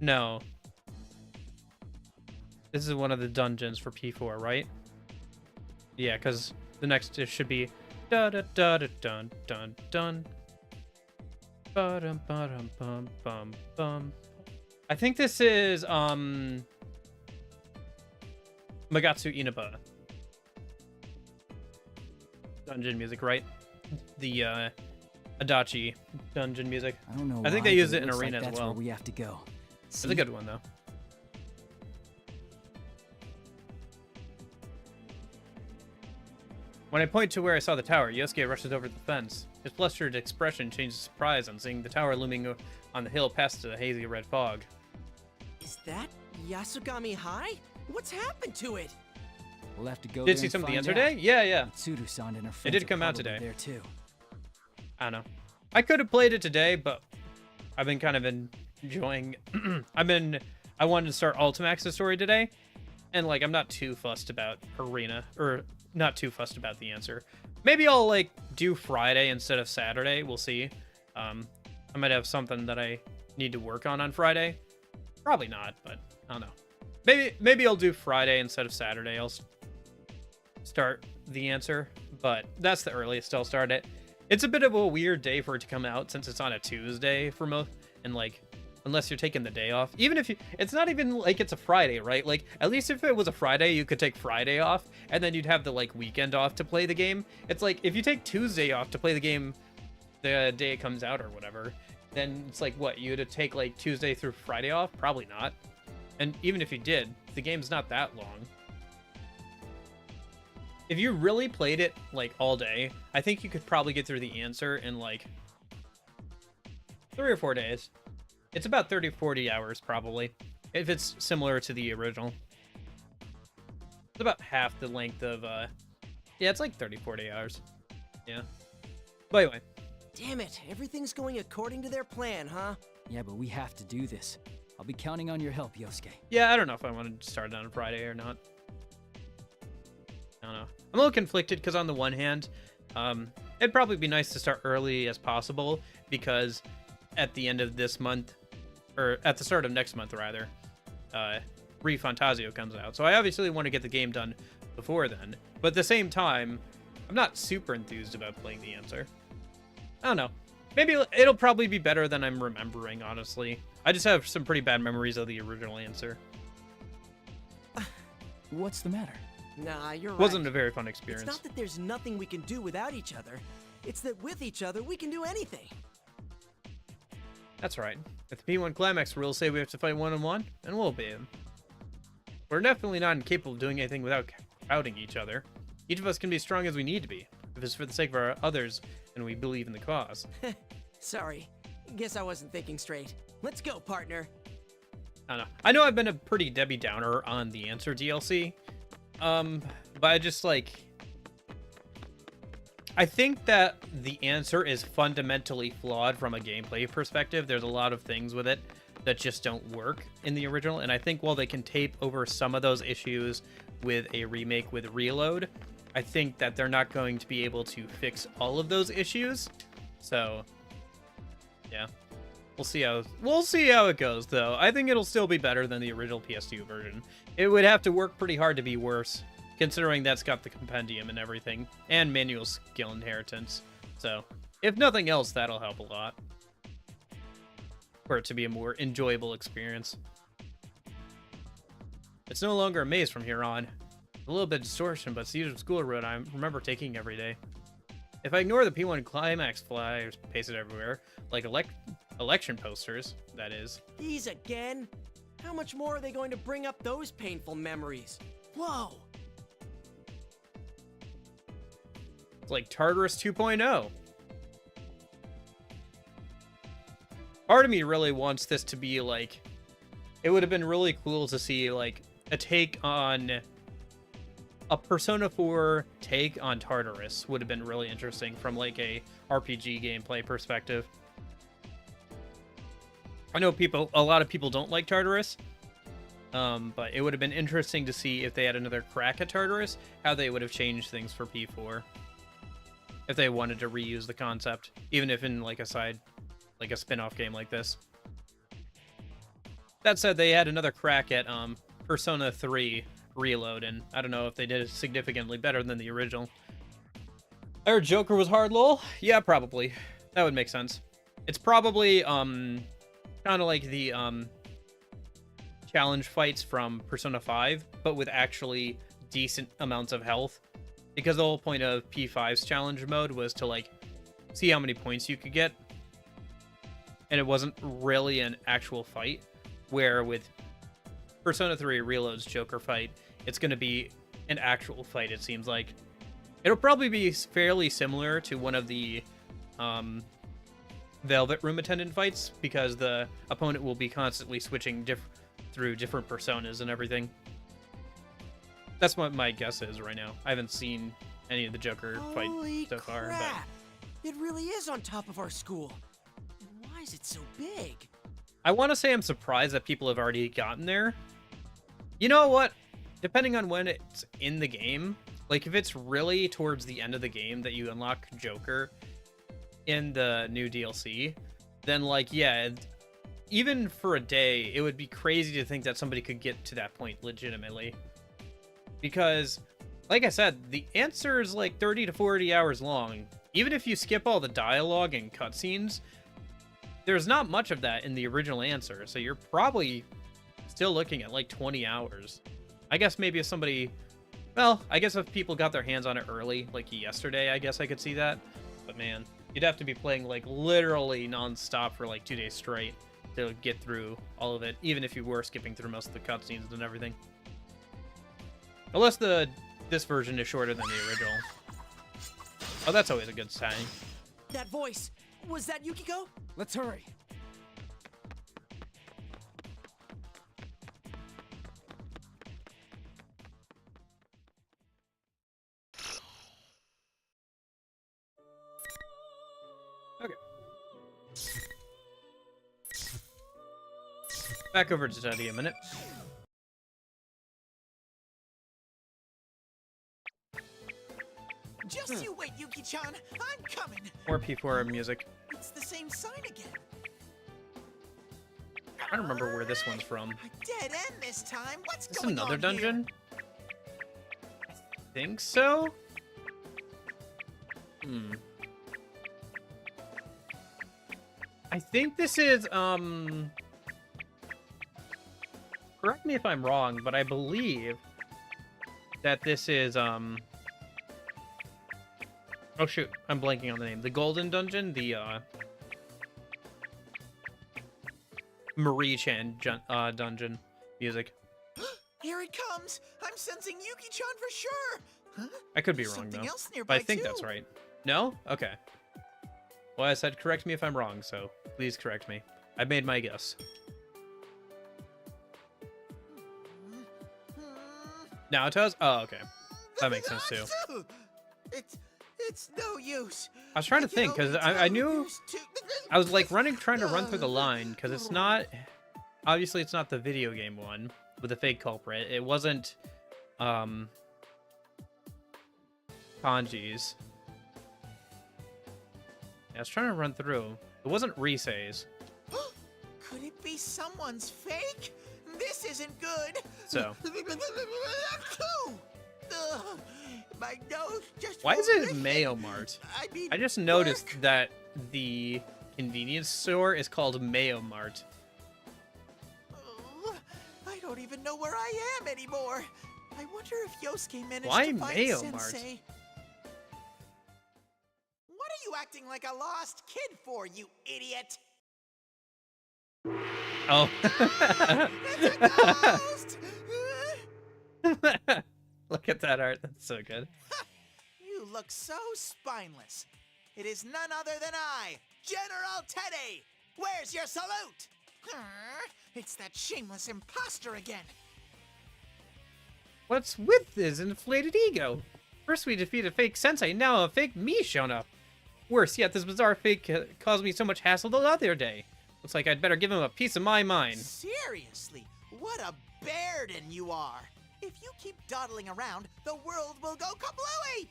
No. This is one of the dungeons for P4, right? Yeah, because the next it should be da da da da dun dun dun. Ba dum ba dum bum bum bum. I think this is Magatsu Inaba. Dungeon music, right? The Adachi dungeon music. I don't know. I think why, they use but it in looks Arena like as that's well. Where we have to go. It's a good one though. When I point to where I saw the tower, Yosuke rushes over the fence. His flustered expression changes to surprise on seeing the tower looming on the hill past the hazy red fog. Is that Yasugami High? What's happened to it? We'll have to go. Did there see and some of the find answer out. today? Yeah. Tsuru-san and her It friends did are come out probably today. there too. I don't know. I could have played it today, but I've been kind of enjoying. I wanted to start Ultimax's story today, and like I'm not too fussed about Arena, or not too fussed about the answer. Maybe I'll like do Friday instead of Saturday. We'll see. I might have something that I need to work on Friday. Probably not, but I don't know. Maybe I'll do Friday instead of Saturday. I'll start the answer, but that's the earliest I'll start it. It's a bit of a weird day for it to come out since it's on a Tuesday for most, and like, unless you're taking the day off. Even if it's not even like it's a Friday, right? Like, at least if it was a Friday, you could take Friday off, and then you'd have the like weekend off to play the game. It's like, if you take Tuesday off to play the game the day it comes out or whatever, then it's like, what, you had to take like Tuesday through Friday off? Probably not. And even if you did, the game's not that long. If you really played it like all day, I think you could probably get through the answer in like 3 or 4 days. It's about 30-40 hours probably, if it's similar to the original. It's about half the length of yeah, it's like 30-40 hours. Yeah. But anyway. Damn it, everything's going according to their plan, huh? Yeah, but we have to do this. I'll be counting on your help, Yosuke. Yeah, I don't know if I want to start it on a Friday or not. I don't know. I'm a little conflicted because on the one hand, it'd probably be nice to start early as possible because at the end of this month, or at the start of next month rather, ReFantazio comes out. So I obviously want to get the game done before then. But at the same time, I'm not super enthused about playing the answer. I don't know. Maybe it'll probably be better than I'm remembering, honestly. I just have some pretty bad memories of the original answer. What's the matter? Nah, you're right. Wasn't a very fun experience. It's not that there's nothing we can do without each other. It's that with each other, we can do anything. That's right. If the P1 Climax rules say we have to fight one-on-one, then we'll obey them. We're definitely not incapable of doing anything without crowding each other. Each of us can be as strong as we need to be. if it's for the sake of our others and we believe in the cause. Sorry. Guess I wasn't thinking straight. Let's go, partner. I don't know. I know I've been a pretty Debbie Downer on the Answer DLC. But I just, like... I think that the Answer is fundamentally flawed from a gameplay perspective. There's a lot of things with it that just don't work in the original, and I think while they can tape over some of those issues with a remake with Reload, I think that they're not going to be able to fix all of those issues. So, yeah. We'll see how it goes, though. I think it'll still be better than the original PS2 version. It would have to work pretty hard to be worse, considering that's got the compendium and everything, and manual skill inheritance. So, if nothing else, that'll help a lot for it to be a more enjoyable experience. It's no longer a maze from here on. A little bit of distortion, but it's the usual school route I remember taking every day. If I ignore the P1 climax flyers pasted everywhere, like election posters, that is. These again? How much more are they going to bring up those painful memories? Whoa! It's like Tartarus 2.0. Part of me really wants this to be like... It would have been really cool to see, like, a take on... A Persona 4 take on Tartarus would have been really interesting from, like, a RPG gameplay perspective. I know a lot of people don't like Tartarus, but it would have been interesting to see if they had another crack at Tartarus, how they would have changed things for P4. If they wanted to reuse the concept, even if in, like, a spin-off game like this. That said, they had another crack at Persona 3 Reload, and I don't know if they did it significantly better than the original. I heard Joker was hard, lol. Yeah, probably. That would make sense. It's probably kind of like the challenge fights from Persona 5, but with actually decent amounts of health. Because the whole point of P5's challenge mode was to, like, see how many points you could get. And it wasn't really an actual fight. Where with Persona 3 Reload's Joker fight, it's going to be an actual fight, it seems like. It'll probably be fairly similar to one of the Velvet Room Attendant fights, because the opponent will be constantly switching through different personas and everything. That's what my guess is right now. I haven't seen any of the Joker fight so far. Crap. But... It really is on top of our school. And why is it so big? I want to say I'm surprised that people have already gotten there. You know what? Depending on when it's in the game, like if it's really towards the end of the game that you unlock Joker in the new DLC, then like, yeah, even for a day, it would be crazy to think that somebody could get to that point legitimately. Because, like I said, the answer is like 30 to 40 hours long. Even if you skip all the dialogue and cutscenes, there's not much of that in the original answer, so you're probably still looking at like 20 hours. I guess maybe if somebody... Well, I guess if people got their hands on it early, like yesterday, I guess I could see that. But man, you'd have to be playing like literally non-stop for like 2 days straight to get through all of it, even if you were skipping through most of the cutscenes and everything. Unless this version is shorter than the original. Oh, that's always a good sign. That voice, was that Yukiko? Let's hurry. Okay. Back over to Teddy a minute. Just you wait, Yuki-chan. I'm coming. More P4 music. It's the same sign again. I don't remember where this one's from. Dead end this time. What's Is this going another on dungeon? I think so. I think this is correct me if I'm wrong, but I believe that this is oh shoot, I'm blanking on the name. The Golden Dungeon, the Marie-chan dungeon music. Here it comes. I'm sensing Yuki-chan for sure. I could be wrong, Something though. else But nearby, I think that's too. right. No? Okay. Well, I said correct me if I'm wrong, so please correct me. I made my guess. Now it does? Oh, okay. That makes sense, too. It's no use. I was trying to think, because I knew... I was, like, trying to run through the line, because it's not... Obviously, it's not the video game one with the fake culprit. It wasn't, Kanji's. I was trying to run through. It wasn't Risei's. Could it be someone's fake? This isn't good. So. Ugh, my nose just Why is won't it listen. Mayo Mart? I mean, I just noticed that the convenience store is called Mayo Mart. Oh, I don't even know where I am anymore. I wonder if Yosuke managed Why to find Mayo Mart? Sensei. What are you acting like a lost kid for, you idiot? Oh. It's a ghost! Look at that art. That's so good. You look so spineless. It is none other than I, General Teddy. Where's your salute? It's that shameless imposter again. What's with his inflated ego? First we defeated fake sensei, now a fake me shown up. Worse yet, this bizarre fake caused me so much hassle the other day. Looks like I'd better give him a piece of my mind. Seriously, what a Bairden you are. If you keep dawdling around, the world will go kablooey.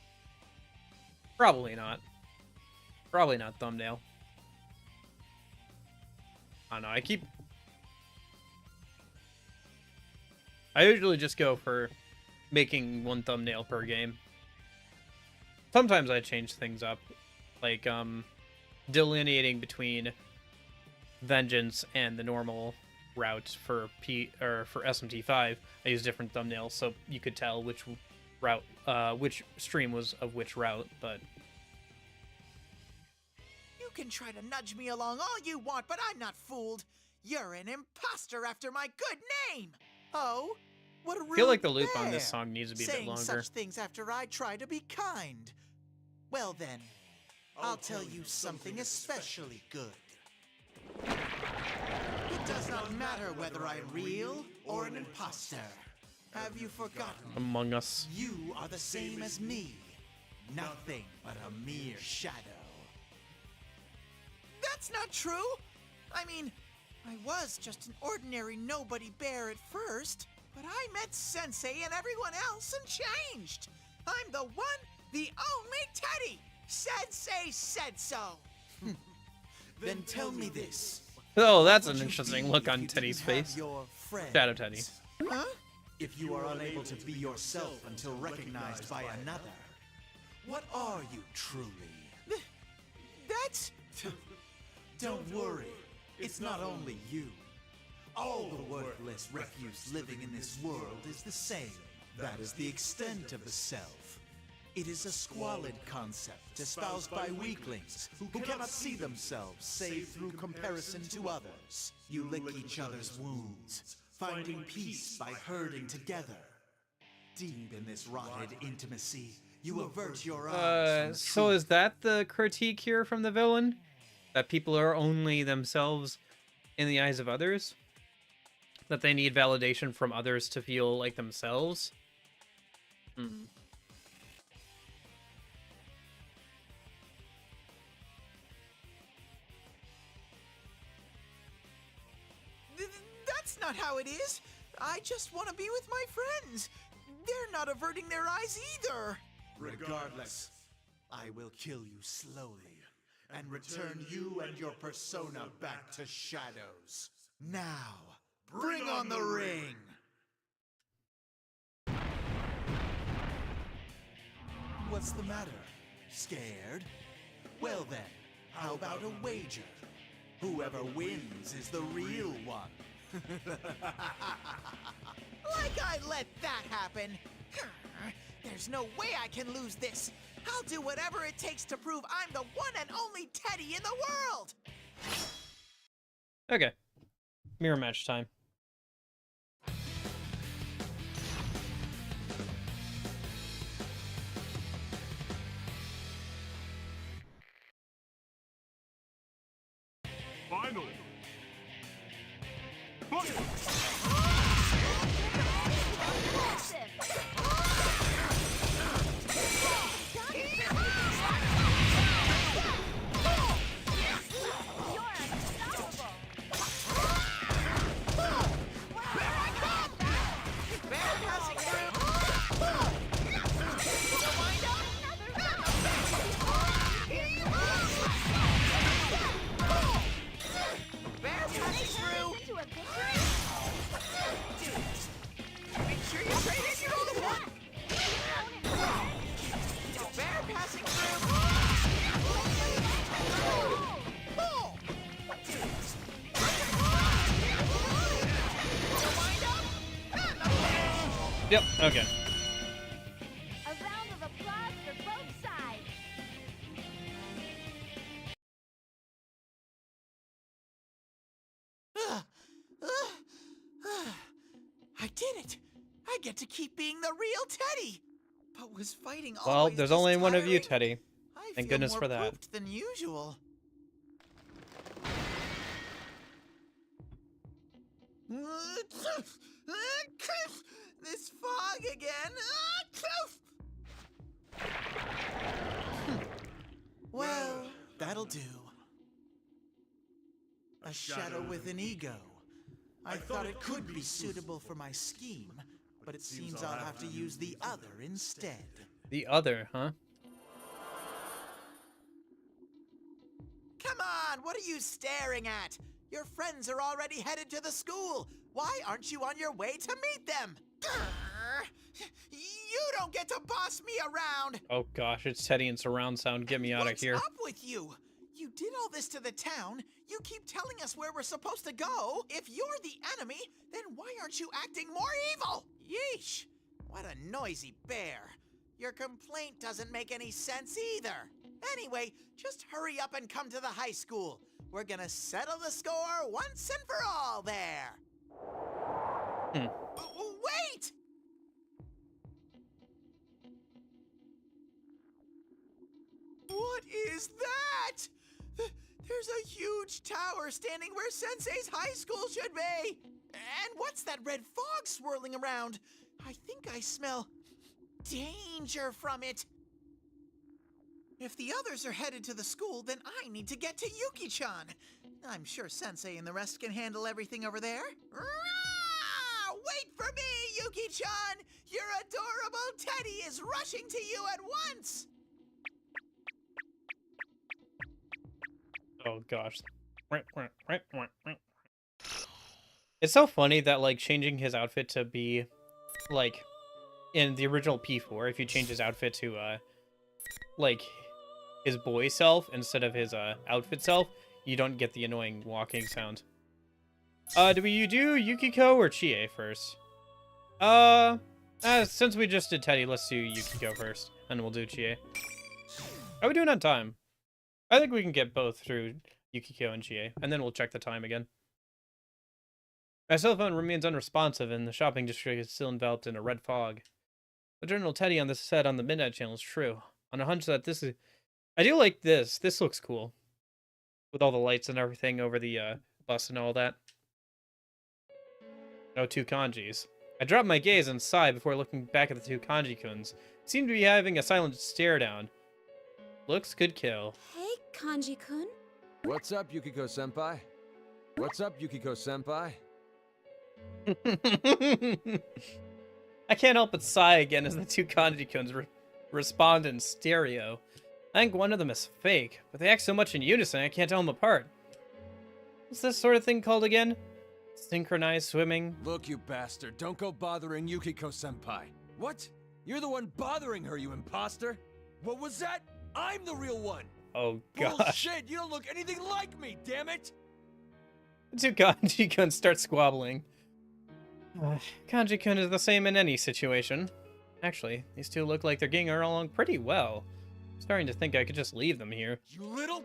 Probably not. Probably not, thumbnail. I don't know, I usually just go for making one thumbnail per game. Sometimes I change things up. Like, delineating between Vengeance and the normal route for for SMT5. I use different thumbnails so you could tell which route, which stream was of which route, but... You can try to nudge me along all you want, but I'm not fooled. You're an imposter after my good name. Oh, what a rude I feel like the loop on bear. this song needs to be a bit Saying longer. such things after I try to be kind. Well then, I'll tell you something especially good. It does not matter whether I'm real or an imposter. Have you forgotten? Among Us. You are the same as me. Nothing but a mere shadow. That's not true. I mean, I was just an ordinary nobody bear at first, but I met Sensei and everyone else and changed. I'm the one, the only Teddy. Sensei said so. Then tell me this. Oh, that's an interesting look on Teddy's face. Shadow Teddy. Huh? If you are unable to be yourself until recognized by another, what are you truly? That's... Don't worry, it's not only you. All the worthless refuse living in this world is the same. That is the extent of the self. It is a squalid concept espoused by weaklings who cannot see themselves save through comparison to others. You lick each other's wounds, finding peace by herding together. Deep in this rotted intimacy, you avert your eyes from the So is that the critique here from the villain? That people are only themselves in the eyes of others? That they need validation from others to feel like themselves? That's not how it is. I just want to be with my friends. They're not averting their eyes either. Regardless, I will kill you slowly and return you and your persona back to shadows. Now, bring on the ring! What's the matter? Scared? Well then, how about a wager? Whoever wins is the real one. Like I'd let that happen. There's no way I can lose this. I'll do whatever it takes to prove I'm the one and only Teddy in the world. Okay. Mirror match time. Yep, okay. A round of applause for both sides. I did it! I get to keep being the real Teddy! But was fighting Well, always there's this only one of you, tiring? Teddy. I Thank feel goodness more for that. pooped than usual. This fog again. Well, that'll do. A shadow with an ego. I thought it could be suitable for my scheme, but it seems I'll have to use the other instead. The other, huh? Come on, what are you staring at? Your friends are already headed to the school. Why aren't you on your way to meet them? Grr. You don't get to boss me around. Oh gosh, it's Teddy and surround sound. Get me out of here. What's up with you? You did all this to the town. You keep telling us where we're supposed to go. If you're the enemy, then why aren't you acting more evil? Yeesh. What a noisy bear. Your complaint doesn't make any sense either. Anyway, just hurry up and come to the high school. We're gonna settle the score once and for all there. Wait! What is that? There's a huge tower standing where Sensei's high school should be. And what's that red fog swirling around? I think I smell danger from it. If the others are headed to the school, then I need to get to Yuki-chan. I'm sure Sensei and the rest can handle everything over there. Rah! Wait for me, Yuki-chan! Your adorable Teddy is rushing to you at once! Oh gosh. It's so funny that like changing his outfit to be like in the original P4, if you change his outfit to like his boy self instead of his outfit self, you don't get the annoying walking sound. Do we do Yukiko or Chie first? Since we just did Teddy, let's do Yukiko first, and we'll do Chie. How are we doing on time? I think we can get both through Yukiko and Chie, and then we'll check the time again. My cell phone remains unresponsive, and the shopping district is still enveloped in a red fog. The General Teddy on this set on the Midnight Channel is true. On a hunch that this is... I do like this. This looks cool. With all the lights and everything over the bus and all that. No two kanjis. I dropped my gaze and sighed before looking back at the two kanji-kuns. Seemed to be having a silent stare-down. Looks could kill. Hey, Kanji-kun. What's up, Yukiko-senpai? What's up, Yukiko-senpai? I can't help but sigh again as the two kanji-kuns respond in stereo. I think one of them is fake, but they act so much in unison I can't tell them apart. What's this sort of thing called again? Synchronized swimming? Look, you bastard, don't go bothering Yukiko-senpai. What? You're the one bothering her, you imposter? What was that? I'm the real one! Oh gosh. Bullshit, you don't look anything like me, damn it! The two kanji-kuns start squabbling. Kanji-kun is the same in any situation. Actually, these two look like they're getting along pretty well. I'm starting to think I could just leave them here. You little...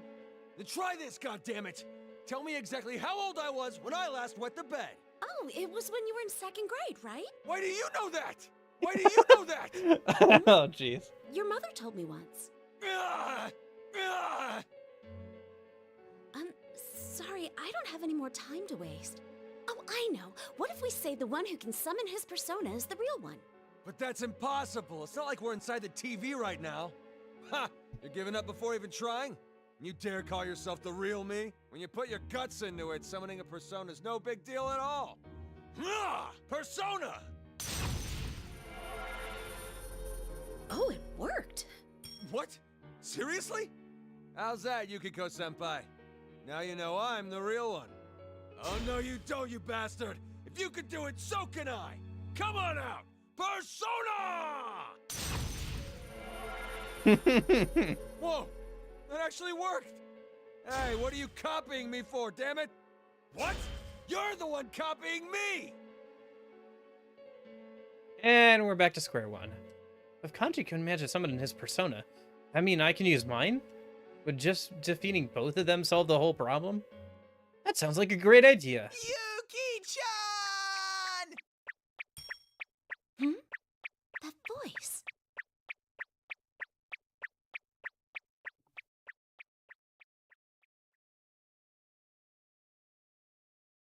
Then try this, goddammit! Tell me exactly how old I was when I last wet the bed. Oh, it was when you were in 2nd grade, right? Why do you know that? Why do you know that? Oh, jeez. Your mother told me once. Sorry, I don't have any more time to waste. Oh, I know. What if we say the one who can summon his persona is the real one? But that's impossible. It's not like we're inside the TV right now. Ha! You're giving up before even trying? You dare call yourself the real me? When you put your guts into it, summoning a persona's no big deal at all. Persona! Oh, it worked. What? Seriously? How's that, Yukiko-senpai? Now you know I'm the real one. Oh, no you don't, you bastard! If you can do it, so can I! Come on out! Persona! Whoa! That actually worked! Hey, what are you copying me for, damn it? What? You're the one copying me! And we're back to square one. If Kanji can manage to summon his persona, I mean, I can use mine? Would just defeating both of them solve the whole problem? That sounds like a great idea. Yuki-chan! Hmm? That voice.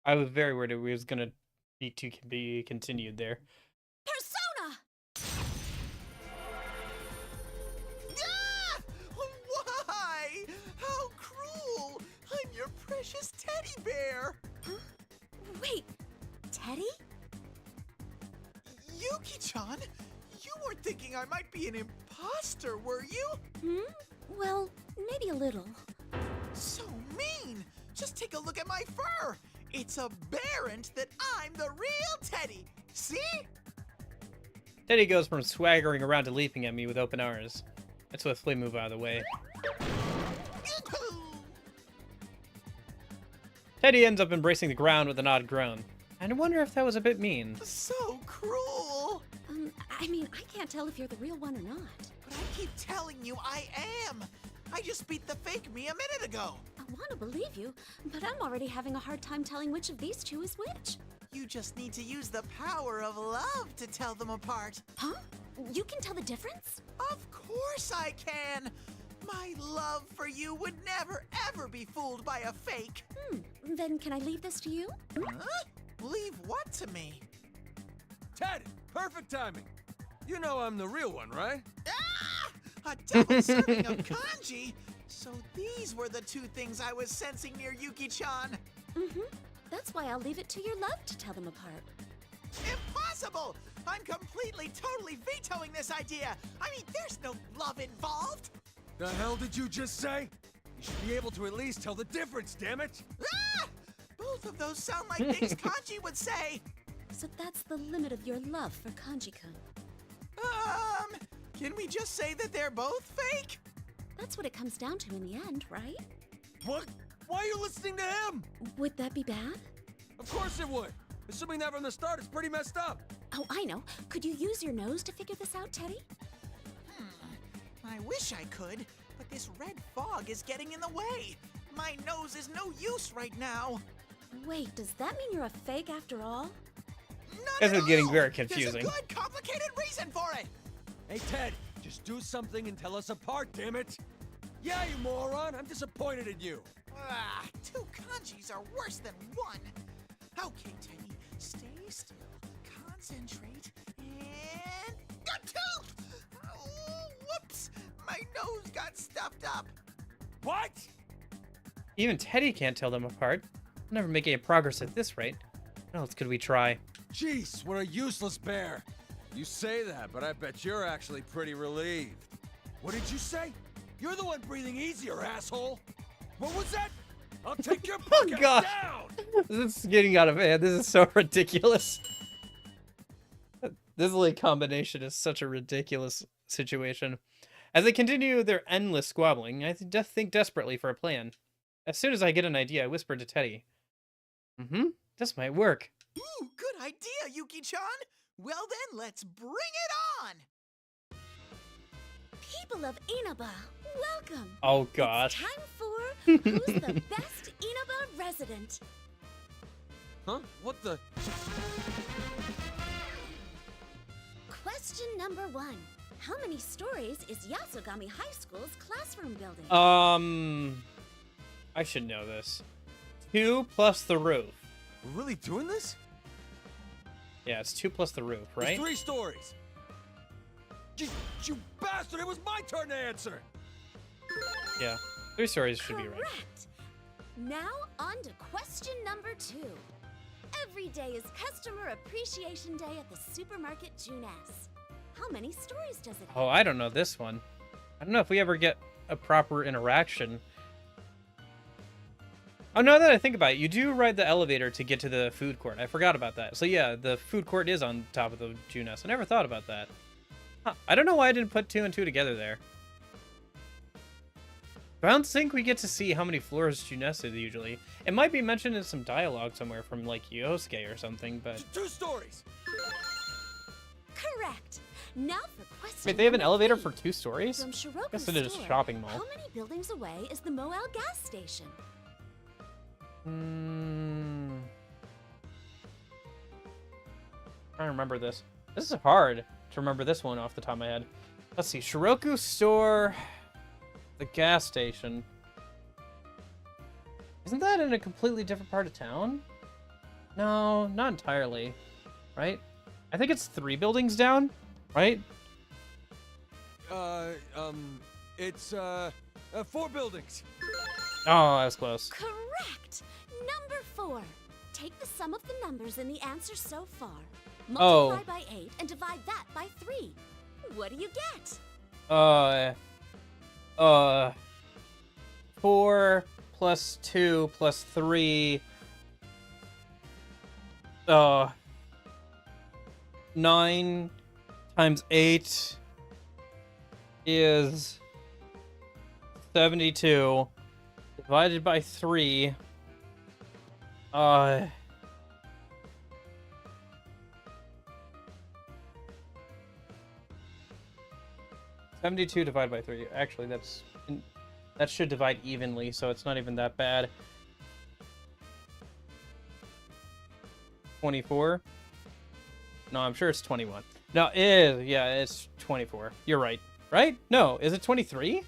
I was very worried it was gonna be continued there. Persona! Ah! Why? How cruel! I'm your precious teddy bear! Huh? Wait, Teddy? Yuki-chan, you weren't thinking I might be an imposter, were you? Hmm? Well, maybe a little. So mean! Just take a look at my fur! It's aberrant that I'm the real Teddy! See? Teddy goes from swaggering around to leaping at me with open arms. I swiftly move out of the way. Teddy ends up embracing the ground with an odd groan. And I wonder if that was a bit mean. So cruel! I mean, I can't tell if you're the real one or not. But I keep telling you I am! I just beat the fake me a minute ago! I want to believe you, but I'm already having a hard time telling which of these two is which. You just need to use the power of love to tell them apart. Huh? You can tell the difference? Of course I can! My love for you would never, ever be fooled by a fake. Then can I leave this to you? Huh? Leave what to me? Ted, perfect timing. You know I'm the real one, right? Ah! A double serving of kanji? So these were the two things I was sensing near Yuki-chan. Mm-hmm. That's why I'll leave it to your love to tell them apart. Impossible! I'm completely, totally vetoing this idea! I mean, there's no love involved! The hell did you just say? You should be able to at least tell the difference, damn it! Ah! Both of those sound like things Kanji would say! So that's the limit of your love for Kanji-kun. Can we just say that they're both fake? That's what it comes down to in the end, right? What? Why are you listening to him? Would that be bad? Of course it would. Assuming that from the start is pretty messed up. Oh, I know. Could you use your nose to figure this out, Teddy? I wish I could, but this red fog is getting in the way. My nose is no use right now. Wait, does that mean you're a fake after all? This is getting very confusing. There's a good, complicated reason for it. Hey, Ted, just do something and tell us apart, damn it. Yeah, you moron. I'm disappointed in you. Two kanjis are worse than one. Okay, Teddy, stay still, concentrate, and... Oh, whoops! My nose got stuffed up. What? Even Teddy can't tell them apart. We'll never make any progress at this rate. What else could we try? Jeez, what a useless bear. You say that, but I bet you're actually pretty relieved. What did you say? You're the one breathing easier, asshole. What was that? I'll take your bucket down! This is getting out of hand. This is so ridiculous. This league combination is such a ridiculous situation. As they continue their endless squabbling, I think desperately for a plan. As soon as I get an idea, I whisper to Teddy. This might work. Ooh, good idea, Yuki-chan. Well then, let's bring it on. People of Inaba, welcome. Oh gosh. It's time for Who's the Best Inaba Resident? Huh? What the? Question number 1. How many stories is Yasogami High School's classroom building? I should know this. 2 plus the roof. We're really doing this? Yeah, it's 2 plus the roof, right? It's 3 stories. You bastard! It was my turn to answer. Yeah, 3 stories should be right. Correct. Now on to question number 2. Every day is Customer Appreciation Day at the Supermarket Junes. How many stories does it have? Oh, I don't know this one. I don't know if we ever get a proper interaction. Oh, now that I think about it, you do ride the elevator to get to the food court. I forgot about that. So yeah, the food court is on top of the Junes. I never thought about that. Huh. I don't know why I didn't put 2 and 2 together there. I don't think we get to see how many floors Junes is usually. It might be mentioned in some dialogue somewhere from like Yosuke or something, but... 2 stories! Correct. Now for question Wait, they have an number elevator 3. for 2 stories? From Shiroku's Guess it is a store, shopping mall. How many buildings away is the Moel gas station? I remember this. This is hard to remember this one off the top of my head. Let's see. Shiroku store, the gas station. Isn't that in a completely different part of town? No, not entirely. Right? I think it's 3 buildings down, right? It's 4 buildings. Oh, that was close. Correct. Number 4. Take the sum of the numbers in the answer so far. Oh. Multiply by 8 and divide that by 3. What do you get? 4 plus 2 plus 3. 9 times 8 is 72 divided by 3. 72 divided by 3. Actually, that should divide evenly, so it's not even that bad. 24? No, I'm sure it's 21. No, it is. Yeah, it's 24. You're right. Right? No, is it 23?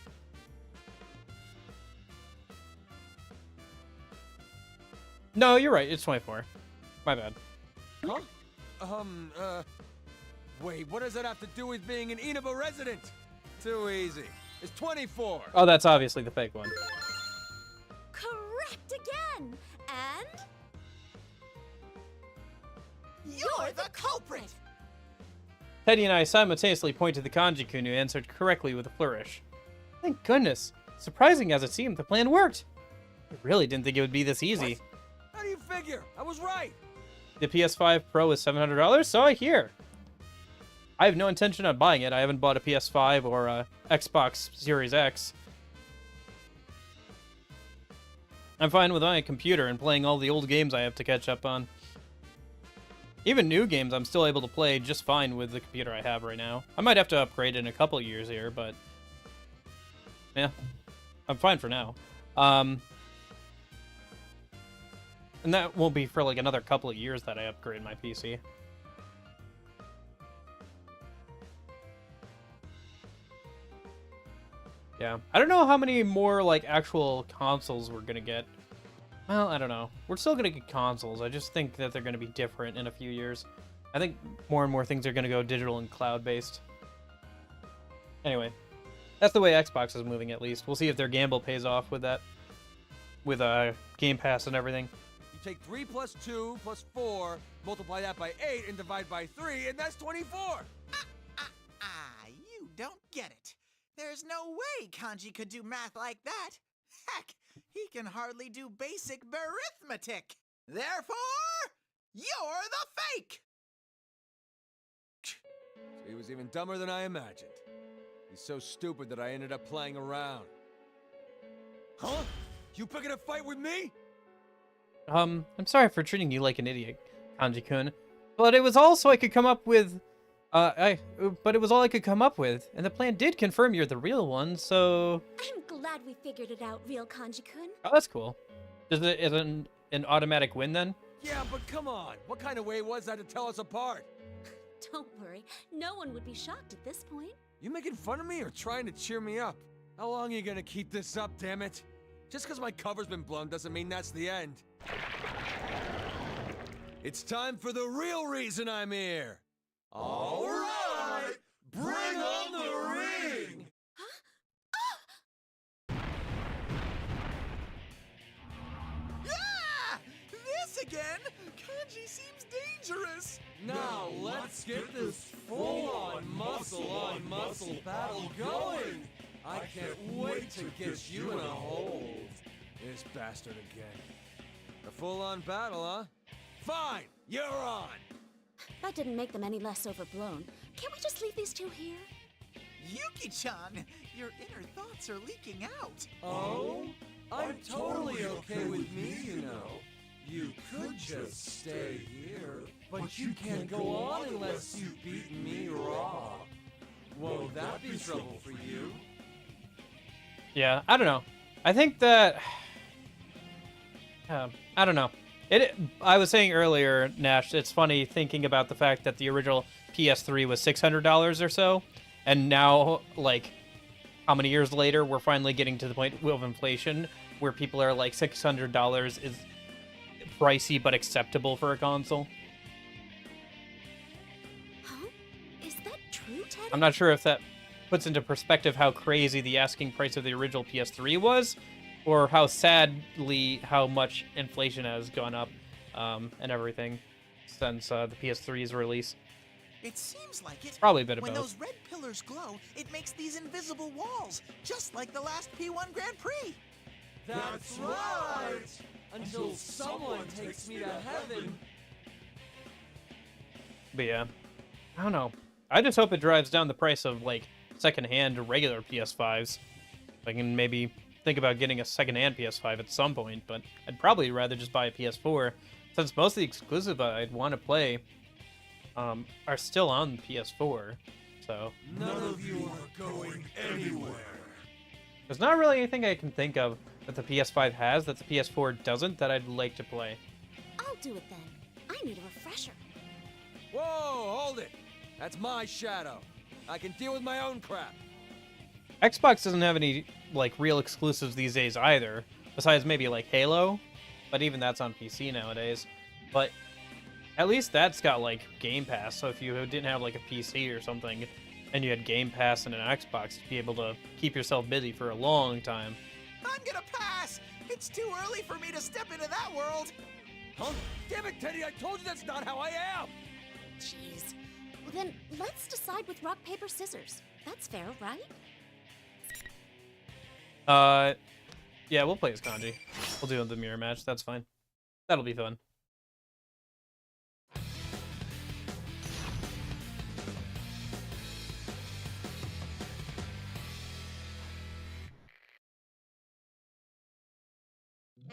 No, you're right. It's 24. My bad. Huh? Wait, what does that have to do with being an Inaba resident? Too easy. It's 24. Oh, that's obviously the fake one. Correct again. And You're the culprit! Teddy and I simultaneously pointed to the Kanji-kun, who answered correctly with a flourish. Thank goodness. Surprising as it seemed, the plan worked. I really didn't think it would be this easy. What? How do you figure? I was right. The PS5 Pro is $700, so I hear. I have no intention on buying it. I haven't bought a PS5 or a Xbox Series X. I'm fine with my computer and playing all the old games I have to catch up on. Even new games I'm still able to play just fine with the computer I have right now. I might have to upgrade in a couple years here, but yeah, I'm fine for now. And that won't be for like another couple of years that I upgrade my PC. Yeah, I don't know how many more like actual consoles we're gonna get. Well, I don't know. We're still gonna get consoles. I just think that they're gonna be different in a few years. I think more and more things are gonna go digital and cloud-based. Anyway, that's the way Xbox is moving, at least. We'll see if their gamble pays off with that, with Game Pass and everything. You take 3 plus 2 plus 4, multiply that by 8, and divide by 3, and that's 24. You don't get it. There's no way Kanji could do math like that. Heck, he can hardly do basic arithmetic. Therefore, you're the fake! So he was even dumber than I imagined. He's so stupid that I ended up playing around. Huh? You picking a fight with me? I'm sorry for treating you like an idiot, Kanji-kun, but it was all so I could come up with, but it was all I could come up with, and the plan did confirm you're the real one, so... I'm glad we figured it out, real Kanji-kun. Oh, that's cool. Is it an automatic win then? Yeah, but come on. What kind of way was that to tell us apart? Don't worry, no one would be shocked at this point. You making fun of me or trying to cheer me up? How long are you gonna keep this up, damn it? Just because my cover's been blown doesn't mean that's the end. It's time for the real reason I'm here. All right, bring on the ring. Ah! This again? Kanji seems dangerous. Now let's get this full-on muscle battle going. I can't wait to get you in a hold. This bastard again. A full-on battle, huh? Fine, you're on. That didn't make them any less overblown. Can't we just leave these two here? Yuki-chan, your inner thoughts are leaking out. Oh? I'm totally okay with me, you know. You could just stay here, but you can't go on unless you've beaten me raw. Won't that be trouble for you? Yeah, I don't know. I think that... I don't know. I was saying earlier, Nash, it's funny thinking about the fact that the original PS3 was $600 or so, and now, like, how many years later, we're finally getting to the point of inflation where people are like, $600 is pricey but acceptable for a console. Huh? Is that true, Teddy? I'm not sure if that puts into perspective how crazy the asking price of the original PS3 was, or how sadly how much inflation has gone up and everything since the PS3's release. It seems like it. Probably a bit of when both. those red pillars glow, it makes these invisible walls, just like the last P1 Grand Prix. That's right! Until someone takes me to heaven. But yeah, I don't know. I just hope it drives down the price of, like, secondhand regular PS5s. I can maybe think about getting a secondhand PS5 at some point, but I'd probably rather just buy a PS4, since most of the exclusives I'd want to play are still on PS4, so... None of you are going anywhere. There's not really anything I can think of that the PS5 has that the PS4 doesn't that I'd like to play. I'll do it then. I need a refresher. Whoa, hold it! That's my shadow. I can deal with my own crap. Xbox doesn't have any, like, real exclusives these days either, besides maybe, like, Halo, but even that's on PC nowadays. But at least that's got, like, Game Pass, so if you didn't have, like, a PC or something, and you had Game Pass and an Xbox, you'd be able to keep yourself busy for a long time. I'm gonna pass! It's too early for me to step into that world! Huh? Damn it, Teddy, I told you that's not how I am! Jeez. Well then, let's decide with rock, paper, scissors. That's fair, right? Yeah, we'll play as Kanji. We'll do the mirror match, that's fine. That'll be fun.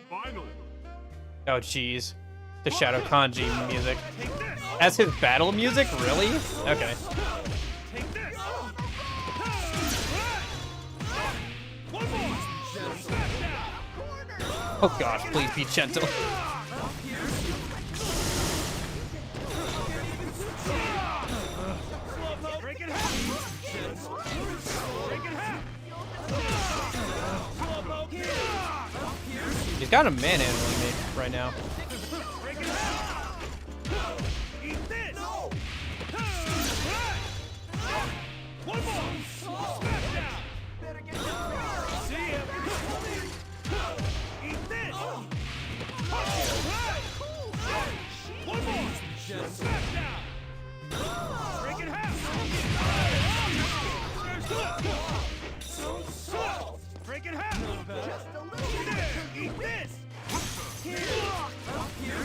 Finally. Oh, jeez. The Shadow Kanji music. As his battle music? Really? Okay. Oh gosh, please be gentle. He's kind of manhandling me right now.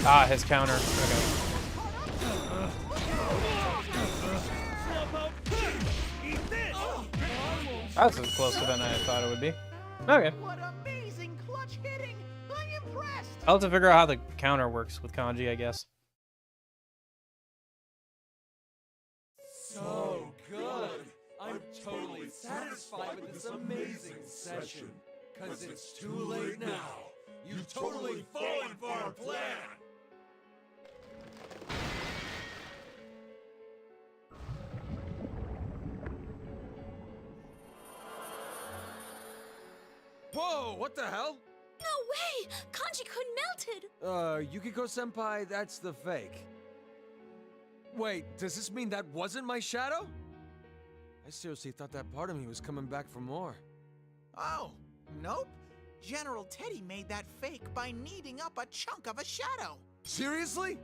Ah, his counter. Okay. That's as close to than I thought it would be. Okay. What amazing clutch hitting! I'm impressed! I'll have to figure out how the counter works with Kanji, I guess. So good! I'm totally satisfied with this amazing session. 'Cause it's too late now. You've totally fallen for our plan! Whoa, what the hell? No way! Kanji-kun melted! Yukiko-senpai, that's the fake. Wait, does this mean that wasn't my shadow? I seriously thought that part of me was coming back for more. Oh, nope. General Teddy made that fake by kneading up a chunk of a shadow. Seriously?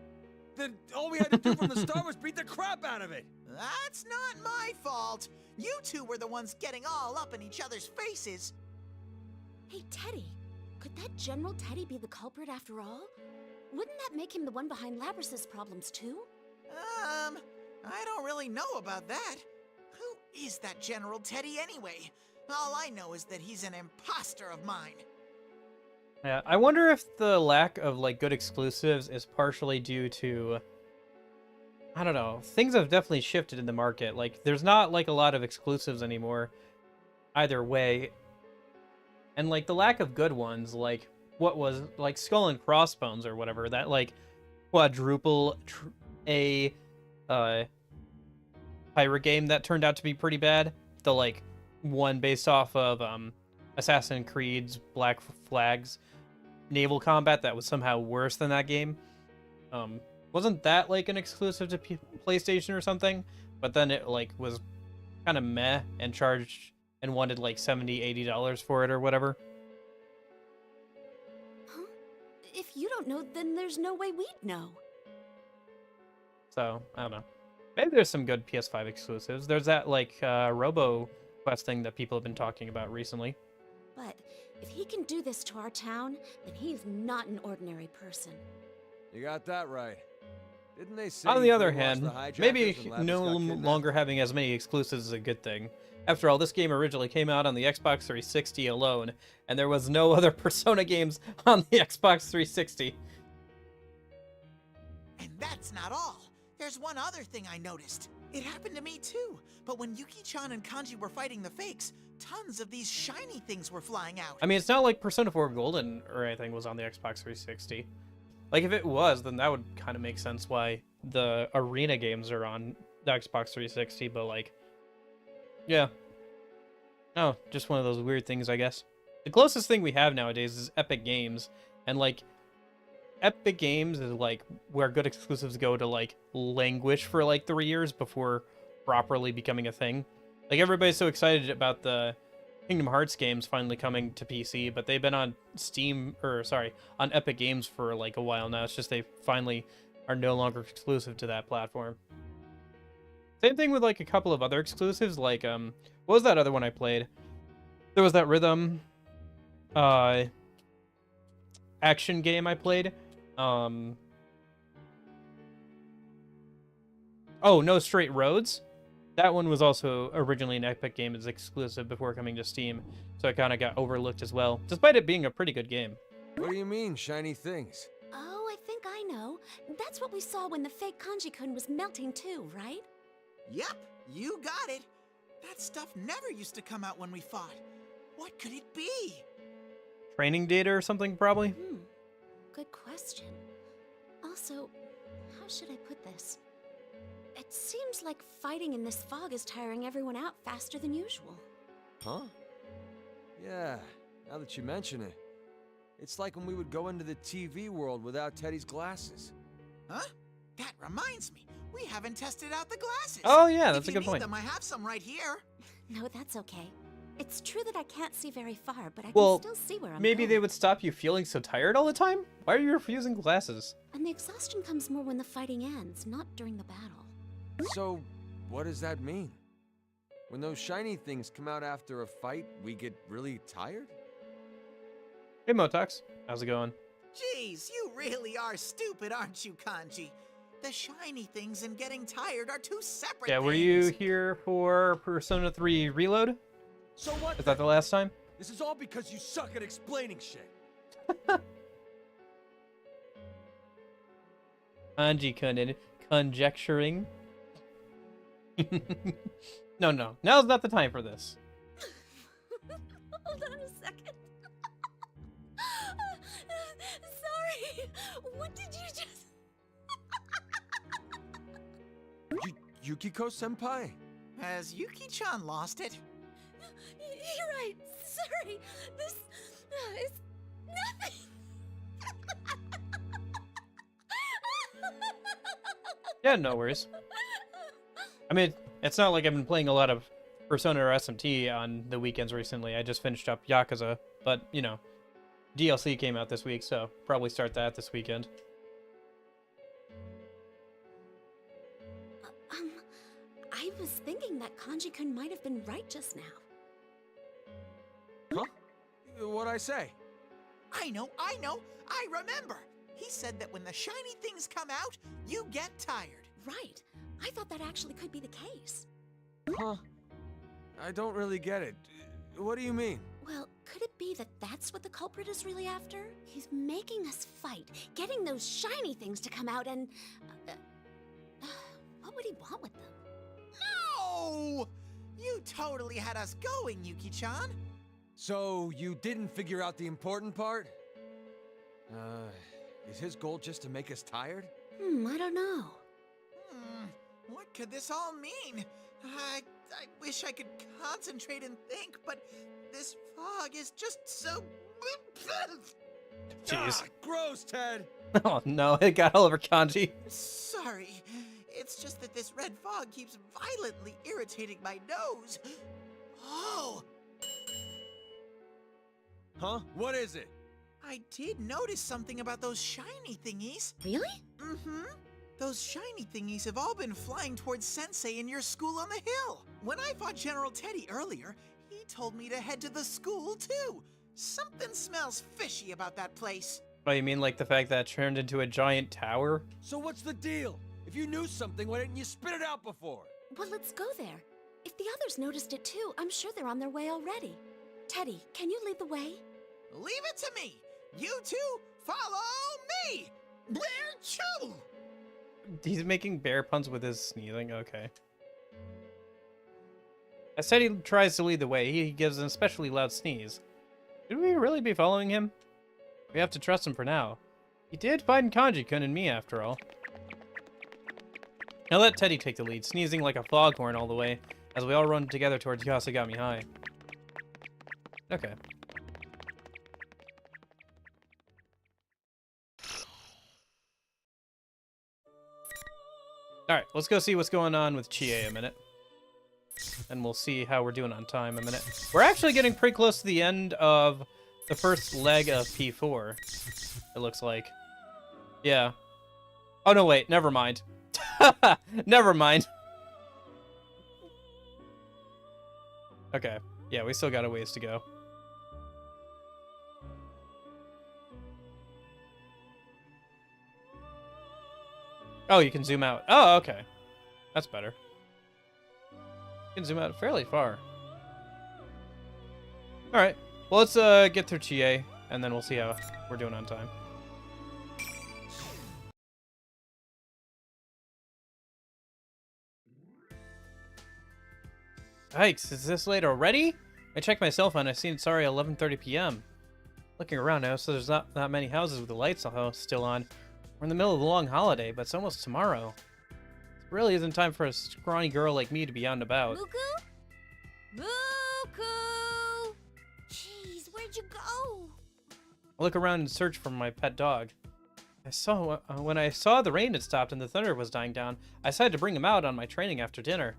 Then all we had to do from the start was beat the crap out of it! That's not my fault. You two were the ones getting all up in each other's faces. Hey, Teddy, could that General Teddy be the culprit after all? Wouldn't that make him the one behind Labrys's problems too? I don't really know about that. Who is that General Teddy anyway? All I know is that he's an imposter of mine. Yeah, I wonder if the lack of like good exclusives is partially due to, I don't know, things have definitely shifted in the market. Like there's not like a lot of exclusives anymore either way. And like the lack of good ones, like what was like Skull and Crossbones or whatever, that like quadruple A pirate game that turned out to be pretty bad. The like one based off of Assassin's Creed's Black Flag's naval combat that was somehow worse than that game. Wasn't that like an exclusive to PlayStation or something? But then it like was kind of meh and charged and wanted like $70-80 for it or whatever. Huh? If you don't know, then there's no way we'd know. So, I don't know. Maybe there's some good PS5 exclusives. There's that like Robo Quest thing that people have been talking about recently. But if he can do this to our town, then he is not an ordinary person. You got that right. Didn't they say On the you other couldn't watch hand, the hijackers maybe when Lapis no got kidnapped? longer having as many exclusives is a good thing. After all, this game originally came out on the Xbox 360 alone, and there was no other Persona games on the Xbox 360. And that's not all. There's one other thing I noticed. It happened to me too, but when Yuki-chan and Kanji were fighting the fakes, tons of these shiny things were flying out. I mean, it's not like Persona 4 Golden or anything was on the Xbox 360. Like, if it was, then that would kind of make sense why the Arena games are on the Xbox 360, but like, yeah. Oh, just one of those weird things, I guess. The closest thing we have nowadays is Epic Games, and like, Epic Games is like where good exclusives go to like languish for like 3 years before properly becoming a thing. Like everybody's so excited about the Kingdom Hearts games finally coming to PC, but they've been on on Epic Games for like a while now. It's just they finally are no longer exclusive to that platform. Same thing with like a couple of other exclusives, like what was that other one I played? There was that Rhythm action game I played. Oh, No Straight Roads. That one was also originally an Epic Games exclusive before coming to Steam, so it kind of got overlooked as well, despite it being a pretty good game. What do you mean, shiny things? Oh, I think I know. That's what we saw when the fake Kanji-kun was melting too, right? Yep, you got it. That stuff never used to come out when we fought. What could it be? Training data or something, probably? Good question. Also, how should I put this? It seems like fighting in this fog is tiring everyone out faster than usual. Huh? Yeah, now that you mention it. It's like when we would go into the TV world without Teddy's glasses. Huh? That reminds me. We haven't tested out the glasses. Oh yeah, that's a good point. If you need them, I have some right here. No, that's okay. It's true that I can't see very far, but I Well, can still see where I'm maybe going. they would stop you feeling so tired all the time? Why are you refusing glasses? And the exhaustion comes more when the fighting ends, not during the battle. So, what does that mean? When those shiny things come out after a fight, we get really tired? Hey Motox, how's it going? Jeez, you really are stupid, aren't you, Kanji? The shiny things and getting tired are two separate Yeah, things. were you here for Persona 3 Reload? So what? Is that the last time? This is all because you suck at explaining shit. Kanji conjecturing. No, now's not the time for this. Hold on a second. Sorry. What did you just... Yukiko-senpai? Has Yuki-chan lost it? You're right. Sorry. This is nothing. Yeah, no worries. I mean, it's not like I've been playing a lot of Persona or SMT on the weekends recently. I just finished up Yakuza, but, you know, DLC came out this week, so probably start that this weekend. I was thinking that Kanji-kun might have been right just now. Huh? What'd I say? I know, I remember. He said that when the shiny things come out, you get tired. Right. I thought that actually could be the case. Huh? I don't really get it. What do you mean? Well, could it be that that's what the culprit is really after? He's making us fight, getting those shiny things to come out, and... what would he want with them? No! You totally had us going, Yuki-chan. So, you didn't figure out the important part? Is his goal just to make us tired? I don't know. What could this all mean? I wish I could concentrate and think, but this fog is just so... Jeez. Gross, Ted! Oh no, it got all over Kanji. Sorry. It's just that this red fog keeps violently irritating my nose. Oh! Huh? What is it? I did notice something about those shiny thingies. Really? Mm-hmm. Those shiny thingies have all been flying towards Sensei in your school on the hill. When I fought General Teddy earlier, he told me to head to the school too. Something smells fishy about that place. Oh, you mean like the fact that it turned into a giant tower? So what's the deal? If you knew something, why didn't you spit it out before? Well, let's go there. If the others noticed it too, I'm sure they're on their way already. Teddy, can you lead the way? Leave it to me. You two, follow me. Choo! He's making bear puns with his sneezing. Okay. As Teddy tries to lead the way, he gives an especially loud sneeze. Should we really be following him? We have to trust him for now. He did find Kanji-kun and me, after all. Now let Teddy take the lead, sneezing like a foghorn all the way, as we all run together towards Yasagami High. Okay. Alright, let's go see what's going on with Chie a minute. And we'll see how we're doing on time a minute. We're actually getting pretty close to the end of the first leg of P4. It looks like. Yeah. Oh, no, wait. Never mind. Never mind. Okay. Yeah, we still got a ways to go. Oh, you can zoom out. Oh, okay. That's better. You can zoom out fairly far. Alright. Well, let's get through Chie, and then we'll see how we're doing on time. Yikes, is this late already? I checked my cell phone, I seen it's already 11:30 p.m. Looking around now, so there's not that many houses with the lights still on. We're in the middle of the long holiday, but it's almost tomorrow. It really isn't time for a scrawny girl like me to be out and about. Muku? Muku! Jeez, where'd you go? I look around and search for my pet dog. When I saw the rain had stopped and the thunder was dying down, I decided to bring him out on my training after dinner.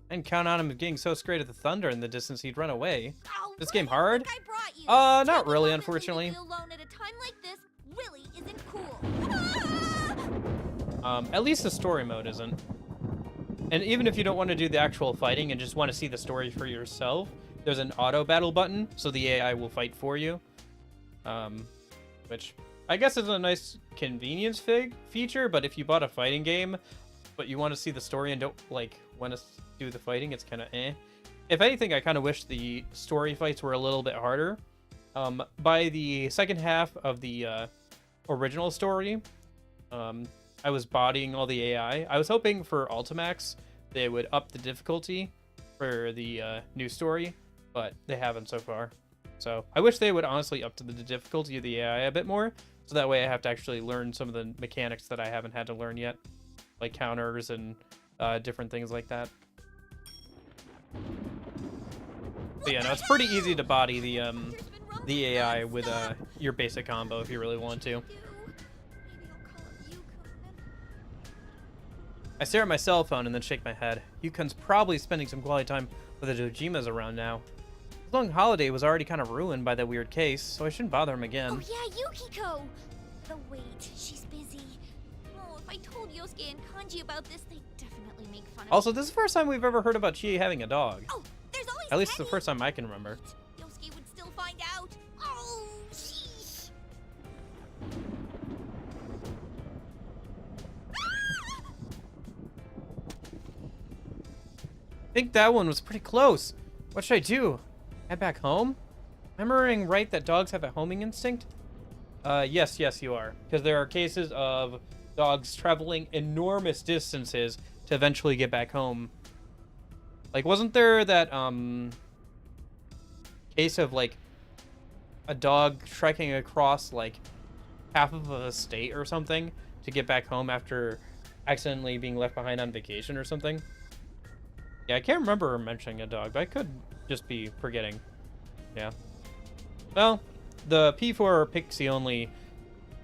I didn't count on him getting so scared of the thunder in the distance he'd run away. Oh, This game hard? I brought you. Not really, unfortunately. Leave me alone at a time like this really isn't cool. At least the story mode isn't. And even if you don't want to do the actual fighting and just want to see the story for yourself, there's an auto battle button, so the AI will fight for you. Which I guess is a nice convenience feature, but if you bought a fighting game, but you want to see the story and don't want to do the fighting, it's kind of eh. If anything, I kind of wish the story fights were a little bit harder. By the second half of the original story, I was bodying all the AI. I was hoping for Ultimax they would up the difficulty for the new story, but they haven't so far. So I wish they would honestly up to the difficulty of the AI a bit more, so that way I have to actually learn some of the mechanics that I haven't had to learn yet, like counters and different things like that. But yeah, no, it's pretty easy to body the AI with your basic combo if you really want to. I stare at my cell phone and then shake my head. Yukon's probably spending some quality time with the Dojimas around now. His long holiday was already kind of ruined by that weird case, so I shouldn't bother him again. Oh yeah, Yukiko! But wait, she's busy. Oh, if I told Yosuke and Kanji about this, they'd definitely make fun of Also, me. this is the first time we've ever heard about Chie having a dog. Oh, there's always At least Teddy. the first time I can remember. Yosuke would still find out. Oh, sheesh. I think that one was pretty close. What should I do? Head back home? Am I remembering right that dogs have a homing instinct? Yes, you are. Because there are cases of dogs traveling enormous distances to eventually get back home. Like, wasn't there that, case of, like, a dog trekking across, like, half of a state or something to get back home after accidentally being left behind on vacation or something? Yeah, I can't remember mentioning a dog, but I could just be forgetting. Yeah. Well, the P4 Pixie-only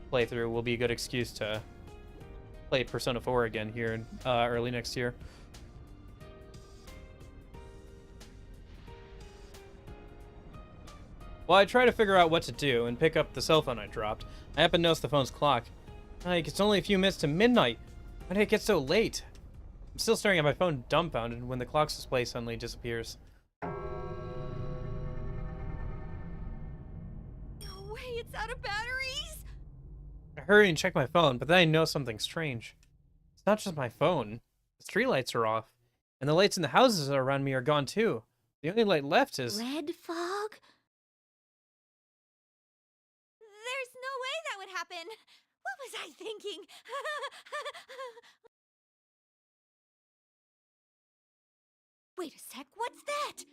playthrough will be a good excuse to play Persona 4 again here in early next year. While I try to figure out what to do and pick up the cell phone I dropped, I happen to notice the phone's clock. Like, it's only a few minutes to midnight. Why did it get so late? I'm still staring at my phone dumbfounded when the clock's display suddenly disappears. No way, it's out of batteries! I hurry and check my phone, but then I know something strange. It's not just my phone. The streetlights are off, and the lights in the houses around me are gone too. The only light left is... Red fog? There's no way that would happen. What was I thinking? Wait a sec, what's that?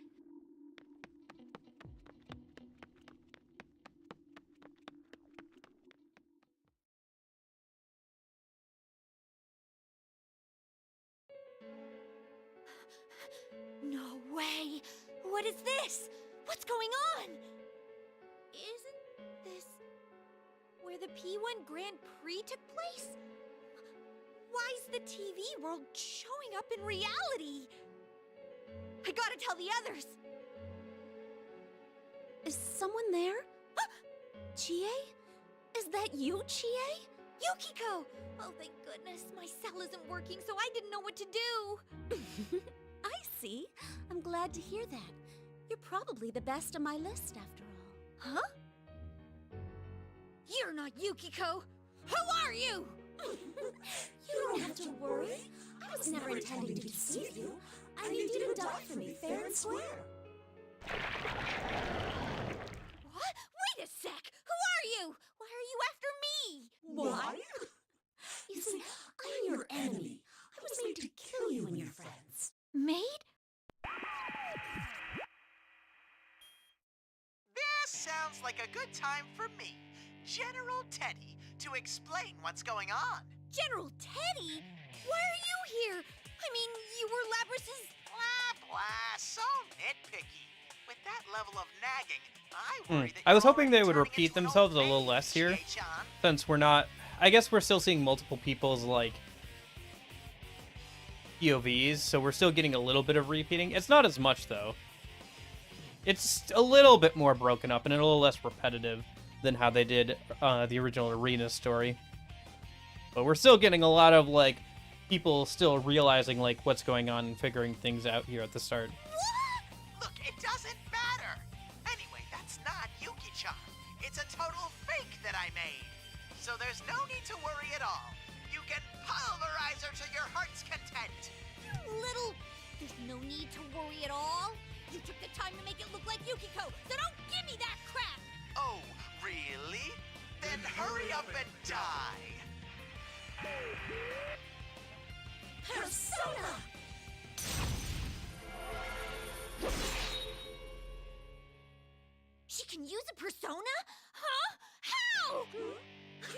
No way! What is this? What's going on? Isn't this where the P1 Grand Prix took place? Why is the TV world showing up in reality? I gotta tell the others! Is someone there? Chie? Is that you, Chie? Yukiko! Oh, thank goodness. My cell isn't working, so I didn't know what to do. I see. I'm glad to hear that. You're probably the best on my list after all. Huh? You're not Yukiko! Who are you? You don't have to worry. I was never intending to deceive you. I need you to die for me fair and square. What? Wait a sec! Who are you? Why are you after me? Why? You see, I'm your enemy. I was made to kill you and your friends. Made? This sounds like a good time for me, General Teddy, to explain what's going on. General Teddy? Why are you here? I mean, you were Labrys's... Blah, blah, so nitpicky. With that level of nagging, I worry that I was you're hoping they already would turning repeat into an themselves a old little maid, less here, Chie-chan. since we're not... I guess we're still seeing multiple people's, like, POVs, so we're still getting a little bit of repeating. It's not as much, though. It's a little bit more broken up and a little less repetitive than how they did the original Arena story. But we're still getting a lot of, like, people still realizing, like, what's going on and figuring things out here at the start. What? Look, it doesn't matter. Anyway, that's not Yuki-chan. It's a total fake that I made. So there's no need to worry at all. You can pulverize her to your heart's content. You little... There's no need to worry at all. You took the time to make it look like Yukiko, so don't give me that crap! Oh, really? Then hurry up and die. Persona! She can use a persona? Huh? How?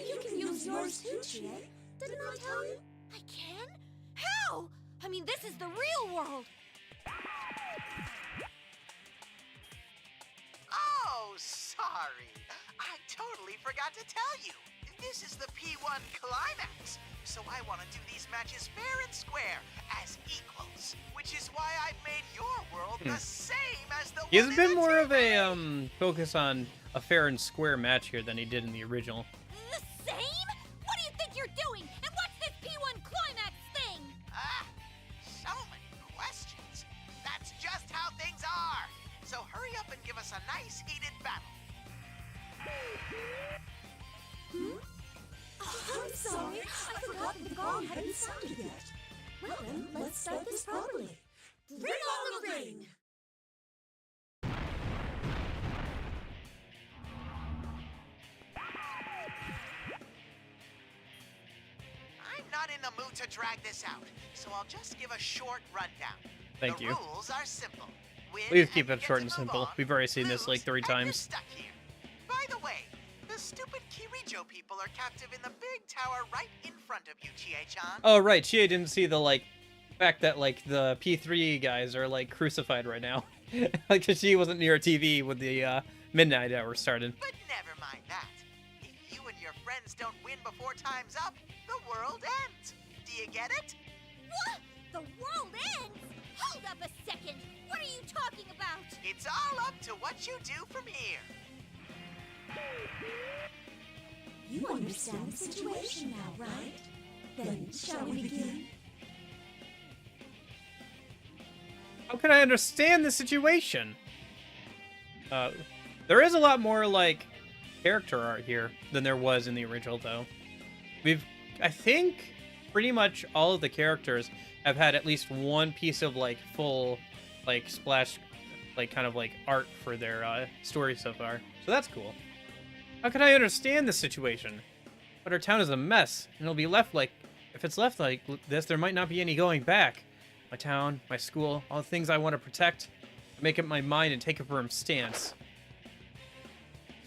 You can use yours too, Chie. Didn't I tell you? I can? How? I mean, this is the real world. Oh, sorry. I totally forgot to tell you. This is the P1 Climax, so I want to do these matches fair and square, as equals. Which is why I've made your world the same as the He has one a in bit the more of TV. a focus on a fair and square match here than he did in the original. The same? What do you think you're doing? And what's this P1 climax thing? Ah, so many questions. That's just how things are. So hurry up and give us a nice heated battle. Oh, I'm sorry. I forgot the gong hadn't sounded yet. Well then, let's start this properly. Bring on the ring! I'm not in the mood to drag this out, so I'll just give a short rundown. Thank the you. rules are simple. Win Please and keep you it get short to and move simple. on. We've already seen this like 3 And you're times. stuck here. By the way, the stupid Kirijo people are captive in the big tower right in front of you, Chie-chan. Oh right, Chie didn't see the like fact that like the P3 guys are like crucified right now. Like 'cause she wasn't near a TV when the midnight hour started. But never mind that. If you and your friends don't win before time's up, the world ends. Do you get it? What? The world ends? Hold up a second. What are you talking about? It's all up to what you do from here. You understand the situation now, right? Then, shall we begin? How can I understand the situation? There is a lot more like character art here than there was in the original, though. I think pretty much all of the characters have had at least one piece of like full, like splash, like kind of like art for their story so far. So that's cool. How can I understand the situation? But our town is a mess, and it'll be left like, if it's left like this, there might not be any going back. My town, my school, all the things I want to protect. Make up my mind and take a firm stance.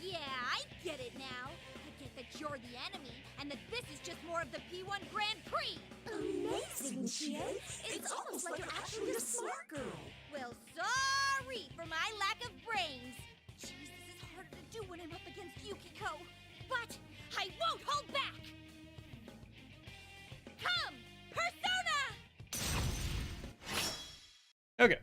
Yeah, I get it now. I get that you're the enemy, and that this is just more of the P1 Grand Prix. Amazing, Chie. It's almost like you're actually a smart girl. Well, sorry for my lack of brains. Jeez, this is harder to do when I'm up against Yukiko. But I won't hold back. Come, Persona! Okay.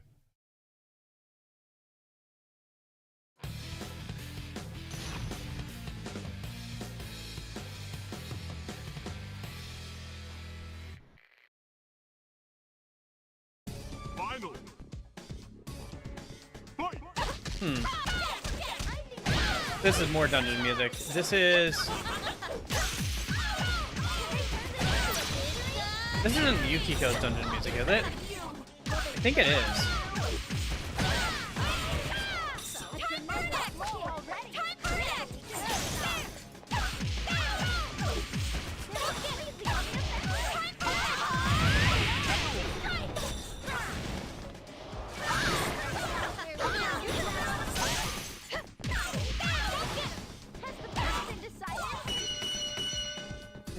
Final. This is more dungeon music. This isn't Yukiko's dungeon music, is it? I think it is.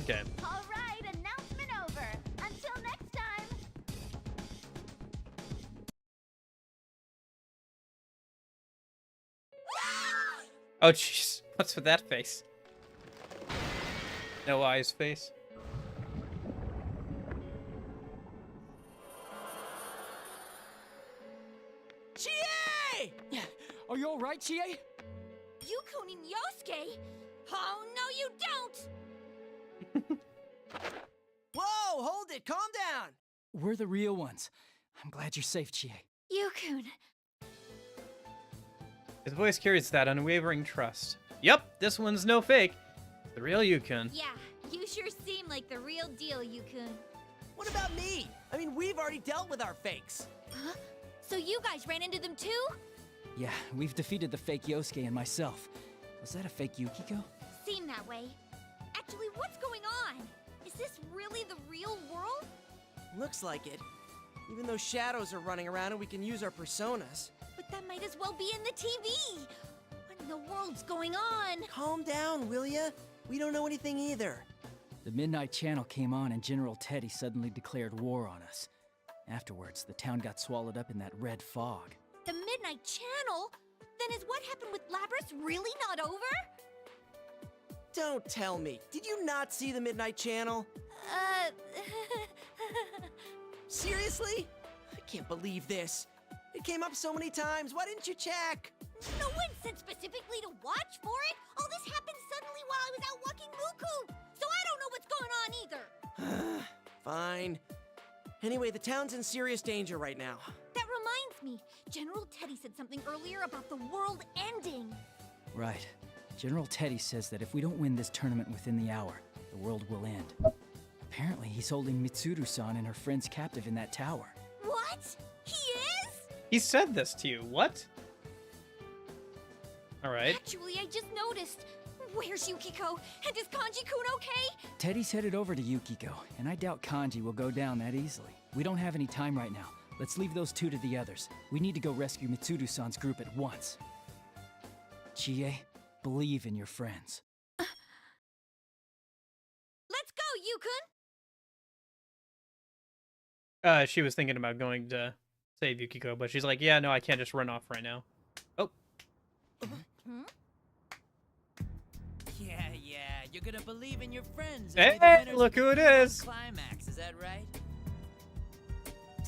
Okay. All right, announcement over. Until next time. Oh jeez, what's with that face? No eyes face. Chie! Are you alright, Chie? Yukun and Yosuke? Oh, no, you don't! Whoa, hold it, calm down! We're the real ones. I'm glad you're safe, Chie. Yukun. His voice carries that unwavering trust. Yep, this one's no fake. The real Yukun. Yeah, you sure seem like the real deal, Yukun. What about me? I mean, we've already dealt with our fakes. Huh? So you guys ran into them too? Yeah, we've defeated the fake Yosuke and myself. Was that a fake Yukiko? Seem that way. Actually, what's going on? Is this really the real world? Looks like it. Even though shadows are running around and we can use our personas. But that might as well be in the TV. What in the world's going on? Calm down, will ya? We don't know anything either. The Midnight Channel came on and General Teddy suddenly declared war on us. Afterwards, the town got swallowed up in that red fog. The Midnight Channel? Then is what happened with Labrys really not over? Don't tell me. Did you not see the Midnight Channel? Seriously? I can't believe this. It came up so many times. Why didn't you check? No one said specifically to watch for it. All this happened suddenly while I was out walking Muku. So I don't know what's going on either. Fine. Anyway, the town's in serious danger right now. That reminds me. General Teddy said something earlier about the world ending. Right. General Teddy says that if we don't win this tournament within the hour, the world will end. Apparently, he's holding Mitsuru-san and her friends captive in that tower. What? He is? He said this to you. What? All right. Actually, I just noticed. Where's Yukiko? And is Kanji-kun okay? Teddy's headed over to Yukiko, and I doubt Kanji will go down that easily. We don't have any time right now. Let's leave those two to the others. We need to go rescue Mitsuru-san's group at once. Chie, believe in your friends. Let's go, Yukun! She was thinking about going to save Yukiko, but she's like, yeah, no, I can't just run off right now. Oh. Yeah, you're gonna believe in your friends. Hey, look who it is! Climax, is that right?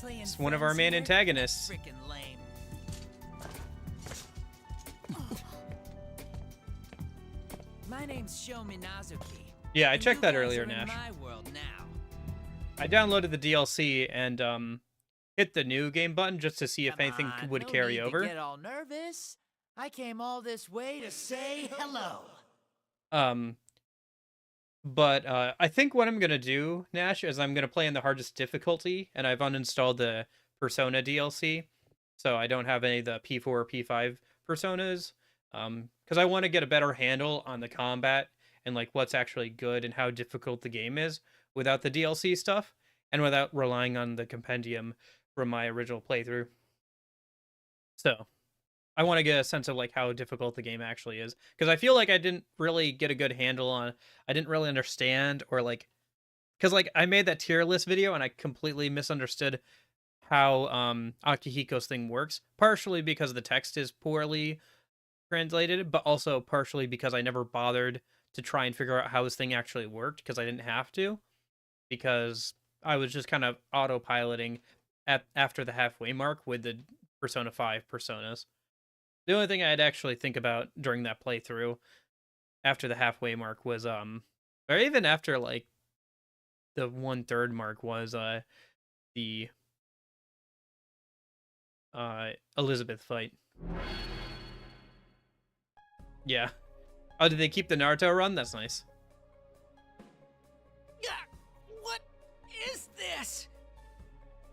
It's one of our main antagonists. Freaking lame. My name's Sho Minazuki. Yeah, I checked that You guys earlier, are in Nash. my world now. I downloaded the DLC and hit the new game button just to see if anything would no carry need over. To get all nervous. I came all this way to say hello. But I think what I'm gonna do, Nash, is I'm gonna play in the hardest difficulty, and I've uninstalled the Persona DLC, so I don't have any of the P4 or P5 Personas, because I want to get a better handle on the combat and like what's actually good and how difficult the game is without the DLC stuff, and without relying on the compendium from my original playthrough. So I want to get a sense of like how difficult the game actually is, because I feel like I didn't really get a good handle on, I didn't really understand, or like, because like I made that tier list video and I completely misunderstood how Akihiko's thing works, partially because the text is poorly translated, but also partially because I never bothered to try and figure out how his thing actually worked, because I didn't have to, because I was just kind of autopiloting after the halfway mark with the Persona 5 personas. The only thing I'd actually think about during that playthrough after the halfway mark was, or even after, like, the 1/3 mark was, the, Elizabeth fight. Yeah. Oh, did they keep the Naruto run? That's nice. What is this?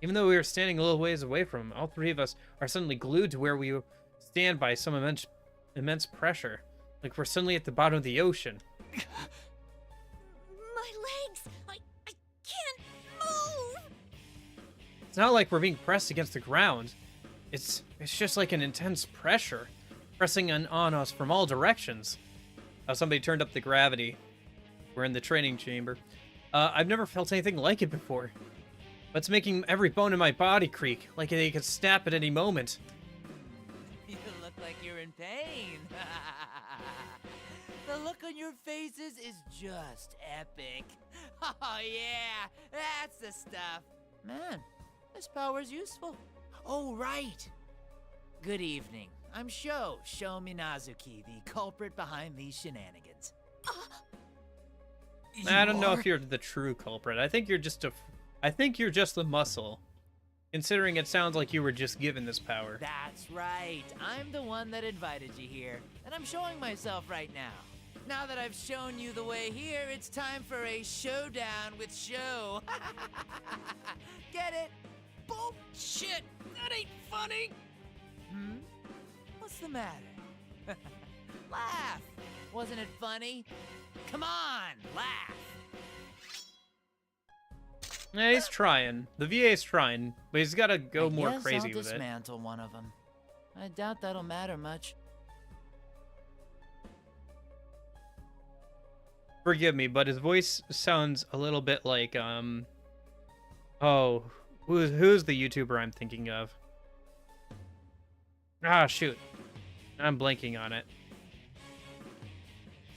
Even though we were standing a little ways away from him, all three of us are suddenly glued to where we stand by some immense pressure. Like we're suddenly at the bottom of the ocean. My legs! I can't move! It's not like we're being pressed against the ground. It's just like an intense pressure, pressing on us from all directions. Oh, somebody turned up the gravity. We're in the training chamber. I've never felt anything like it before. But it's making every bone in my body creak, like they could snap at any moment. You look like you're in pain. The look on your faces is just epic. Oh yeah, that's the stuff. Man, this power's useful. Oh right. Good evening. I'm Sho Minazuki, the culprit behind these shenanigans. I don't know if you're the true culprit. I think you're just the muscle. Considering it sounds like you were just given this power. That's right. I'm the one that invited you here, and I'm showing myself right now. Now that I've shown you the way here, it's time for a showdown with Sho. Get it? Bullshit! That ain't funny! What's the matter? Laugh! Wasn't it funny? Come on, laugh! Yeah, he's trying. The VA's trying, but he's got to go more crazy I'll with it. dismantle one of them. I doubt that'll matter much. Forgive me, but his voice sounds a little bit like, oh, who's the YouTuber I'm thinking of? Ah, shoot. I'm blanking on it.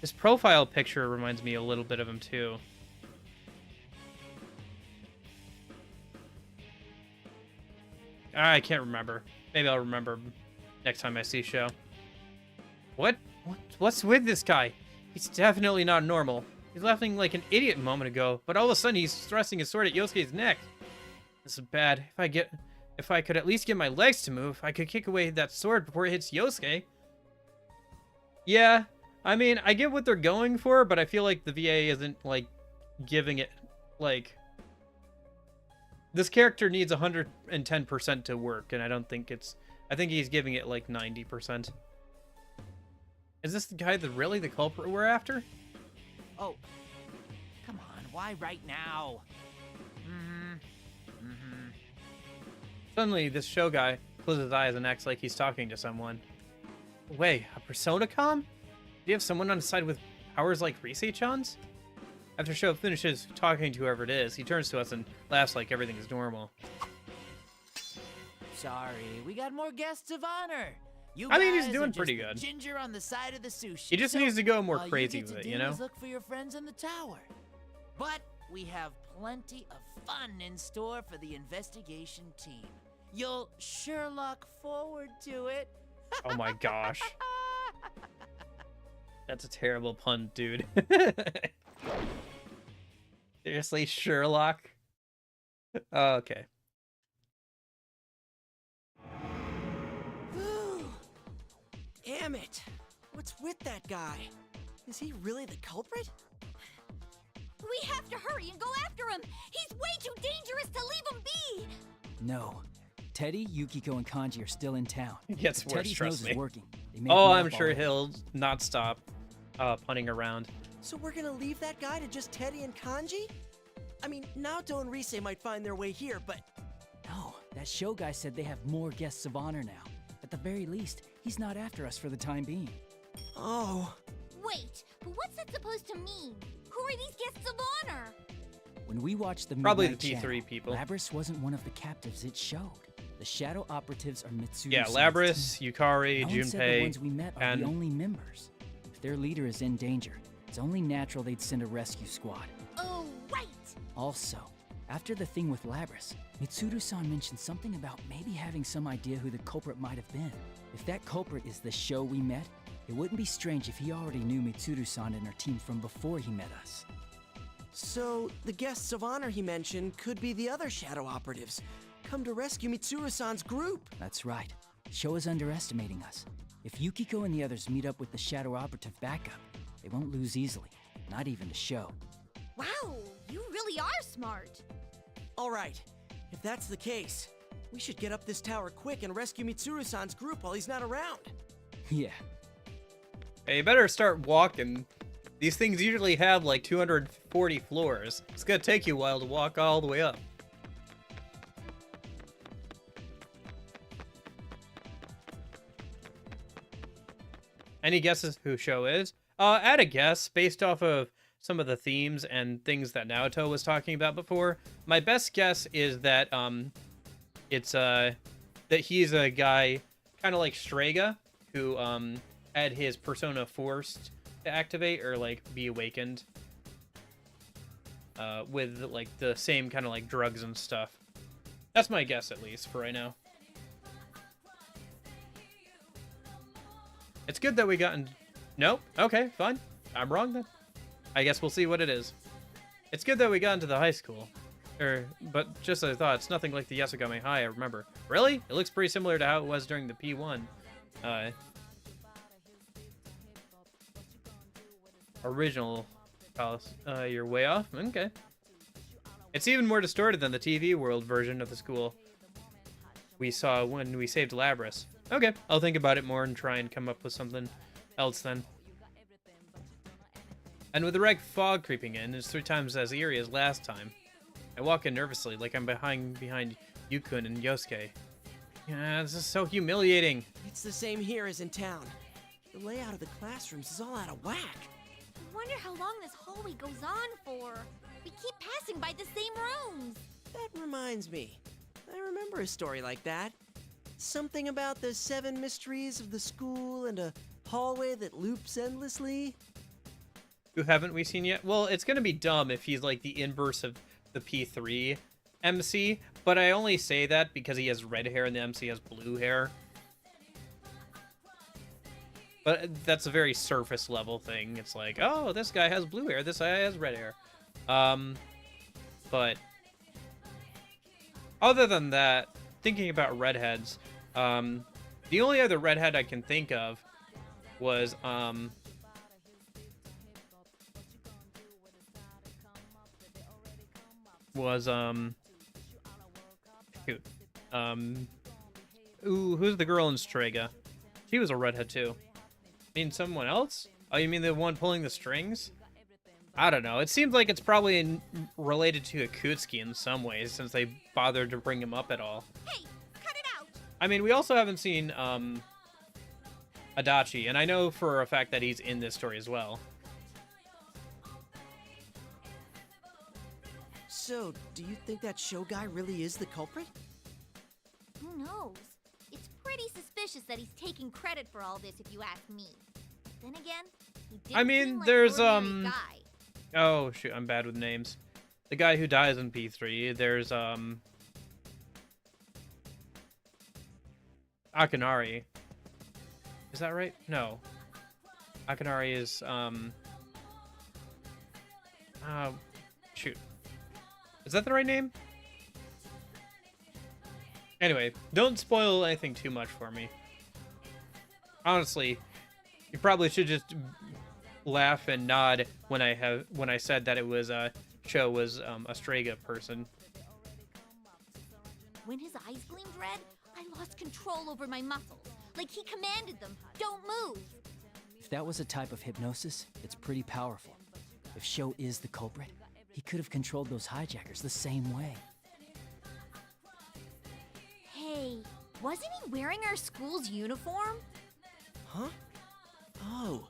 His profile picture reminds me a little bit of him, too. I can't remember. Maybe I'll remember next time I see Show. What's with this guy? He's definitely not normal. He's laughing like an idiot a moment ago, but all of a sudden he's thrusting his sword at Yosuke's neck. This is bad. If I could at least get my legs to move, I could kick away that sword before it hits Yosuke. Yeah, I mean, I get what they're going for, but I feel like the VA isn't, like, giving it, like... This character needs 110% to work, and I don't think it's... I think he's giving it, like, 90%. Is this the guy that really the culprit we're after? Oh, come on, why right now? Suddenly, this Show guy closes his eyes and acts like he's talking to someone. Wait, a Persona Com? Do you have someone on his side with powers like Rise-chan's? After Show finishes talking to whoever it is, he turns to us and laughs like everything is normal. Sorry, we got more guests of honor. I mean, he's guys doing are just pretty the good. Ginger on the side of the sushi. He just So, needs to go more all crazy you get with to it, do you know? is look for your friends in the tower. But we have plenty of fun in store for the investigation team. You'll sure look forward to it. Oh my gosh. That's a terrible pun, dude. Seriously, Sherlock? Oh, okay. Damn it! What's with that guy? Is he really the culprit? We have to hurry and go after him! He's way too dangerous to leave him be! No. Teddy, Yukiko, and Kanji are still in town. It gets worse, Teddy's trust nose me. is working. They may Oh, be I'm up sure already. he'll not stop punning around. So we're gonna leave that guy to just Teddy and Kanji? I mean, Naoto and Rise might find their way here, but... No, that Show guy said they have more guests of honor now. At the very least, he's not after us for the time being. Oh. Wait, but what's that supposed to mean? Who are these guests of honor? When we watched the Probably Midnight the P3 Channel, people. Labrys wasn't one of the captives it showed. The Shadow Operatives are Mitsuru. Yeah, Labrys, Yukari, no one said the Junpei, ones we met are and... the only members. If their leader is in danger, it's only natural they'd send a rescue squad. Oh, right! Also, after the thing with Labrys, Mitsuru-san mentioned something about maybe having some idea who the culprit might have been. If that culprit is the Show we met, it wouldn't be strange if he already knew Mitsuru-san and her team from before he met us. So, the guests of honor he mentioned could be the other Shadow Operatives, come to rescue Mitsuru-san's group. That's right. Show is underestimating us. If Yukiko and the others meet up with the Shadow Operative backup, they won't lose easily, not even to Show. Wow, you really are smart. All right, if that's the case, we should get up this tower quick and rescue Mitsuru-san's group while he's not around. Yeah. Hey, you better start walking. These things usually have like 240 floors. It's gonna take you a while to walk all the way up. Any guesses who Show is? Add a guess based off of some of the themes and things that Naoto was talking about before. My best guess is that it's that he's a guy kind of like Strega who had his persona forced to activate or like be awakened with like the same kind of like drugs and stuff. That's my guess, at least for right now. It's good that we got in... Nope. Okay, fine. I'm wrong then. I guess we'll see what it is. It's good that we got into the high school. But just as I thought, it's nothing like the Yasogame High I remember. Really? It looks pretty similar to how it was during the P1. Original palace. You're way off? Okay. It's even more distorted than the TV world version of the school we saw when we saved Labrys. Okay, I'll think about it more and try and come up with something else then. And with the red fog creeping in, it's 3 times as eerie as last time. I walk in nervously, like I'm behind Yukun and Yosuke. Yeah, this is so humiliating. It's the same here as in town. The layout of the classrooms is all out of whack. I wonder how long this hallway goes on for. We keep passing by the same rooms. That reminds me. I remember a story like that. Something about the 7 mysteries of the school and a hallway that loops endlessly. Who haven't we seen yet? Well, it's gonna be dumb if he's like the inverse of the P3 MC, but I only say that because he has red hair and the MC has blue hair. But that's a very surface level thing. It's like, oh, this guy has blue hair, this guy has red hair. But other than that, thinking about redheads, the only other redhead I can think of was shoot. Ooh, who's the girl in Strega? She was a redhead too. I mean, someone else? Oh, you mean the one pulling the strings? I don't know. It seems like it's probably related to Akutsuki in some ways, since they bothered to bring him up at all. Hey, cut it out! I mean, we also haven't seen Adachi, and I know for a fact that he's in this story as well. So, do you think that show guy really is the culprit? Who knows? It's pretty suspicious that he's taking credit for all this, if you ask me. Then again, he didn't I mean, seem like there's an ordinary guy. Oh shoot, I'm bad with names. The guy who dies in P3. There's Akinari. Is that right? No. Akinari is shoot. Is that the right name? Anyway, don't spoil anything too much for me. Honestly, you probably should just laugh and nod when I said that it was Cho was a Strega person. When his eyes gleamed red, I lost control over my muscles. Like he commanded them, don't move. If that was a type of hypnosis, it's pretty powerful. If Sho is the culprit, he could have controlled those hijackers the same way. Hey, wasn't he wearing our school's uniform? Huh? Oh,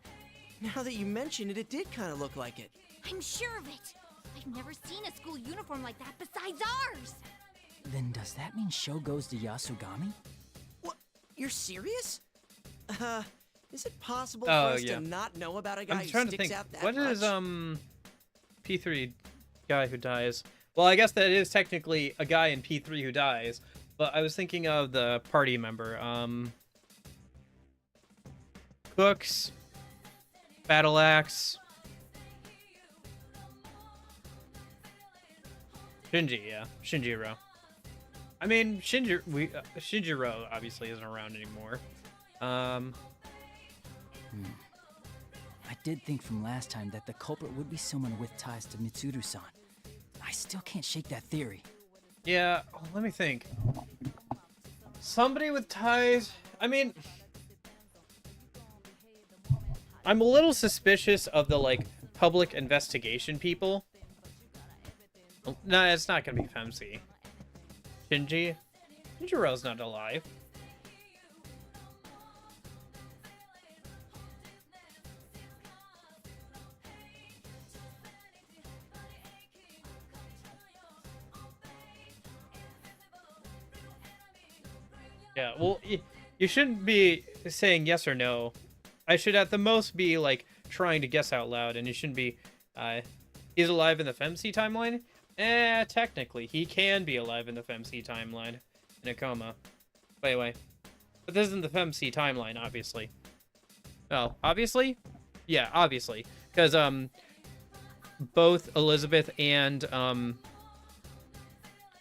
now that you mention it, it did kind of look like it. I'm sure of it. I've never seen a school uniform like that besides ours. Then does that mean Sho goes to Yasogami? What? You're serious? Is it possible for us to not know about a guy who sticks out that much? What is P3 guy who dies? Well, I guess that is technically a guy in P3 who dies, but I was thinking of the party member. Cooks, Battle Axe, Shinji, yeah, Shinjiro. I mean, Shinjiro obviously isn't around anymore. I did think from last time that the culprit would be someone with ties to Mitsuru-san. I still can't shake that theory. Yeah, let me think. Somebody with ties. I mean, I'm a little suspicious of the, like, public investigation people. No, it's not gonna be Femsi. Shinjiro's not alive. Yeah, well, you shouldn't be saying yes or no. I should at the most be, like, trying to guess out loud, and you shouldn't be, he's alive in the Femc timeline? Technically, he can be alive in the Femc timeline, in a coma. But anyway, but this isn't the Femc timeline, obviously. Oh, obviously? Yeah, obviously. Because, both Elizabeth and,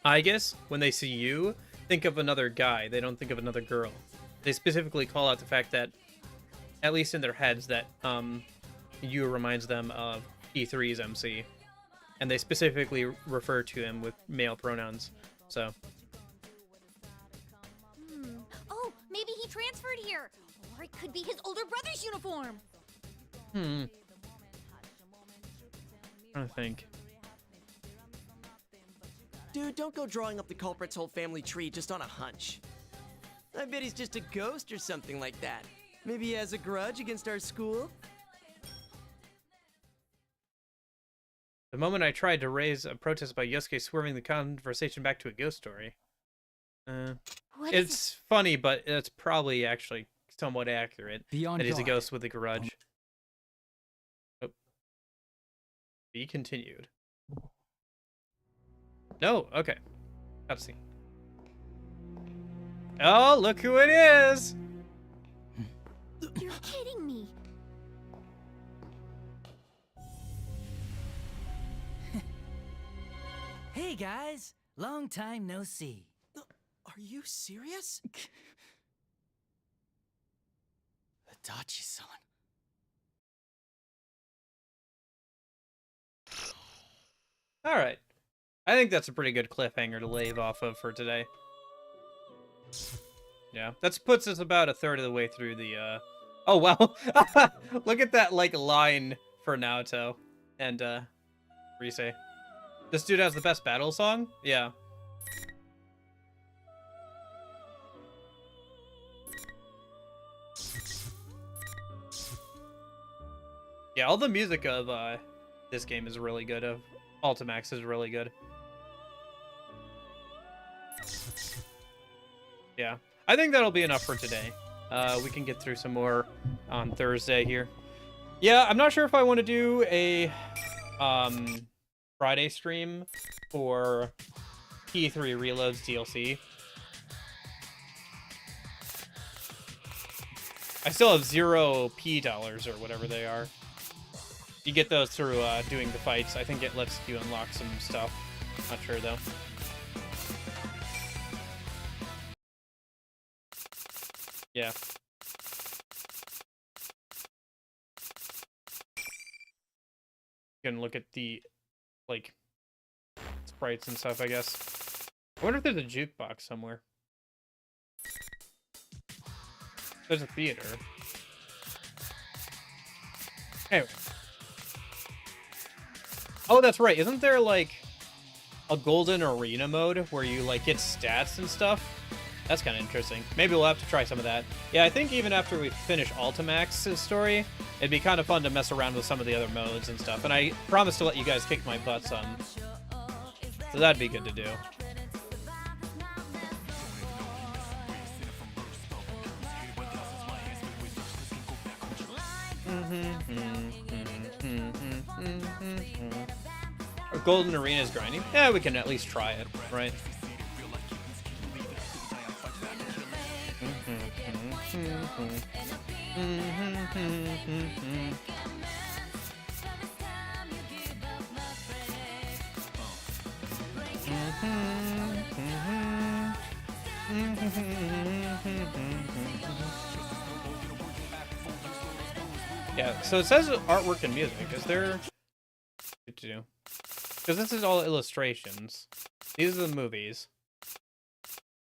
Aigis, when they see you, think of another guy. They don't think of another girl. They specifically call out the fact that, at least in their heads, that Yu reminds them of E3's MC. And they specifically refer to him with male pronouns. So. Oh, maybe he transferred here. Or it could be his older brother's uniform. I think. Dude, don't go drawing up the culprit's whole family tree just on a hunch. I bet he's just a ghost or something like that. Maybe he has a grudge against our school? The moment I tried to raise a protest about Yosuke swerving the conversation back to a ghost story. It's funny, but it's probably actually somewhat accurate. Beyond that he's a God. ghost with a grudge. Oh. Be continued. No, okay. Cutscene. Oh, look who it is! You're kidding me. Hey guys, long time no see. Are you serious? Adachi-san. All right. I think that's a pretty good cliffhanger to leave off of for today. Yeah, that puts us about a third of the way through the, Oh, wow. Look at that, like, line for Naoto and, Rise. This dude has the best battle song? Yeah. Yeah, all the music of, this game is really good. Of Ultimax is really good. Yeah, I think that'll be enough for today. We can get through some more on Thursday here. Yeah, I'm not sure if I want to do a Friday stream for P3 Reloads DLC. I still have 0 P dollars or whatever they are. You get those through doing the fights. I think it lets you unlock some stuff. Not sure though. Yeah. You can look at the, like, sprites and stuff, I guess. I wonder if there's a jukebox somewhere. There's a theater. Anyway. Oh, that's right. Isn't there, like, a golden arena mode where you, like, get stats and stuff? That's kind of interesting. Maybe we'll have to try some of that. Yeah, I think even after we finish Ultimax's story, it'd be kind of fun to mess around with some of the other modes and stuff. And I promise to let you guys kick my butt some. So that'd be good to do. Golden Arena is grinding. Yeah, we can at least try it, right? Yeah, so it says artwork and music. Is there... Because this is all illustrations. These are the movies.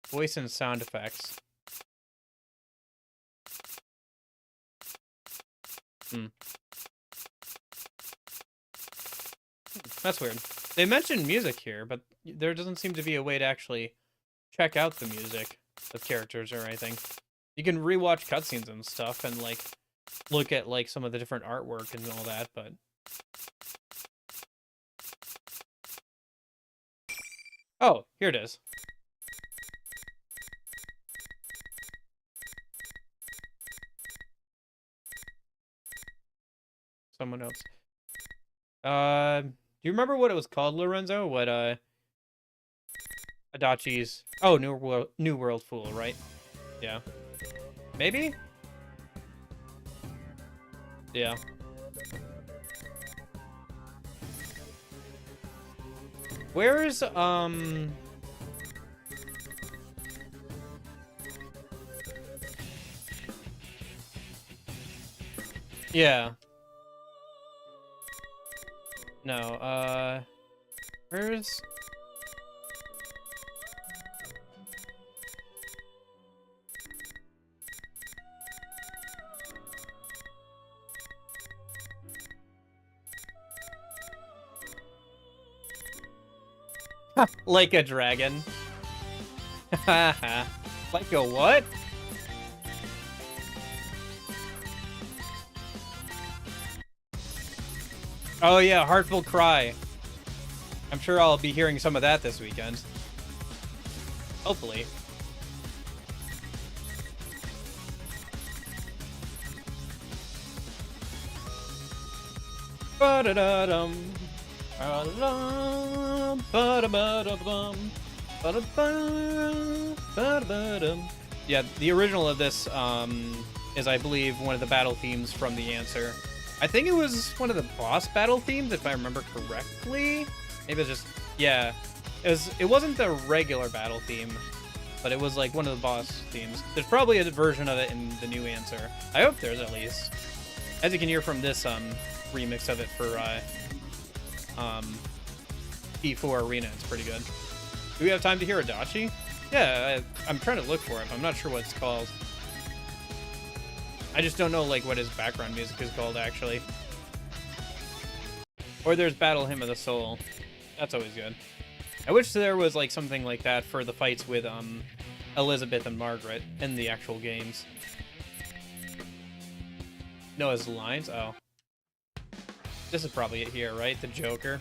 Voice and sound effects. That's weird. They mentioned music here, but there doesn't seem to be a way to actually check out the music of characters or anything. You can rewatch cutscenes and stuff and, like, look at, like, some of the different artwork and all that, but... Oh, here it is. Someone else. Do you remember what it was called, Lorenzo? What, Adachi's... Oh, New World Fool, right? Yeah. Maybe? Yeah. Where's, Yeah. No, where's... Like a dragon. Like a what? Oh yeah, Heartful Cry. I'm sure I'll be hearing some of that this weekend. Hopefully. Ba-da-da-dum. Ba-da-dum. Ba-da-ba-da-bum. Yeah, the original of this is, I believe, one of the battle themes from the answer. I think it was one of the boss battle themes, if I remember correctly. Maybe it's just, yeah. It wasn't the regular battle theme, but it was like one of the boss themes. There's probably a version of it in the new answer. I hope there's at least. As you can hear from this remix of it for P4 Arena, it's pretty good. Do we have time to hear Adachi? Yeah, I'm trying to look for it, but I'm not sure what it's called. I just don't know like what his background music is called, actually. Or there's Battle Hymn of the Soul. That's always good. I wish there was like something like that for the fights with Elizabeth and Margaret in the actual games. Noah's lines? Oh. This is probably it here, right? The Joker.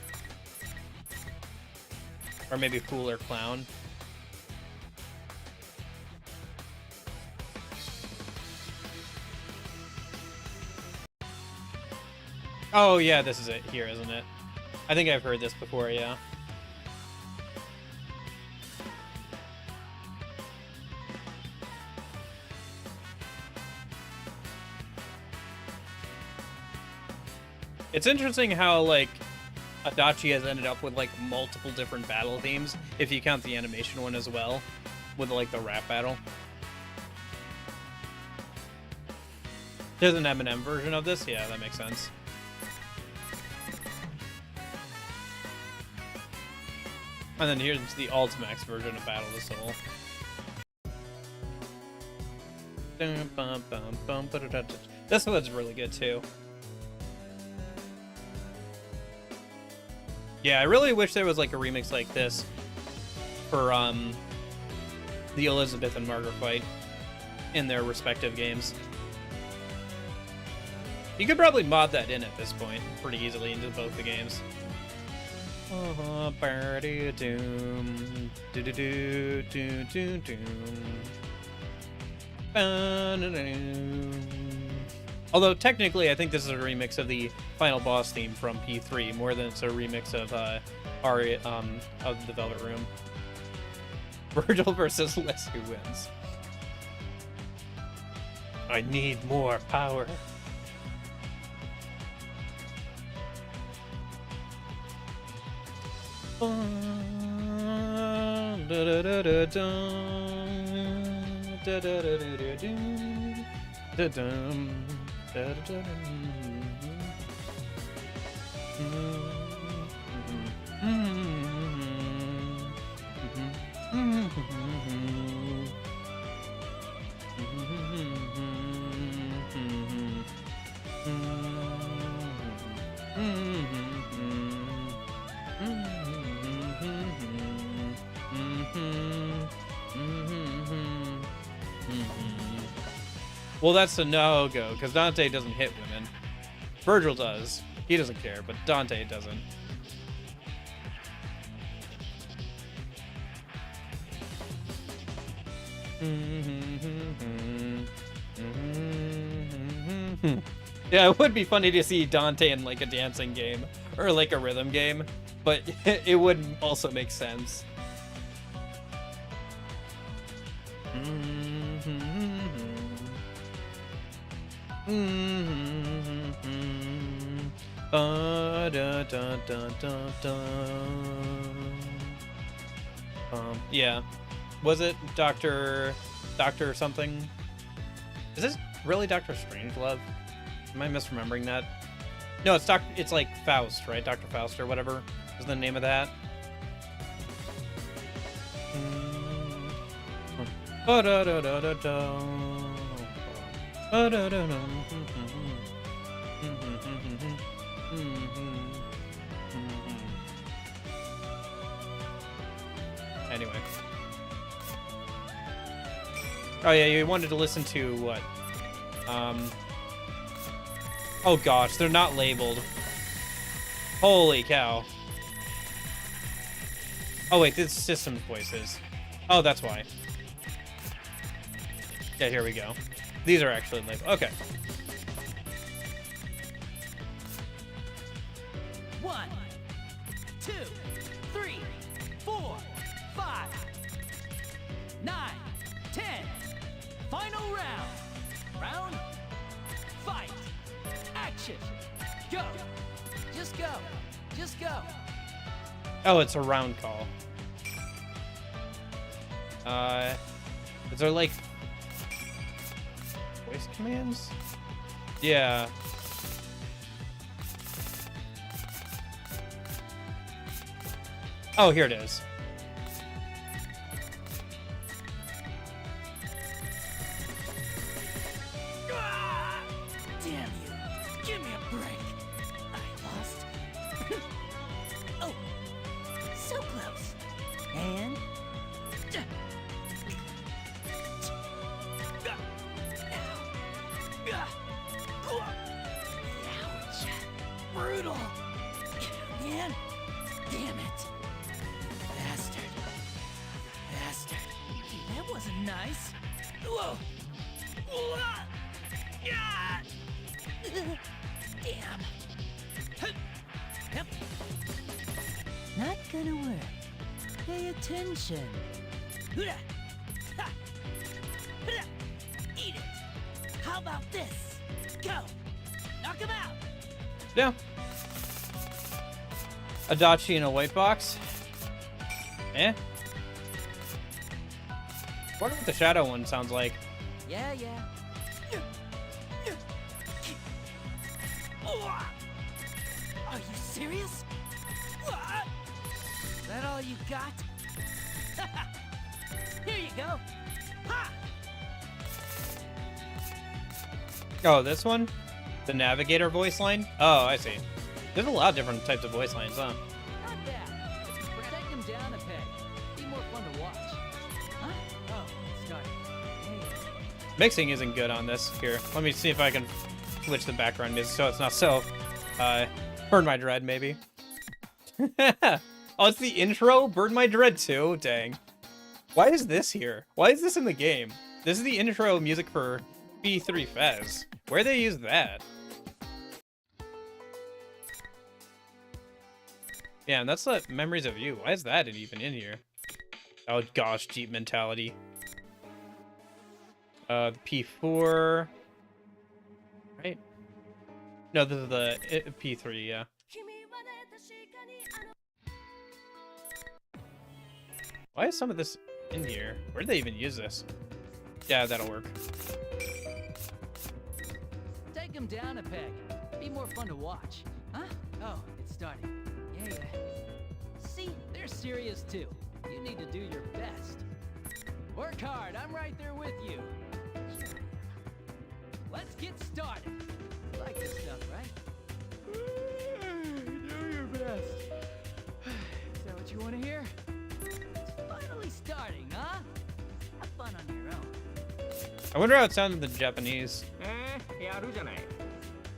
Or maybe Fool or Clown. Oh yeah, this is it here, isn't it? I think I've heard this before, yeah. It's interesting how, like, Adachi has ended up with, like, multiple different battle themes, if you count the animation one as well, with, like, the rap battle. There's an Eminem version of this? Yeah, that makes sense. And then here's the Ultimax version of Battle of the Soul. This one's really good, too. Yeah, I really wish there was like a remix like this for the Elizabeth and Margaret fight in their respective games. You could probably mod that in at this point pretty easily into both the games. Although technically, I think this is a remix of the final boss theme from P3 more than it's a remix of of the Velvet Room. Virgil versus Les, who wins? I need more power. Well, that's a no-go, because Dante doesn't hit women. Virgil does. He doesn't care, but Dante doesn't. Yeah, it would be funny to see Dante in, like, a dancing game, or, like, a rhythm game, but it would also make sense. Yeah. Was it Dr. something? Is this really Dr. Strangelove? Am I misremembering that? No, it's like Faust, right? Dr. Faust or whatever is the name of that. Anyway. Oh yeah, you wanted to listen to what? Oh gosh, they're not labeled. Holy cow. Oh wait, this is System Voices. Oh, that's why. Yeah, here we go. These are actually labeled. Okay. 1, 2, 3, 4, 5, Final round. Round. Fight. Action. Go. Just go. Just go. Oh, it's a round call. Is there like voice commands? Yeah. Oh, here it is. Damn you. Give me a break. I lost. Oh. So close. And... Ouch. Brutal. Man. Damn it. Bastard. Bastard. That wasn't nice. Whoa. Yeah. Damn. Yep. Not gonna work. Pay attention. Eat it. How about this? Go. Knock him out. Yeah. Adachi in a white box. Eh. Wonder what the shadow one sounds like. Yeah, yeah. Are you serious? Is that all you got? Here you go. Ha! Oh, this one? The navigator voice line? Oh, I see. There's a lot of different types of voice lines, huh? Not bad. Take him down a peg. Be more fun to watch. Huh? Oh, start. Mixing isn't good on this. Here, let me see if I can switch the background music so it's not so, Burn My Dread, maybe. Oh, it's the intro? Burn My Dread too? Dang. Why is this here? Why is this in the game? This is the intro music for P3 Fez. Where they use that? Yeah, and that's like Memories of You. Why is that even in here? Oh gosh, Jeep mentality. The P4. Right? No, this is the P3, yeah. Why is some of this in here? Where did they even use this? Yeah, that'll work. Take him down a peg. Be more fun to watch. Huh? Oh, it's starting. Yeah, yeah. See, they're serious too. You need to do your best. Work hard. I'm right there with you. Let's get started. You like this stuff, right? Do your best. Is that what you want to hear? It's finally starting, huh? Have fun on your own. I wonder how it sounded in the Japanese. やるじゃない。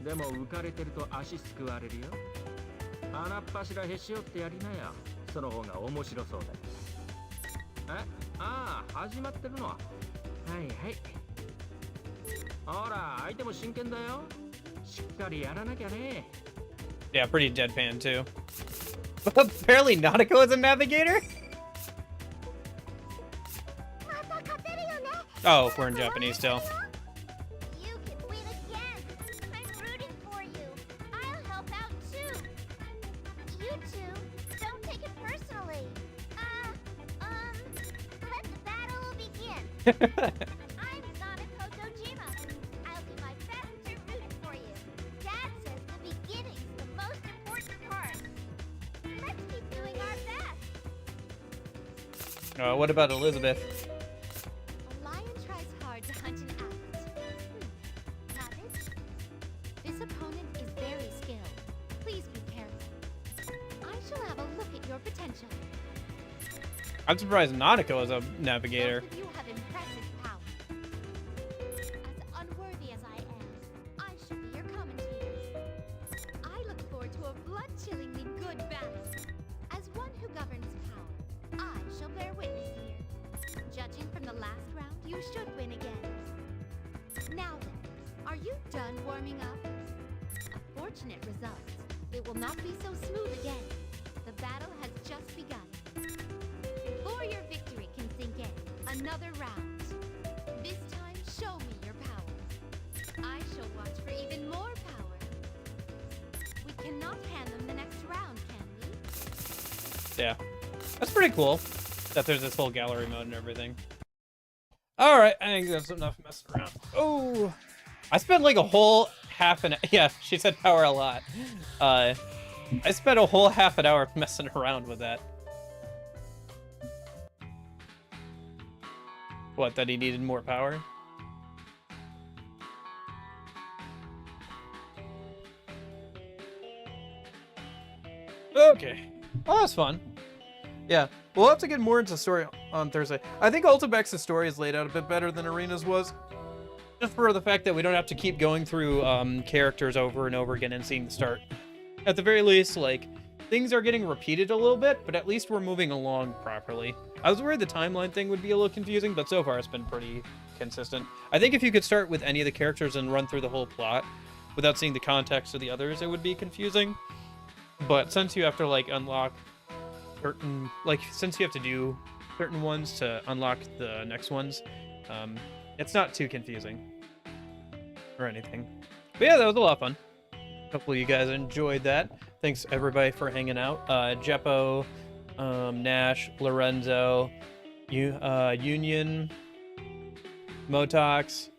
でも浮かれてると足すくわれるよ。穴っ柱へし折ってやりなよ。その方が面白そうだ。え、ああ、始まってるの。はいはい。ほら、相手も真剣だよ。しっかりやらなきゃね。Yeah, pretty deadpan too. Apparently Nautico is a navigator? Oh, we're in Japanese still. You can win again. I'm rooting for you. I'll help out too. You two, don't take it personally. Let the battle begin. I'm Sonic Kojima. I'll do my best to root for you. Dad says the beginning's the most important part. Let's keep doing our best. What about Elizabeth? A lion tries hard to hunt an ant. Not this. This opponent is very skilled. Please be careful. I shall have a look at your potential. I'm surprised Nautico is a navigator. Both of you have impressive power. As unworthy as I am, I shall be your commentators. I look forward to a blood-chillingly good battle. As one who governs power, I shall bear witness here. Judging from the last round, you should win again. Now then, are you done warming up? A fortunate result. It will not be so smooth again. The battle has just begun. Before your victory can sink in, another round. This time, show I shall watch for even more power. We cannot hand them the next round, can we? Yeah. That's pretty cool that there's this whole gallery mode and everything. Alright, I think that's enough messing around. Oh, I spent like a whole half an... Yeah, she said power a lot. I spent a whole half an hour messing around with that. What, that he needed more power? Okay. Well, that's fun. Yeah, we'll have to get more into the story on Thursday. I think Ultimax's story is laid out a bit better than Arena's was. Just for the fact that we don't have to keep going through characters over and over again and seeing the start. At the very least, like, things are getting repeated a little bit, but at least we're moving along properly. I was worried the timeline thing would be a little confusing, but so far it's been pretty consistent. I think if you could start with any of the characters and run through the whole plot without seeing the context of the others, it would be confusing. But since you have to, like, unlock certain, like, since you have to do certain ones to unlock the next ones, it's not too confusing or anything. But yeah, that was a lot of fun. Hopefully you guys enjoyed that. Thanks everybody for hanging out. Jeppo, Nash, Lorenzo, Union, Motox,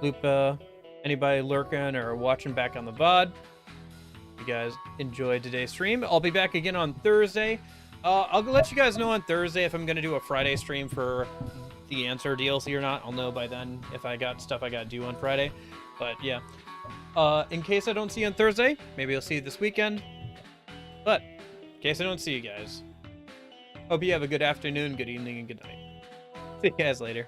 Lupa, anybody lurking or watching back on the VOD. You guys enjoyed today's stream. I'll be back again on Thursday. I'll let you guys know on Thursday if I'm going to do a Friday stream for the Answer DLC or not. I'll know by then if I got stuff I got to do on Friday. But yeah. In case I don't see you on Thursday, maybe I'll see you this weekend. But in case I don't see you guys, hope you have a good afternoon, good evening, and good night. See you guys later.